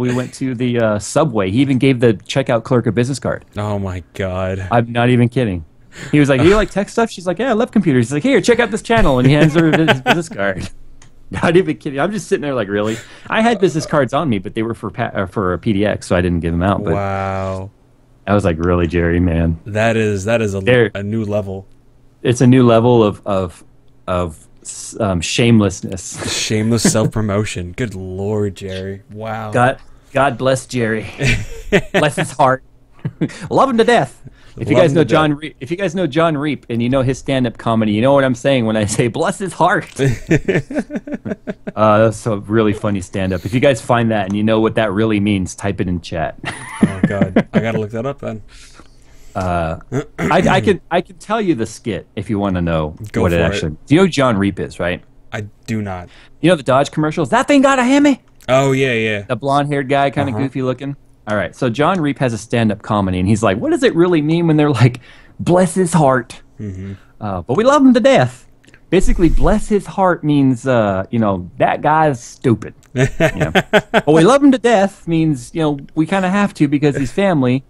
we went to the Subway. He even gave the checkout clerk a business card. Oh my god! I'm not even kidding. He was like, "Do you like tech stuff?" She's like, "Yeah, I love computers." He's like, "Here, check out this channel," and he hands her his business card. Not even kidding. I'm just sitting there like, really? I had business cards on me, but they were for a PDX, so I didn't give them out. But wow. I was like, really, Jerry, man. That is a new level. It's a new level of shamelessness. Shameless self-promotion. Good Lord, Jerry. Wow. God bless Jerry. Bless his heart. Love him to death. If you Love guys him know to John, if you guys know John Reap and you know his stand-up comedy, you know what I'm saying when I say bless his heart. That's a really funny stand-up. If you guys find that and you know what that really means, type it in chat. Oh God, I gotta look that up then. I can tell you the skit if you want to know Go what it for actually. Do you know who John Reap is, right? I do not. You know the Dodge commercials? That thing got a Hemi. Oh yeah, yeah. The blonde-haired guy, kind of goofy looking. All right, so John Reap has a stand-up comedy, and he's like, "What does it really mean when they're like, bless his heart, but we love him to death?" Basically, bless his heart means, that guy's stupid. But we love him to death means, we kind of have to because he's family.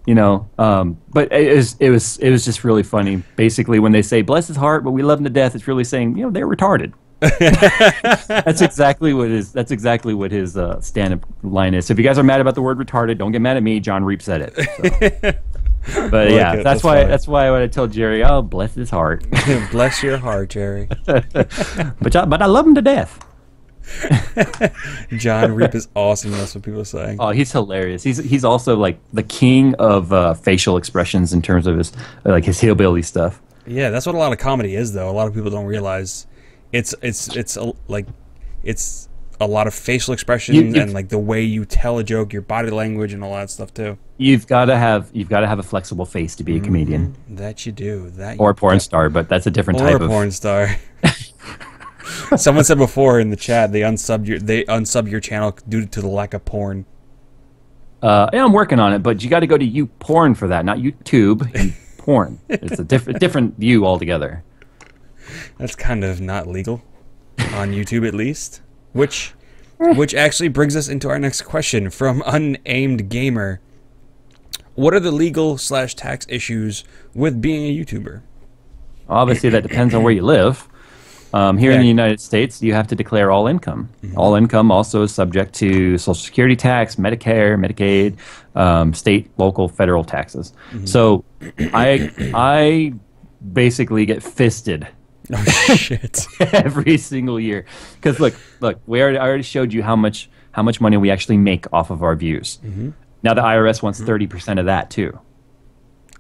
But it was just really funny. Basically, when they say bless his heart, but we love him to death, it's really saying, they're retarded. That's exactly what his stand-up line is. So if you guys are mad about the word retarded, don't get mad at me. John Reap said it. So. But yeah, that's why when I tell Jerry, oh, bless his heart. Bless your heart, Jerry. but I love him to death. John Reap is awesome. That's what people are saying. Oh, he's hilarious. He's also like the king of facial expressions in terms of his hillbilly stuff. Yeah, that's what a lot of comedy is, though. A lot of people don't realize it's a lot of facial expressions and like the way you tell a joke, your body language, and all that stuff too. You've got to have a flexible face to be a comedian. That you do. Or a porn star, but that's a different type of. Or a porn star. Someone said before in the chat they unsub your channel due to the lack of porn. Yeah, I'm working on it, but you got to go to YouPorn for that, not YouTube and porn. It's a different view altogether. That's kind of not legal on YouTube, at least. Which actually brings us into our next question from Unnamed Gamer. What are the legal/tax issues with being a YouTuber? Obviously, that depends on where you live. Here in the United States, you have to declare all income. All income also is subject to Social Security tax, Medicare, Medicaid, state, local, federal taxes. So I basically get fisted. Oh shit! Every single year, because look, I already showed you how much money we actually make off of our views. Now the IRS wants 30% of that too.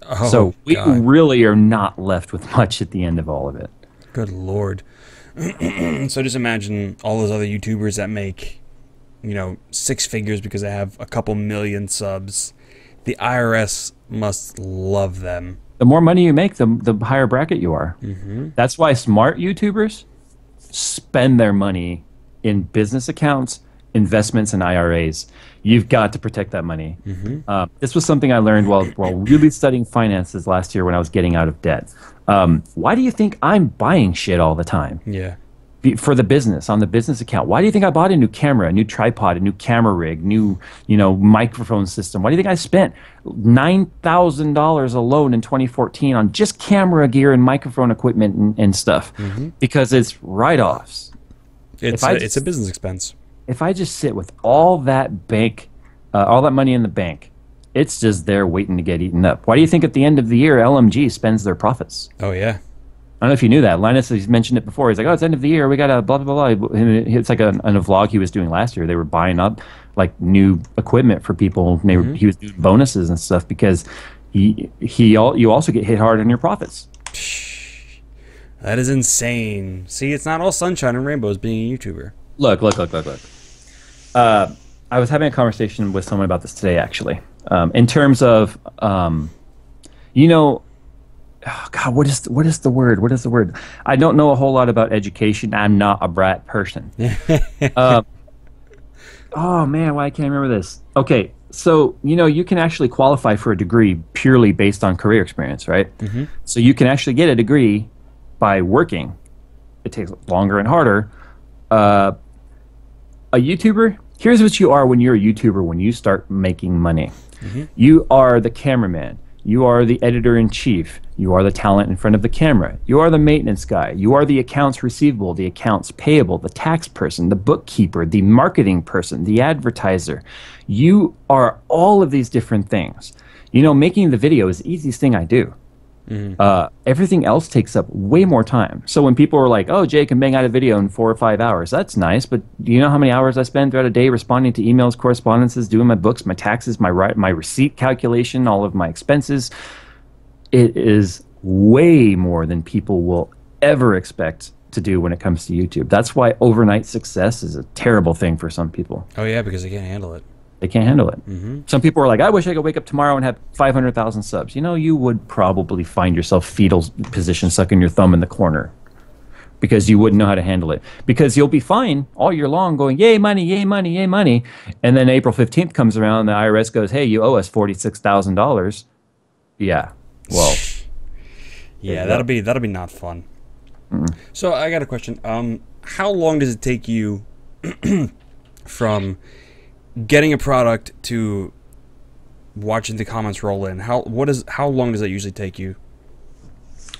Oh, so we really are not left with much at the end of all of it. Good Lord. So just imagine all those other YouTubers that make, 6 figures because they have a couple million subs. The IRS must love them. The more money you make, the higher bracket you are. That's why smart YouTubers spend their money in business accounts, investments, and IRAs. You've got to protect that money. This was something I learned while really studying finances last year when I was getting out of debt. Why do you think I'm buying shit all the time? Yeah. For the business, on the business account. Why do you think I bought a new camera, a new tripod, a new camera rig, new, microphone system? Why do you think I spent $9,000 alone in 2014 on just camera gear and microphone equipment and stuff? Because it's write-offs. It's a business expense. If I just sit with all that all that money in the bank, it's just there waiting to get eaten up. Why do you think at the end of the year LMG spends their profits? Oh yeah. I don't know if you knew that. Linus has mentioned it before. He's like, oh, it's the end of the year. We got a blah, blah, blah. It's like on a vlog he was doing last year. They were buying up like new equipment for people. And he was doing bonuses and stuff because you also get hit hard on your profits. That is insane. See, it's not all sunshine and rainbows being a YouTuber. Look. I was having a conversation with someone about this today, actually. In terms of, oh God, what is the word? What is the word? I don't know a whole lot about education. I'm not a brat person. Oh man, why can't I remember this? Okay, so you can actually qualify for a degree purely based on career experience, right? So you can actually get a degree by working. It takes longer and harder. A YouTuber, here's what you are when you're a YouTuber when you start making money. You are the cameraman. You are the editor-in-chief. You are the talent in front of the camera. You are the maintenance guy. You are the accounts receivable, the accounts payable, the tax person, the bookkeeper, the marketing person, the advertiser. You are all of these different things. Making the video is the easiest thing I do. Everything else takes up way more time. So when people are like, "Oh, Jay can bang out a video in 4 or 5 hours," that's nice. But do you know how many hours I spend throughout a day responding to emails, correspondences, doing my books, my taxes, my receipt calculation, all of my expenses? It is way more than people will ever expect to do when it comes to YouTube. That's why overnight success is a terrible thing for some people. Oh yeah, because they can't handle it. They can't handle it. Some people are like, I wish I could wake up tomorrow and have 500,000 subs. You know, you would probably find yourself fetal position sucking your thumb in the corner because you wouldn't know how to handle it. Because you'll be fine all year long going, yay, money, yay, money, yay, money. And then April 15th comes around and the IRS goes, hey, you owe us $46,000. Yeah, well. Yeah, that'll be not fun. So I got a question. How long does it take you from getting a product to watching the comments roll in? How long does that usually take you?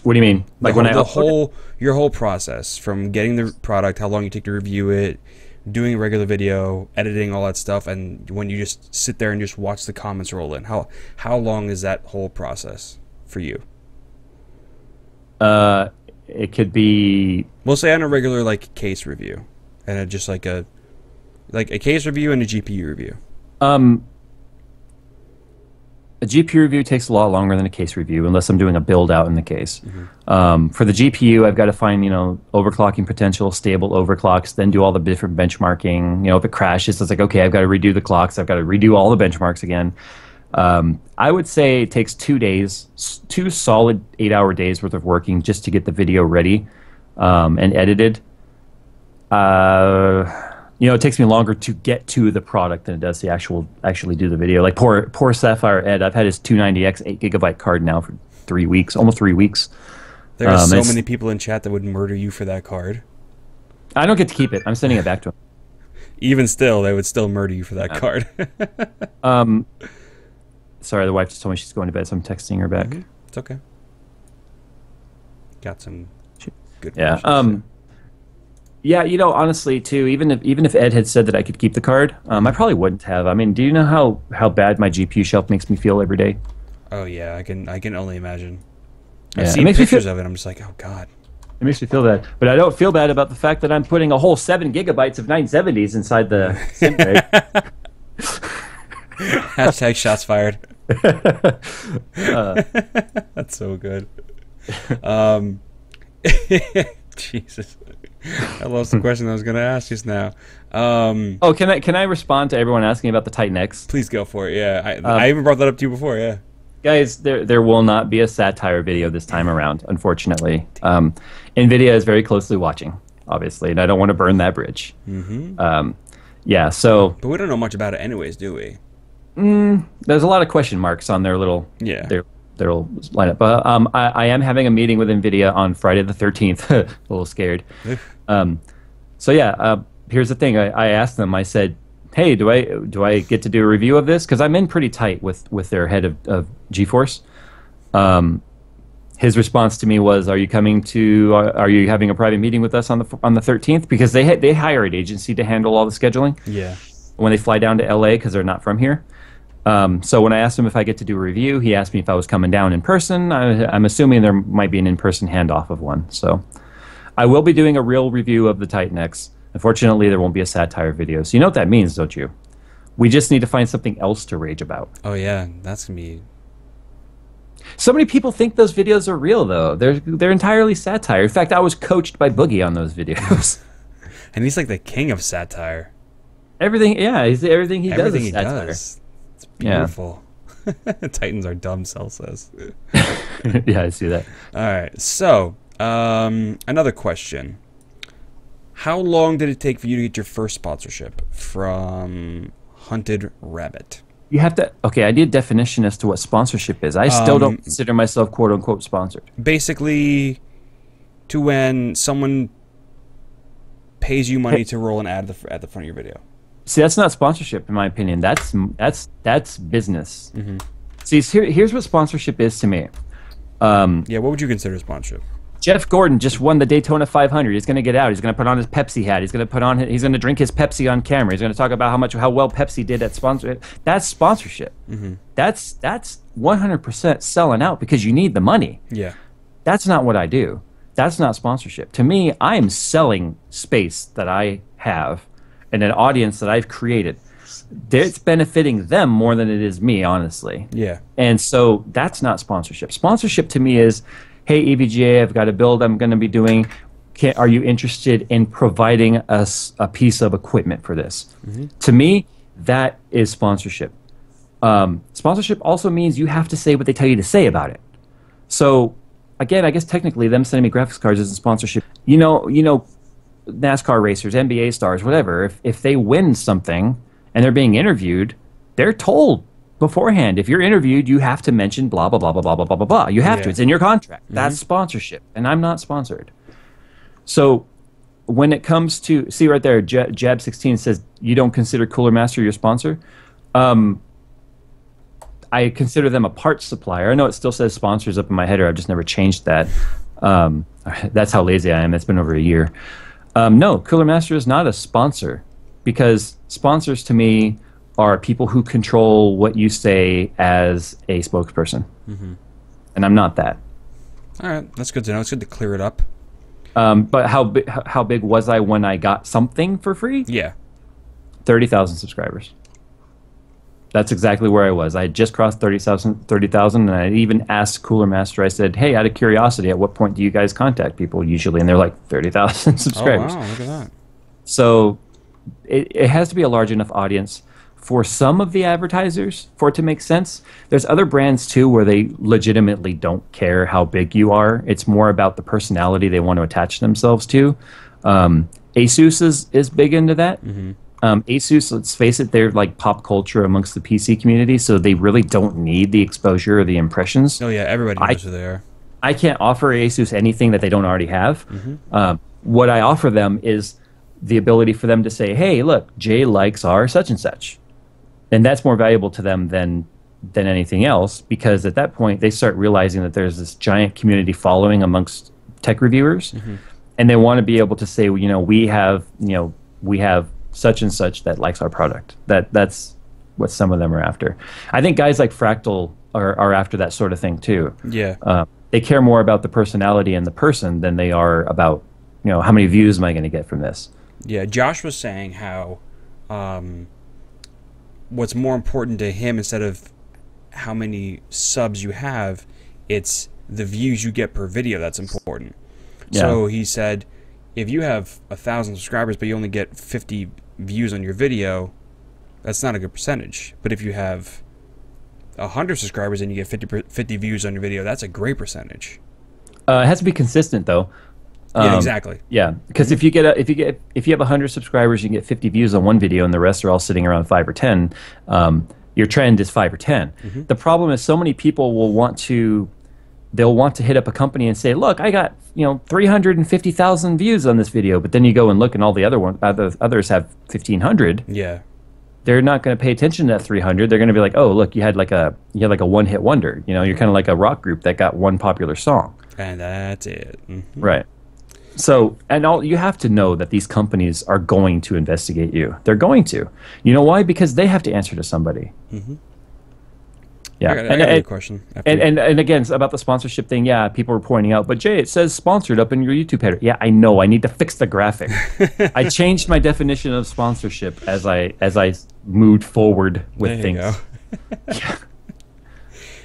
What do you mean? Like your whole process from getting the product, how long you take to review it, doing a regular video, editing, all that stuff, and when you just sit there and just watch the comments roll in. How long is that whole process for you? It could be. We'll say on a regular like case review, and just like a case review and a GPU review. A GPU review takes a lot longer than a case review, unless I'm doing a build out in the case. For the GPU, I've got to find overclocking potential, stable overclocks, then do all the different benchmarking. If it crashes, it's like, okay, I've got to redo the clocks, I've got to redo all the benchmarks again. I would say it takes 2 days, 2 solid 8-hour days worth of working just to get the video ready and edited. It takes me longer to get to the product than it does to actually do the video. Like poor Sapphire Ed, I've had his 290X 8GB card now for 3 weeks, almost 3 weeks. There are so many people in chat that would murder you for that card. I don't get to keep it. I'm sending it back to him. Even still, they would still murder you for that card. Sorry, the wife just told me she's going to bed, so I'm texting her back. It's okay. Got some good questions. Yeah, honestly, too, even if Ed had said that I could keep the card, I probably wouldn't have. I mean, do you know how bad my GPU shelf makes me feel every day? Oh yeah, I can only imagine. Yeah, I've seen pictures of it. I'm just like, oh god. It makes me feel bad, but I don't feel bad about the fact that I'm putting a whole 7 GB of 970s inside the SIM tray. Hashtag shots fired. That's so good. Jesus. I lost the question I was going to ask just now. Can I respond to everyone asking about the Titan X? Please go for it. Yeah, I even brought that up to you before. Yeah, guys, there will not be a satire video this time around, unfortunately. NVIDIA is very closely watching, obviously, and I don't want to burn that bridge. Yeah, so. But we don't know much about it, anyways, do we? There's a lot of question marks on their little their little lineup. But I am having a meeting with NVIDIA on Friday the 13th. A little scared. So yeah, here's the thing. I asked them. I said, "Hey, do I get to do a review of this? Because I'm in pretty tight with their head of GeForce." His response to me was, "Are you having a private meeting with us on the 13th? Because they hire an agency to handle all the scheduling. Yeah. When they fly down to LA because they're not from here." So when I asked him if I get to do a review, he asked me if I was coming down in person. I'm assuming there might be an in-person handoff of one. So I will be doing a real review of the Titan X. Unfortunately, there won't be a satire video. So you know what that means, don't you? We just need to find something else to rage about. Oh yeah, that's gonna be. So many people think those videos are real, though. They're entirely satire. In fact, I was coached by Boogie on those videos. And he's like the king of satire. Everything he does is satire. It's beautiful. Yeah. Titans are dumb, Cell says. Yeah, I see that. All right, so another question. How long did it take for you to get your first sponsorship from Hunted Rabbit? You have to. Okay, I need a definition as to what sponsorship is. I still don't consider myself "quote unquote" sponsored. Basically, to when someone pays you money to roll an ad at the front of your video. See, that's not sponsorship, in my opinion. That's business. Mm-hmm. See, here's what sponsorship is to me. Yeah, what would you consider sponsorship? Jeff Gordon just won the Daytona 500. He's going to get out. He's going to put on his Pepsi hat. He's going to put on. He's going to drink his Pepsi on camera. He's going to talk about how well Pepsi did at sponsor. That's sponsorship. That's 100% selling out because you need the money. Yeah. That's not what I do. That's not sponsorship. To me, I am selling space that I have and an audience that I've created. It's benefiting them more than it is me, honestly. Yeah. And so that's not sponsorship. Sponsorship to me is, hey, EVGA, I've got a build I'm going to be doing. Are you interested in providing us a piece of equipment for this? To me, that is sponsorship. Sponsorship also means you have to say what they tell you to say about it. So, again, I guess technically them sending me graphics cards isn't sponsorship. You know, NASCAR racers, NBA stars, whatever, if they win something and they're being interviewed, they're told beforehand, if you're interviewed, you have to mention blah, blah, blah, blah, blah, blah, blah, blah, blah. You have to. It's in your contract. That's sponsorship. And I'm not sponsored. So when it comes to, see right there, Jab16 says, you don't consider Cooler Master your sponsor? I consider them a parts supplier. I know it still says sponsors up in my header. I've just never changed that. That's how lazy I am. It's been over a year. No, Cooler Master is not a sponsor because sponsors to me are people who control what you say as a spokesperson. And I'm not that. All right, that's good to know. It's good to clear it up. But how big was I when I got something for free? Yeah. 30,000 subscribers. That's exactly where I was. I had just crossed 30,000, and I even asked Cooler Master, I said, hey, out of curiosity, at what point do you guys contact people usually? And they're like, 30,000 subscribers. Oh, wow, look at that. So it has to be a large enough audience for some of the advertisers for it to make sense. There's other brands, too, where they legitimately don't care how big you are. It's more about the personality they want to attach themselves to. Asus is big into that. Asus, let's face it, they're like pop culture amongst the PC community, so they really don't need the exposure or the impressions. Oh, yeah, everybody knows who they are. I can't offer Asus anything that they don't already have. What I offer them is the ability for them to say, hey, look, Jay likes our such and such. And that's more valuable to them than anything else, because at that point they start realizing that there's this giant community following amongst tech reviewers, and they want to be able to say, we have such and such that likes our product. That's what some of them are after. I think guys like Fractal are after that sort of thing too. Yeah. They care more about the personality and the person than they are about, how many views am I going to get from this? Yeah, Josh was saying how what's more important to him instead of how many subs you have, it's the views you get per video that's important. Yeah. So he said, if you have 1,000 subscribers but you only get 50 views on your video, that's not a good percentage. But if you have 100 subscribers and you get 50 views on your video, that's a great percentage. It has to be consistent, though. Yeah, exactly. Yeah, because if you have 100 subscribers, you can get 50 views on one video, and the rest are all sitting around 5 or 10. Your trend is 5 or 10. The problem is so many people will want to hit up a company and say, look, I got 350,000 views on this video, but then you go and look and all the others have 1,500. Yeah. They're not going to pay attention to that 300. They're going to be like, oh, look, you had like a one-hit wonder. You're kind of like a rock group that got one popular song. And that's it. Right. So, you have to know that these companies are going to investigate you. They're going to. You know why? Because they have to answer to somebody. Yeah. I got a question. And again, about the sponsorship thing, yeah, people were pointing out, but Jay, it says sponsored up in your YouTube header. Yeah, I know. I need to fix the graphic. I changed my definition of sponsorship as I moved forward with things. There you go. Yeah.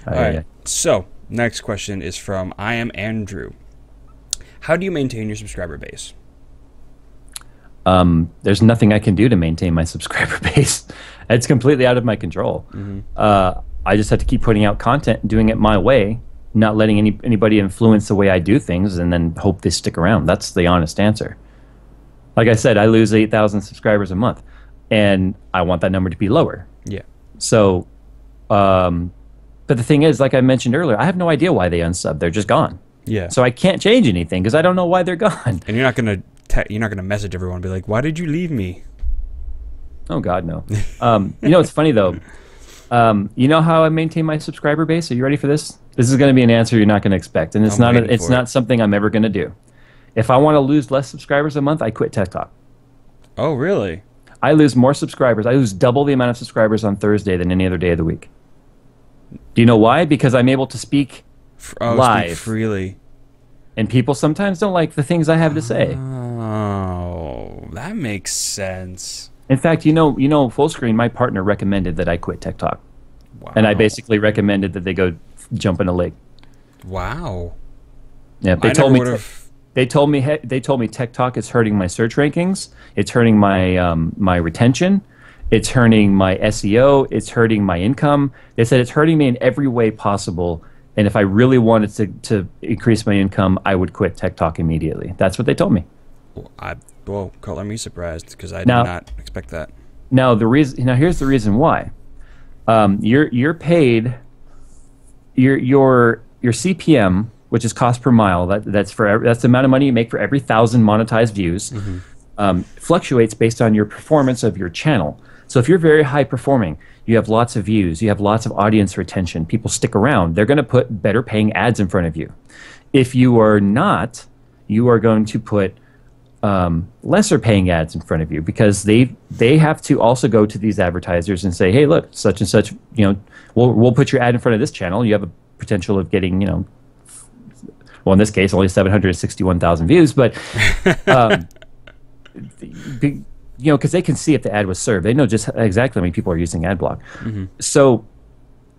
All right. So, next question is from I Am Andrew. How do you maintain your subscriber base? There's nothing I can do to maintain my subscriber base. It's completely out of my control. I just have to keep putting out content and doing it my way, not letting anybody influence the way I do things, and then hope they stick around. That's the honest answer. Like I said, I lose 8,000 subscribers a month, and I want that number to be lower. Yeah. So, but the thing is, like I mentioned earlier, I have no idea why they unsub. They're just gone. Yeah. So I can't change anything because I don't know why they're gone. And you're not gonna message everyone and be like, "Why did you leave me?" Oh God, no. It's funny though. You know how I maintain my subscriber base? Are you ready for this? This is going to be an answer you're not going to expect, and it's I'm waiting it's for not it. something I'm ever going to do. If I want to lose less subscribers a month, I quit TikTok. Oh, really? I lose more subscribers. I lose double the amount of subscribers on Thursday than any other day of the week. Do you know why? Because I'm able to speak live Speak freely. and people sometimes don't like the things I have to say. Oh, that makes sense. In fact, full screen, my partner recommended that I quit TikTok. Wow. And I basically recommended that they go jump in a lake. Wow. Yeah, I never would've- they told me TikTok is hurting my search rankings. It's hurting my retention. It's hurting my SEO. It's hurting my income. They said it's hurting me in every way possible. And if I really wanted to increase my income, I would quit TikTok immediately. That's what they told me. Well, color me surprised because I did not expect that. Now here's the reason why. You're paid your CPM, which is cost per mile. That's the amount of money you make for every 1,000 monetized views. Fluctuates based on your performance of your channel. So if you're very high performing, you have lots of views, you have lots of audience retention, people stick around, they're going to put better paying ads in front of you. If you are not, you are going to put lesser paying ads in front of you because they have to also go to these advertisers and say, hey, look, such and such, we'll put your ad in front of this channel. You have a potential of getting, well, in this case, only 761,000 views, but because they can see if the ad was served. They know just exactly how many people are using AdBlock. So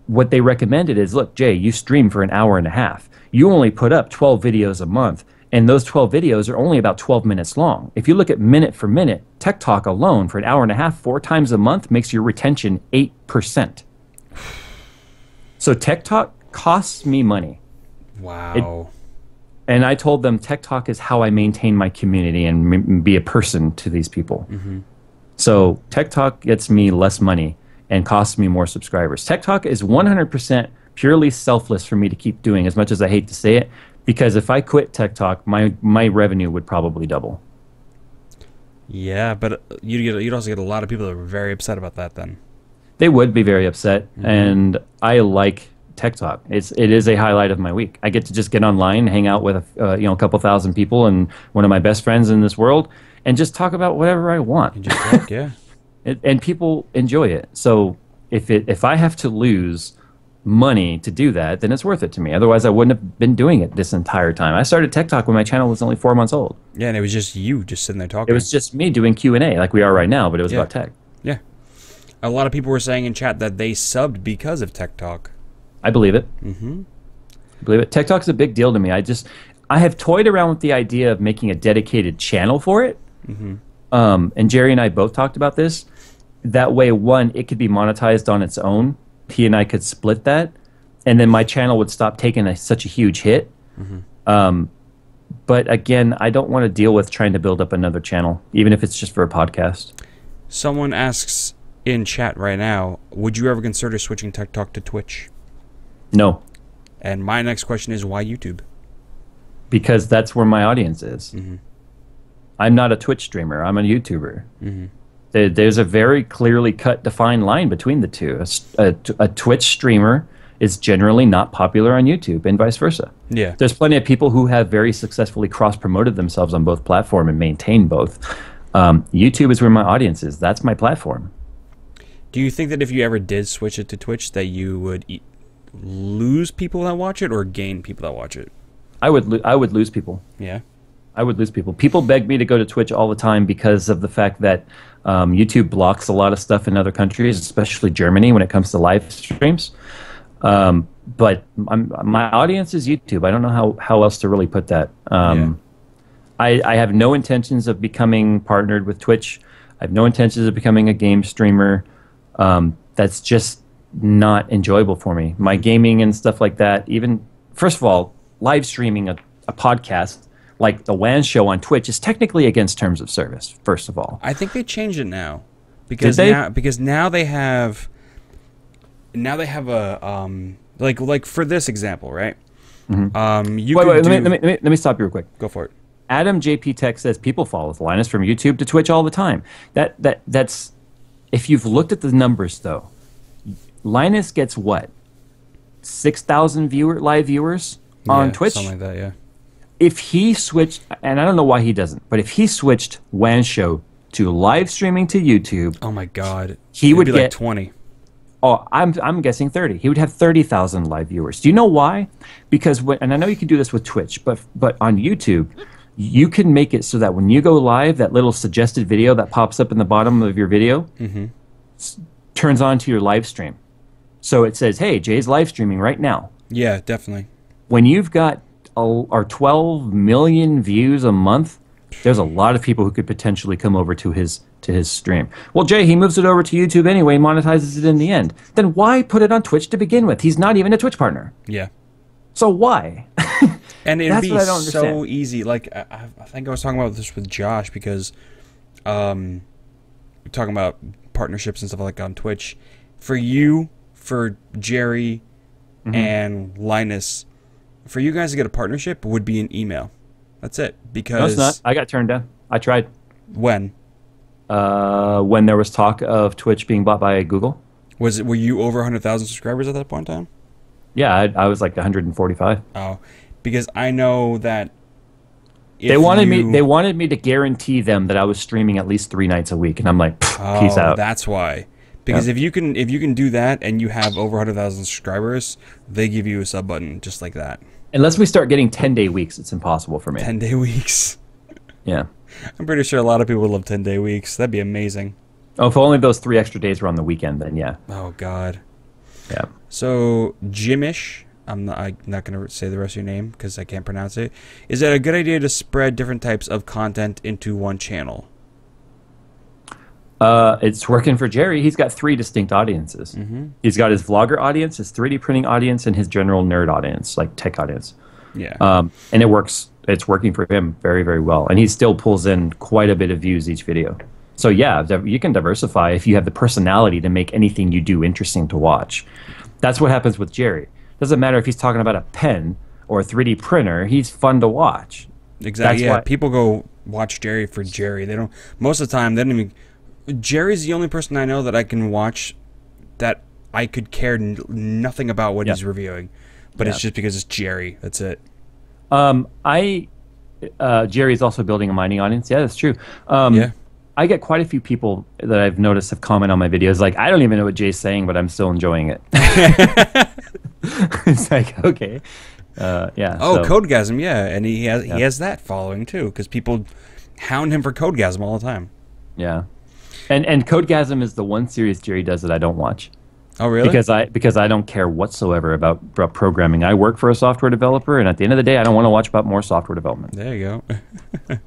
what they recommended is, look, Jay, you stream for an hour and a half. You only put up 12 videos a month, and those 12 videos are only about 12 minutes long. If you look at minute for minute, TikTok alone for an hour and a half, 4 times a month, makes your retention 8%. So TikTok costs me money. Wow. And I told them TikTok is how I maintain my community and be a person to these people. So TikTok gets me less money and costs me more subscribers. TikTok is 100% purely selfless for me to keep doing, as much as I hate to say it, because if I quit TikTok, my revenue would probably double. Yeah, but you'd also get a lot of people that were very upset about that then. They would be very upset, and I like TikTok. It is a highlight of my week. I get to just get online, hang out with a couple thousand people and one of my best friends in this world, and just talk about whatever I want. And just talk, yeah. And people enjoy it. So if I have to lose money to do that, then it's worth it to me. Otherwise, I wouldn't have been doing it this entire time. I started TikTok when my channel was only 4 months old. Yeah, and it was just you just sitting there talking. It was just me doing Q&A like we are right now, but it was about tech. Yeah. A lot of people were saying in chat that they subbed because of TikTok. I believe it. I believe it. TikTok's a big deal to me. I have toyed around with the idea of making a dedicated channel for it. And Jerry and I both talked about this. That way, one, it could be monetized on its own. He and I could split that, and then my channel would stop taking such a huge hit. But again, I don't want to deal with trying to build up another channel, even if it's just for a podcast. Someone asks in chat right now, would you ever consider switching TikTok to Twitch? No. And my next question is, why YouTube? Because that's where my audience is. I'm not a Twitch streamer. I'm a YouTuber. There's a very clearly cut, defined line between the two. A Twitch streamer is generally not popular on YouTube, and vice versa. Yeah. There's plenty of people who have very successfully cross-promoted themselves on both platforms and maintain both. YouTube is where my audience is. That's my platform. Do you think that if you ever did switch it to Twitch, that you would lose people that watch it or gain people that watch it? I would lose people. Yeah. I would lose people. People beg me to go to Twitch all the time because of the fact that YouTube blocks a lot of stuff in other countries, especially Germany, when it comes to live streams. But my audience is YouTube. I don't know how else to really put that. I have no intentions of becoming partnered with Twitch. I have no intentions of becoming a game streamer. That's just not enjoyable for me. My gaming and stuff like that, even, first of all, live streaming a podcast like the WAN show on Twitch is technically against terms of service, first of all. I think they changed it now. Because now they have a like for this example, right? Wait, let me stop you real quick. Go for it. Adam JP Tech says people follow Linus from YouTube to Twitch all the time. That's if you've looked at the numbers though, Linus gets what? 6,000 live viewers on Twitch. Something like that, yeah. If he switched, and I don't know why he doesn't, but if he switched WAN Show to live streaming to YouTube, oh my God, he would be get like 20. Oh, I'm guessing 30. He would have 30,000 live viewers. Do you know why? Because and I know you can do this with Twitch, but on YouTube, you can make it so that when you go live, that little suggested video that pops up in the bottom of your video turns on to your live stream. So it says, "Hey, Jay's live streaming right now." Yeah, definitely. When you've got our 12 million views a month, there's a lot of people who could potentially come over to his stream. Well, Jay, he moves it over to YouTube anyway, monetizes it in the end. Then why put it on Twitch to begin with? He's not even a Twitch partner. Yeah. So why? And it'd be so easy. Like, I think I was talking about this with Josh because we're talking about partnerships and stuff like on Twitch. For you, for Jerry, and Linus, for you guys to get a partnership would be an email. That's it. Because no, it's not. I got turned down. I tried. When there was talk of Twitch being bought by Google. Were you over 100,000 subscribers at that point in time? Yeah, I was like 145. Oh, because I know that they wanted me to guarantee them that I was streaming at least 3 nights a week, and I'm like, peace out. That's why. Because if you can do that and you have over 100,000 subscribers, they give you a sub button just like that. Unless we start getting 10-day weeks, it's impossible for me. 10-day weeks. Yeah. I'm pretty sure a lot of people would love 10-day weeks. That'd be amazing. Oh, if only those 3 extra days were on the weekend, then yeah. Oh, God. Yeah. So, Jimish, I'm not going to say the rest of your name because I can't pronounce it. Is it a good idea to spread different types of content into one channel? It's working for Jerry. He's got 3 distinct audiences. He's got his vlogger audience, his 3D printing audience, and his general nerd audience, like tech audience. Yeah. And it works. It's working for him very, very well. And he still pulls in quite a bit of views each video. So yeah, you can diversify if you have the personality to make anything you do interesting to watch. That's what happens with Jerry. Doesn't matter if he's talking about a pen or a 3D printer. He's fun to watch. Exactly. Yeah. People go watch Jerry for Jerry. They don't. Most of the time, they don't even. Jerry's the only person I know that I can watch that I could care nothing about what he's reviewing, but it's just because it's Jerry. That's it. Jerry's also building a mining audience. Yeah, that's true. Yeah. I get quite a few people that I've noticed have commented on my videos like, I don't even know what Jay's saying, but I'm still enjoying it. It's like, okay. Yeah. Oh, so. Codegasm, yeah. And he has that following too, because people hound him for Codegasm all the time. Yeah. And Codegasm is the one series Jerry does that I don't watch. Oh, really? Because I don't care whatsoever about programming. I work for a software developer, and at the end of the day, I don't want to watch about more software development. There you go.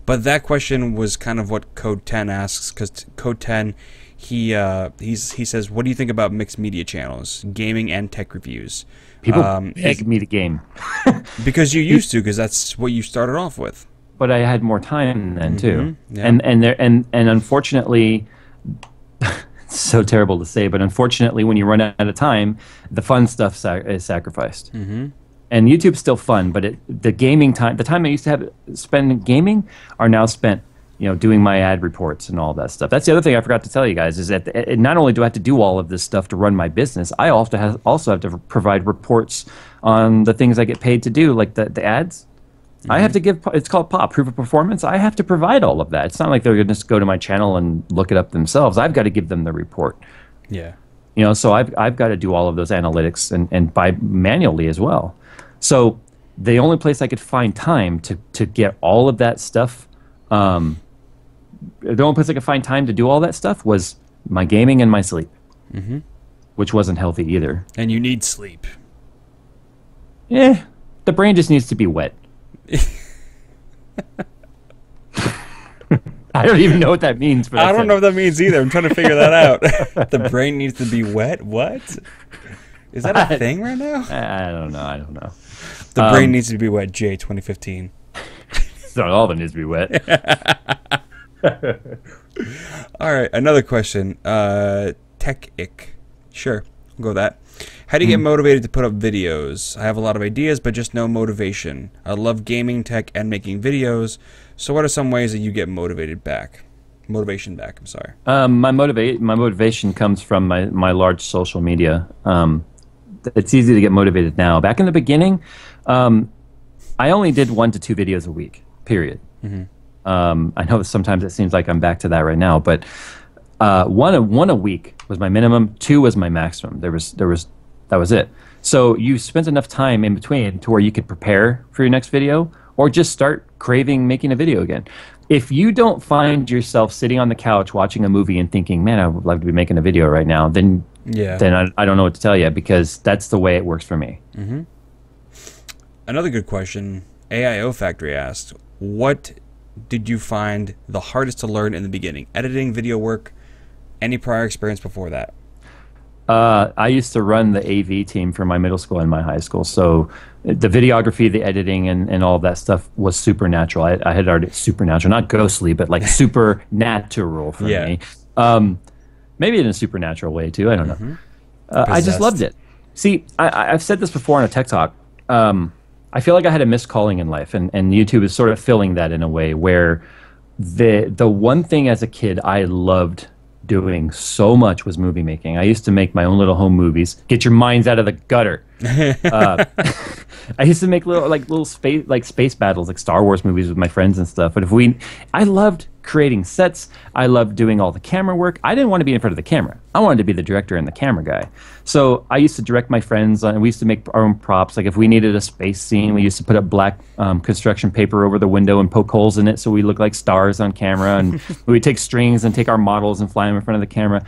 But that question was kind of what Code 10 asks, because Code 10, he says, what do you think about mixed media channels, gaming and tech reviews? People beg me to game. Because you used to, because that's what you started off with. But I had more time then too, yeah. and unfortunately, it's so terrible to say, but unfortunately, when you run out of time, the fun stuff is sacrificed. And YouTube's still fun, but the gaming time, the time I used to spend gaming, are now spent, doing my ad reports and all that stuff. That's the other thing I forgot to tell you guys is that not only do I have to do all of this stuff to run my business, I also have to provide reports on the things I get paid to do, like the ads. I have to give, it's called POP, proof of performance. I have to provide all of that. It's not like they're going to just go to my channel and look it up themselves. I've got to give them the report. Yeah. So I've got to do all of those analytics and by manually as well. So the only place I could find time to get all of that stuff, the only place I could find time to do all that stuff was my gaming and my sleep, which wasn't healthy either. And you need sleep. Yeah, the brain just needs to be wet. I don't even know what that means. But I don't know what that means either. I'm trying to figure that out. The brain needs to be wet? What? Is that a thing right now? I don't know. The brain needs to be wet, J 2015. It's not all of it needs to be wet. All right, another question. Tech-ick. Sure, we'll go with that. How do you get motivated to put up videos? I have a lot of ideas, but just no motivation. I love gaming, tech, and making videos. So what are some ways that you get motivated back? Motivation back, I'm sorry. My motivation comes from my large social media it's easy to get motivated now. Back in the beginning, I only did 1 to 2 videos a week, period. I know sometimes it seems like I'm back to that right now, but one a week was my minimum. 2 was my maximum. That was it. So you spent enough time in between to where you could prepare for your next video, or just start craving making a video again. If you don't find yourself sitting on the couch watching a movie and thinking, man, I would love to be making a video right now, then I don't know what to tell you, because that's the way it works for me. Another good question, AIO Factory asked, what did you find the hardest to learn in the beginning? Editing, video work, any prior experience before that? I used to run the AV team for my middle school and my high school, so the videography, the editing, and all of that stuff was supernatural. I had already supernatural, not ghostly, but like supernatural for me. Maybe in a supernatural way too. I don't know. I just loved it. See, I've said this before on a Tech Talk. I feel like I had a missed calling in life, and YouTube is sort of filling that in a way where the one thing as a kid I loved doing so much was movie making. I used to make my own little home movies. Get your minds out of the gutter. I used to make little space battles, like Star Wars movies with my friends and stuff. But I loved creating sets. I loved doing all the camera work. I didn't want to be in front of the camera. I wanted to be the director and the camera guy. So I used to direct my friends, and we used to make our own props. Like if we needed a space scene, we used to put up black construction paper over the window and poke holes in it so we look like stars on camera. And we'd take strings and take our models and fly them in front of the camera.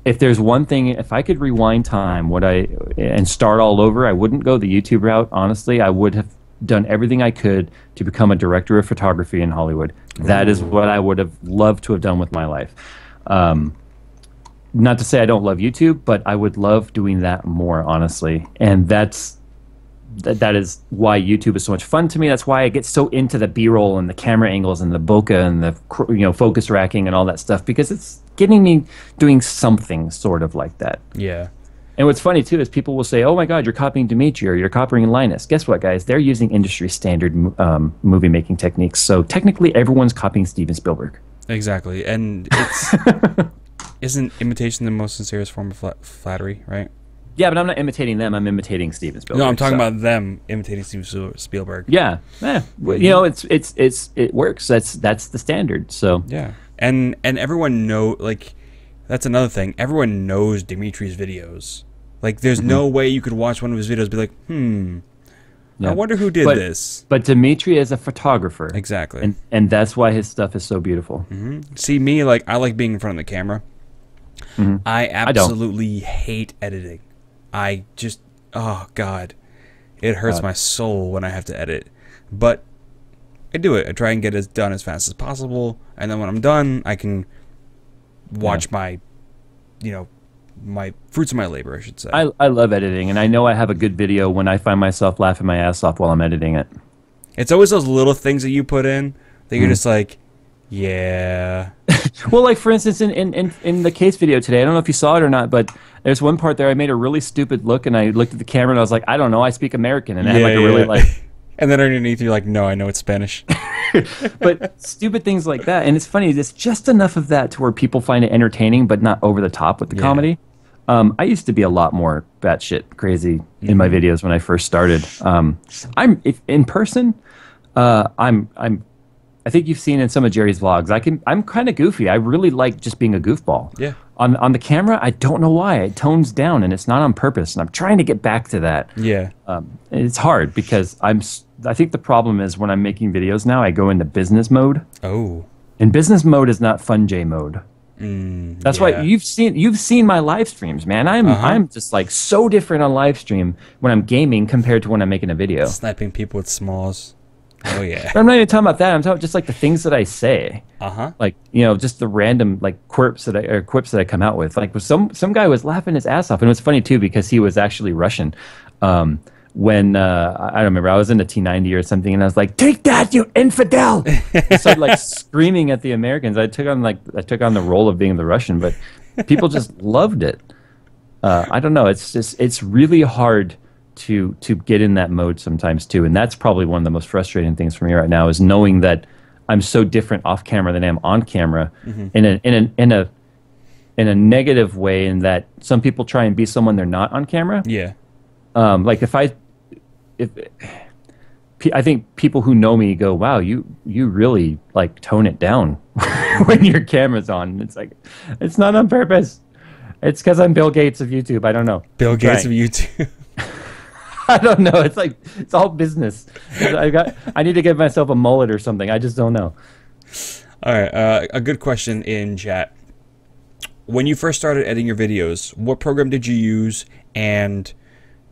If there's one thing, if I could rewind time and start all over, I wouldn't go the YouTube route. Honestly, I would have done everything I could to become a director of photography in Hollywood. That is what I would have loved to have done with my life. Not to say I don't love YouTube, but I would love doing that more, honestly. And that is why YouTube is so much fun to me. That's why I get so into the B-roll and the camera angles and the bokeh and the focus racking and all that stuff, because it's getting me doing something sort of like that. Yeah. And what's funny too is people will say, "Oh my God, you're copying Dimitri or you're copying Linus." Guess what, guys? They're using industry standard movie making techniques. So technically, everyone's copying Steven Spielberg. Exactly, and it's isn't imitation the most sincerest form of flattery, right? Yeah, but I'm not imitating them. I'm imitating Steven Spielberg. No, I'm talking about them imitating Steven Spielberg. Yeah, it works. That's the standard. So yeah, and everyone that's another thing. Everyone knows Dimitri's videos. Like, there's no way you could watch one of his videos and be like, I wonder who did this. But Dimitri is a photographer. Exactly. And that's why his stuff is so beautiful. See, me, I like being in front of the camera. I absolutely hate editing. I just, oh, God. It hurts my soul when I have to edit. But I do it. I try and get it done as fast as possible. And then when I'm done, I can watch my fruits of my labor, I should say. I love editing, and I know I have a good video when I find myself laughing my ass off while I'm editing it. It's always those little things that you put in that you're just like, yeah. Well, like for instance, in the case video today, I don't know if you saw it or not, but there's one part there I made a really stupid look, and I looked at the camera and I was like, I don't know, I speak American, and I had like a really and then underneath you're like, no, I know it's Spanish. But stupid things like that. And it's funny, there's just enough of that to where people find it entertaining, but not over the top with the comedy. I used to be a lot more batshit crazy in my videos when I first started. In person, I think you've seen in some of Jerry's vlogs, I'm kind of goofy. I really like just being a goofball. Yeah. On the camera, I don't know why. It tones down, and it's not on purpose. And I'm trying to get back to that. Yeah. It's hard because I think the problem is when I'm making videos now, I go into business mode. Oh. And business mode is not fun J mode. That's why you've seen my live streams, man. I'm just like so different on live stream when I'm gaming compared to when I'm making a video. Sniping people with smalls. Oh yeah. But I'm not even talking about that. I'm talking just like the things that I say. Like, just the random quips that I come out with. Like some guy was laughing his ass off, and it was funny too because he was actually Russian. When I don't remember, I was in a T90 or something, and I was like, "Take that, you infidel!" I started screaming at the Americans. I took on the role of being the Russian, but people just loved it. I don't know. It's really hard to get in that mode sometimes too, and that's probably one of the most frustrating things for me right now is knowing that I'm so different off camera than I am on camera in a negative way, in that some people try and be someone they're not on camera. Yeah. Like if I think people who know me go, wow, you really like tone it down when your camera's on. And it's like, it's not on purpose. It's because I'm Bill Gates of YouTube. I don't know. Bill Gates of YouTube. I don't know. It's like, it's all business. I need to give myself a mullet or something. I just don't know. All right. A good question in chat. When you first started editing your videos, what program did you use, and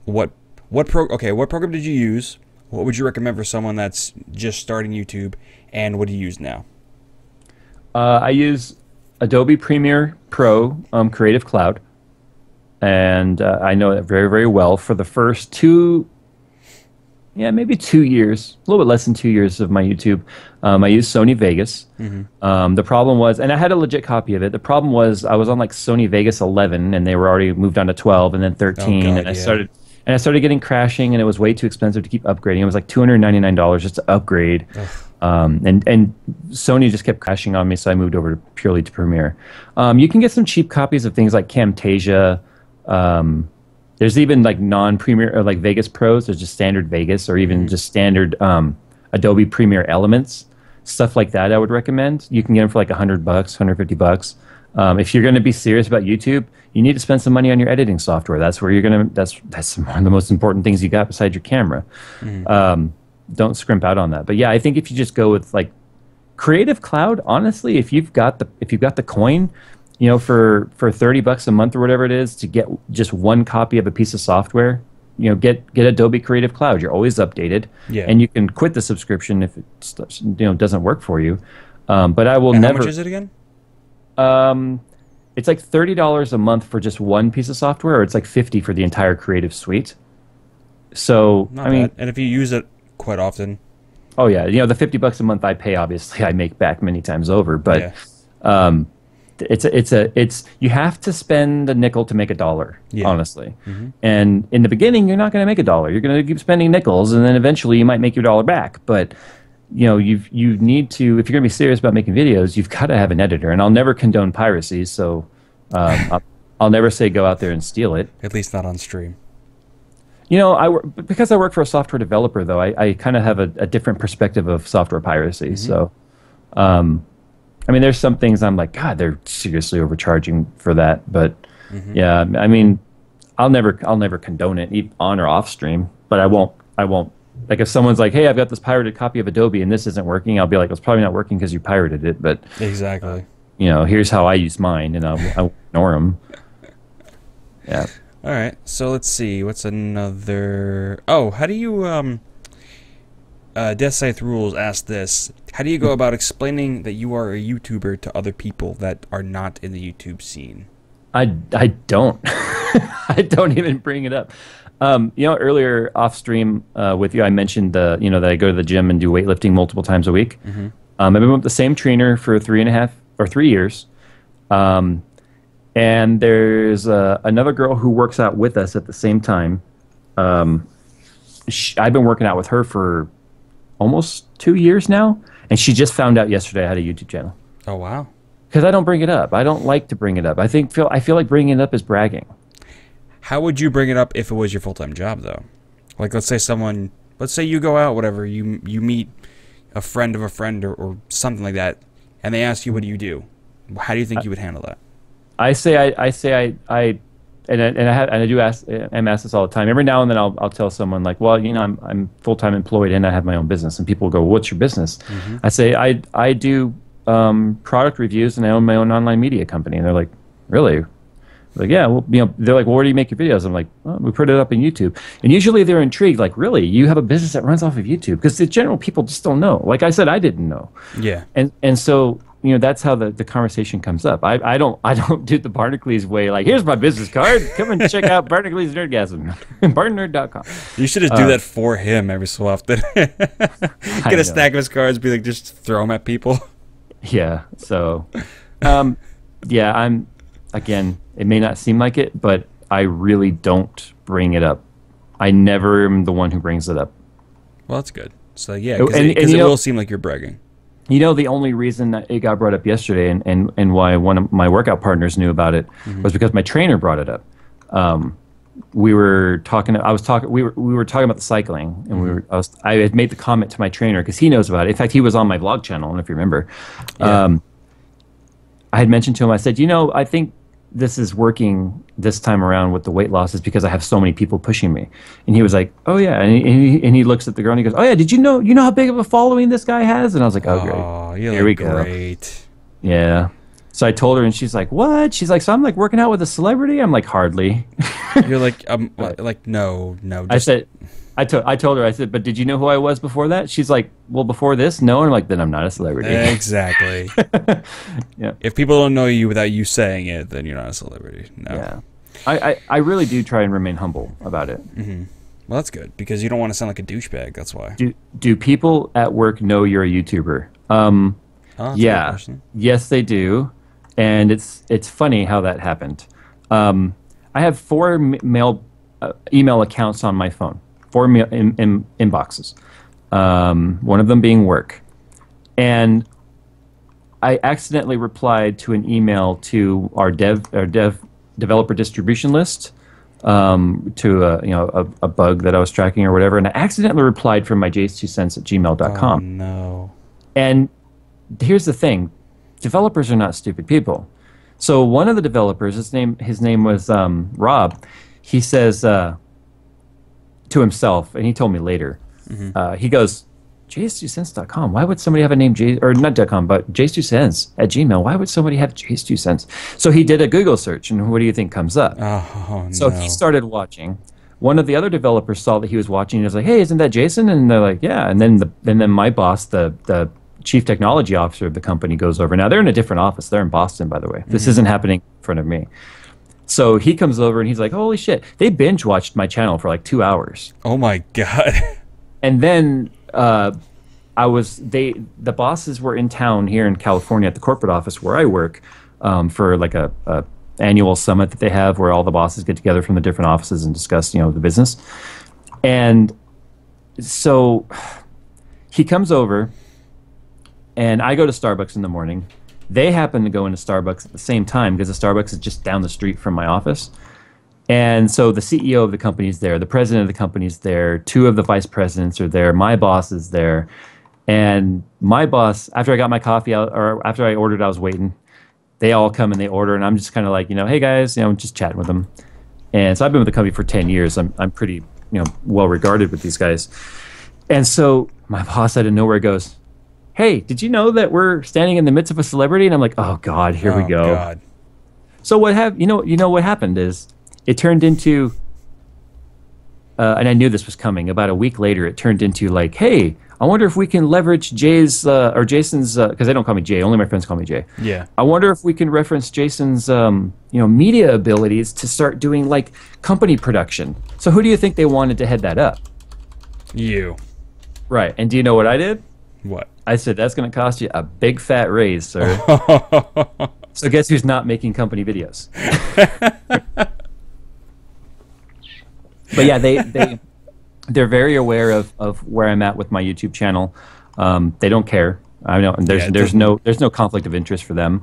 what program did you use? What would you recommend for someone that's just starting YouTube, and what do you use now? I use Adobe Premiere Pro Creative Cloud, and I know it very, very well. For the first maybe 2 years, a little bit less than 2 years of my YouTube, I used Sony Vegas. The problem was, and I had a legit copy of it, the problem was I was on like Sony Vegas 11, and they were already moved on to 12 and then 13, and I started getting crashing, and it was way too expensive to keep upgrading. It was like $299 just to upgrade. And Sony just kept crashing on me, so I moved over purely to Premiere. You can get some cheap copies of things like Camtasia. There's even like non-Premiere or like Vegas Pros. There's just standard Vegas, or even just standard Adobe Premiere Elements, stuff like that. I would recommend. You can get them for like $100, $150. If you're going to be serious about YouTube, you need to spend some money on your editing software. That's where you're going to. That's one of the most important things you got besides your camera. Don't scrimp out on that. But yeah, I think if you just go with like Creative Cloud, honestly, if you've got the coin, you know, for $30 a month or whatever it is to get just one copy of a piece of software, you know, get Adobe Creative Cloud. You're always updated, and you can quit the subscription if it doesn't work for you. But I will never. How much is it again? It's like $30 a month for just one piece of software, or it's like $50 for the entire Creative Suite. So Not bad. And if you use it quite often, oh yeah, you know, the $50 a month I pay, obviously I make back many times over, but it's you have to spend a nickel to make a dollar, honestly. And in the beginning, you're not going to make a dollar. You're going to keep spending nickels, and then eventually you might make your dollar back. But you know, you need to, if you're going to be serious about making videos, you've got to have an editor. And I'll never condone piracy, so I'll never say go out there and steal it. At least not on stream. You know, because I work for a software developer, though, I kind of have a different perspective of software piracy. So, I mean, there's some things I'm like, God, they're seriously overcharging for that. But yeah, I mean, I'll never condone it, on or off stream. But I won't. Like if someone's like, "Hey, I've got this pirated copy of Adobe and this isn't working," I'll be like, "It's probably not working because you pirated it." But exactly, you know, here's how I use mine, and I'll ignore them. Yeah. All right. So let's see. What's another? Oh, how do you Death Scythe Rules asked this. How do you go about explaining that you are a YouTuber to other people that are not in the YouTube scene? I don't. I don't even bring it up. You know, earlier off stream with you, I mentioned that I go to the gym and do weightlifting multiple times a week. I've been with the same trainer for 3 years. And there's another girl who works out with us at the same time. I've been working out with her for almost 2 years now, and she just found out yesterday I had a YouTube channel. Oh wow! Because I don't bring it up. I don't like to bring it up. I feel like bringing it up is bragging. How would you bring it up if it was your full-time job, though? Like, let's say you go out, whatever, you meet a friend of a friend or something like that, and they ask you, what do you do? How do you think you would handle that? I do ask. I'm asked this all the time. Every now and then, I'll tell someone like, "Well, you know, I'm full-time employed and I have my own business." And people go, well, "What's your business?" I say, "I do product reviews and I own my own online media company." And they're like, "Really?" Like, yeah, well, you know, they're like, well, where do you make your videos? I'm like, well, we put it up on YouTube. And usually they're intrigued, like, really? You have a business that runs off of YouTube? Because the general people just don't know. Like I said, I didn't know. Yeah. And so, you know, that's how the conversation comes up. I don't do the Barnacles way, like, here's my business card. Come and check out Barnacles Nerdgasm. BarnNerd.com. You should just do that for him every so often. Get a stack of his cards, be like, just throw them at people. Yeah. So, yeah, again, it may not seem like it, but I really don't bring it up. I never am the one who brings it up. Well, that's good. So, yeah, because it will seem like you're bragging. You know, the only reason that it got brought up yesterday and why one of my workout partners knew about it was because my trainer brought it up. we were talking. I was talking. We were talking about the cycling, and I had made the comment to my trainer because he knows about it. In fact, he was on my vlog channel. I don't know if you remember. Yeah. I had mentioned to him. I said, I think this is working this time around with the weight loss is because I have so many people pushing me. And he was like, oh yeah. And he looks at the girl and he goes, oh yeah, did you know how big of a following this guy has? And I was like, oh great. Oh, Here we go. Great. Yeah. So I told her and she's like, what? She's like, so I'm like working out with a celebrity? I'm like, hardly. You're like, no. I told her, I said, but did you know who I was before that? She's like, well, before this, no. And I'm like, then I'm not a celebrity. Exactly. Yeah. If people don't know you without you saying it, then you're not a celebrity. No. Yeah. I really do try and remain humble about it. Mm-hmm. Well, that's good because you don't want to sound like a douchebag. That's why. Do people at work know you're a YouTuber? Yeah. Yes, they do. And it's funny how that happened. I have 4 email accounts on my phone. 4 inboxes, one of them being work. And I accidentally replied to an email to our developer distribution list, to a bug that I was tracking or whatever, and I accidentally replied from my jace2cents@gmail.com. Oh, no. And here's the thing, developers are not stupid people. So one of the developers, his name was Rob, he says to himself, and he told me later, he goes, jace2cents.com, why would somebody have a name or not .com, but jace2cents at Gmail, why would somebody have jace2cents? So he did a Google search, and what do you think comes up? Oh, so he started watching. One of the other developers saw that he was watching, and was like, hey, isn't that Jason? And they're like, yeah. And then my boss, the chief technology officer of the company, goes over. Now they're in a different office. They're in Boston, by the way. This isn't happening in front of me. So he comes over and he's like, holy shit. They binge watched my channel for like 2 hours. Oh my God. And then the bosses were in town here in California at the corporate office where I work, for like a annual summit that they have where all the bosses get together from the different offices and discuss, the business. And so he comes over and I go to Starbucks in the morning. They happen to go into Starbucks at the same time because the Starbucks is just down the street from my office. And so the CEO of the company is there. The president of the company is there. 2 of the vice presidents are there. My boss is there. And my boss, after I got my coffee out, or after I ordered, I was waiting. They all come and they order. And I'm just kind of like, hey, guys, just chatting with them. And so I've been with the company for 10 years. I'm pretty, well regarded with these guys. And so my boss out of nowhere goes, hey, did you know that we're standing in the midst of a celebrity? And I'm like, oh God, here we go. God. So what what happened is it turned into, and I knew this was coming. About a week later, it turned into like, hey, I wonder if we can leverage Jay's or Jason's, because they don't call me Jay, only my friends call me Jay. Yeah. I wonder if we can reference Jason's, media abilities to start doing like company production. So who do you think they wanted to head that up? You. Right. And do you know what I did? What? I said, that's going to cost you a big fat raise, sir. So guess who's not making company videos? But yeah, they're very aware of where I'm at with my YouTube channel. They don't care. I know there's no conflict of interest for them.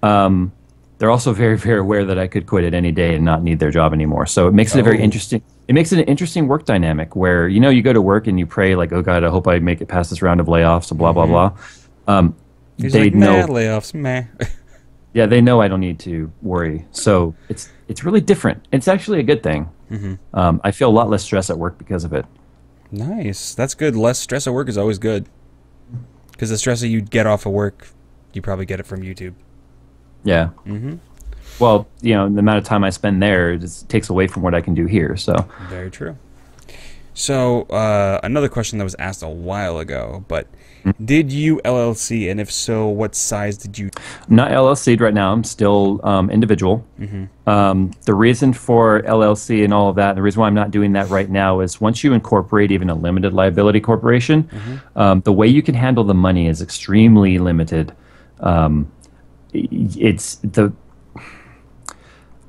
They're also very, very aware that I could quit at any day and not need their job anymore. So it makes it very interesting. It makes it an interesting work dynamic where, you go to work and you pray like, oh God, I hope I make it past this round of layoffs, blah, blah, blah. They like, know layoffs, meh. Yeah, they know I don't need to worry. So it's really different. It's actually a good thing. I feel a lot less stress at work because of it. Nice. That's good. Less stress at work is always good. Because the stress that you get off of work, you probably get it from YouTube. Yeah. Well, the amount of time I spend there just takes away from what I can do here. So very true. So another question that was asked a while ago, but did you LLC, and if so, what size did you? Not LLC'd right now. I'm still individual. The reason for LLC and all of that, and the reason why I'm not doing that right now is once you incorporate even a limited liability corporation, the way you can handle the money is extremely limited.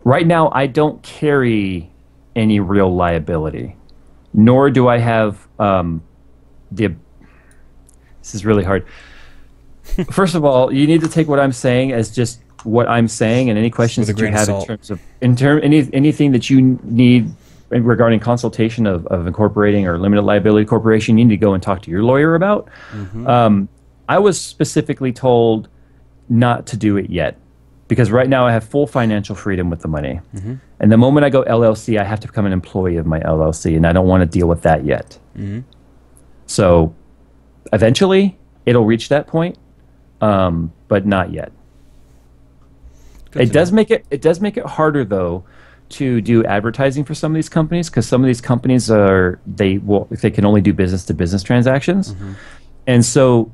Right now, I don't carry any real liability, nor do I have this is really hard. First of all, you need to take what I'm saying as just what I'm saying and any questions With a that you grain of have in salt. terms of anything that you need regarding consultation of incorporating or limited liability corporation, you need to go and talk to your lawyer about. I was specifically told not to do it yet because right now I have full financial freedom with the money. And the moment I go LLC, I have to become an employee of my LLC, and I don't want to deal with that yet. So eventually it'll reach that point, but not yet. It does make it harder though to do advertising for some of these companies because some of these companies they can only do business to business transactions, and so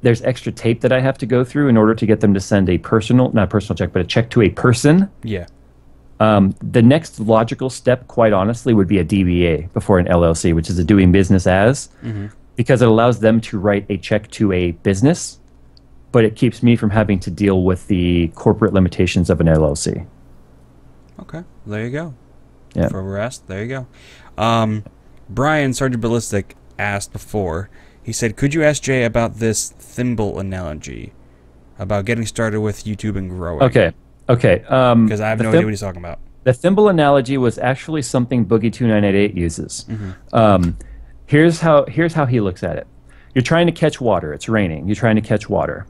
there's extra tape that I have to go through in order to get them to send a not a personal check, but a check to a person. Yeah. The next logical step, quite honestly, would be a DBA before an LLC, which is a doing business as, because it allows them to write a check to a business, but it keeps me from having to deal with the corporate limitations of an LLC. Okay, there you go. Yeah. For rest, there you go. Brian Sergeant Ballistic asked before. He said, "Could you ask Jay about this thimble analogy, about getting started with YouTube and growing?" Okay. Because I have no idea what he's talking about. The thimble analogy was actually something Boogie2988 uses. Here's how he looks at it. You're trying to catch water. It's raining. You're trying to catch water.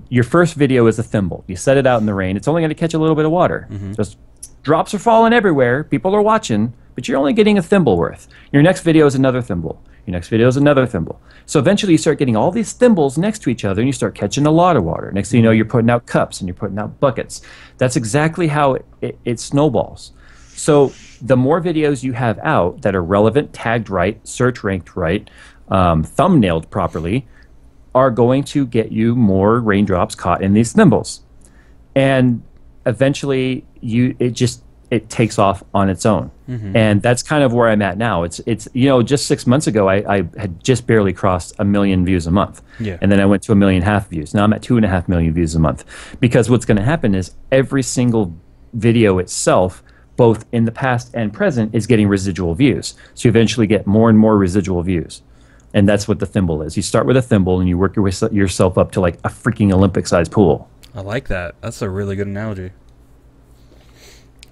Your first video is a thimble. You set it out in the rain. It's only going to catch a little bit of water. Just drops are falling everywhere. People are watching, but you're only getting a thimble worth. Your next video is another thimble. Your next video is another thimble. So eventually you start getting all these thimbles next to each other and you start catching a lot of water. Next thing you know, you're putting out cups and you're putting out buckets. That's exactly how it snowballs. So the more videos you have out that are relevant, tagged right, search ranked right, thumbnailed properly, are going to get you more raindrops caught in these thimbles. And eventually it takes off on its own. And that's kind of where I'm at now. It's just 6 months ago I had just barely crossed 1 million views a month. And then I went to 1.5 million views. Now I'm at 2.5 million views a month. Because what's going to happen is every single video itself, both in the past and present, is getting residual views. So you eventually get more and more residual views. And that's what the thimble is. You start with a thimble and you work yourself up to like a freaking Olympic-sized pool. I like that. That's a really good analogy.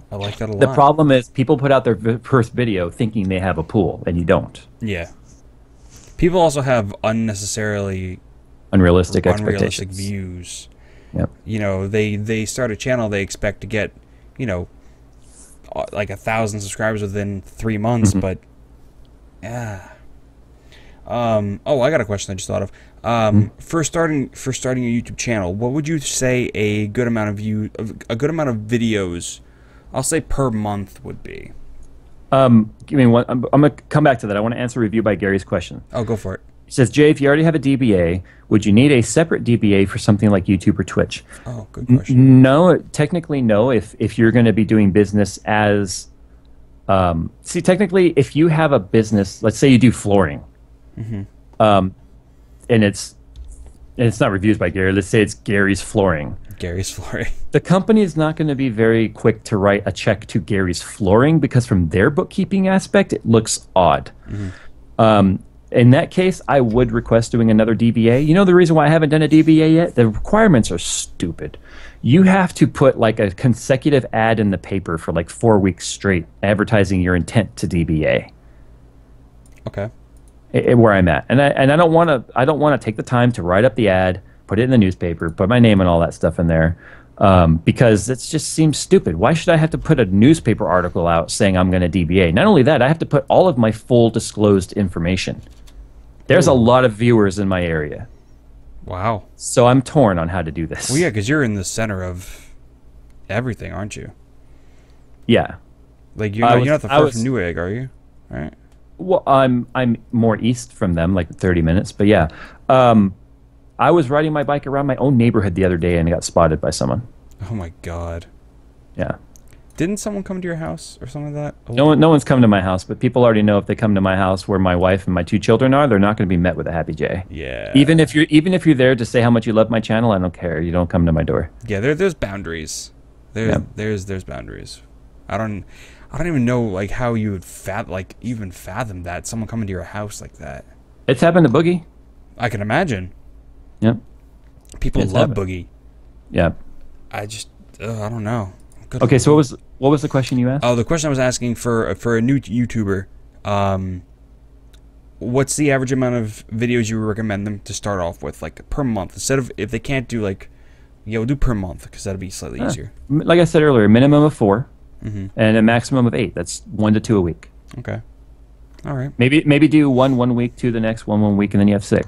I like that a lot. The problem is people put out their first video thinking they have a pool, and you don't. Yeah. People also have unnecessarily unrealistic expectations. views. Yep. You know, they start a channel, they expect to get, like 1,000 subscribers within 3 months, but yeah. Oh, I got a question I just thought of. For starting a YouTube channel, what would you say a good amount of videos, I'll say per month, would be? Give me one. I'm gonna come back to that. I want to answer a review by Gary's question. Oh, go for it. He says, Jay, if you already have a DBA, would you need a separate DBA for something like YouTube or Twitch? Oh, good question. No, technically no. If you're going to be doing business as, technically, if you have a business, let's say you do flooring, and it's not reviews by Gary. Let's say it's Gary's Flooring. Gary's Flooring. The company is not going to be very quick to write a check to Gary's Flooring because from their bookkeeping aspect, it looks odd. In that case, I would request doing another DBA. You know the reason why I haven't done a DBA yet? The requirements are stupid. You have to put like a consecutive ad in the paper for like 4 weeks straight advertising your intent to DBA. Okay. Where I'm at, and I don't want to take the time to write up the ad, put it in the newspaper, put my name and all that stuff in there, because it just seems stupid. Why should I have to put a newspaper article out saying I'm going to DBA? Not only that, I have to put all of my full disclosed information. There's a lot of viewers in my area. Wow. So I'm torn on how to do this. Well, yeah, because you're in the center of everything, aren't you? Yeah. Like you're not the first from Newegg, are you? Right. Well, I'm more east from them, like 30 minutes. But yeah, I was riding my bike around my own neighborhood the other day and got spotted by someone. Oh my god. Yeah. Didn't someone come to your house or something like that? No one's come to my house, but people already know if they come to my house where my wife and my 2 children are, they're not going to be met with a happy J. Yeah. Even if you're there to say how much you love my channel, I don't care. You don't come to my door. Yeah, there's boundaries. There's boundaries. I don't even know like how you would even fathom that someone coming to your house like that. It's happened to I can imagine. Yep. People love Boogie. Yeah. I don't know. Okay, so what was the question you asked? Oh, the question I was asking for a new YouTuber, what's the average amount of videos you would recommend them to start off with, like per month, instead of if they can't do like, we'll do per month because that'd be slightly easier. Like I said earlier, minimum of 4 and a maximum of 8. That's 1 to 2 a week. Okay. All right. Maybe do one week, 2 the next, one week, and then you have 6.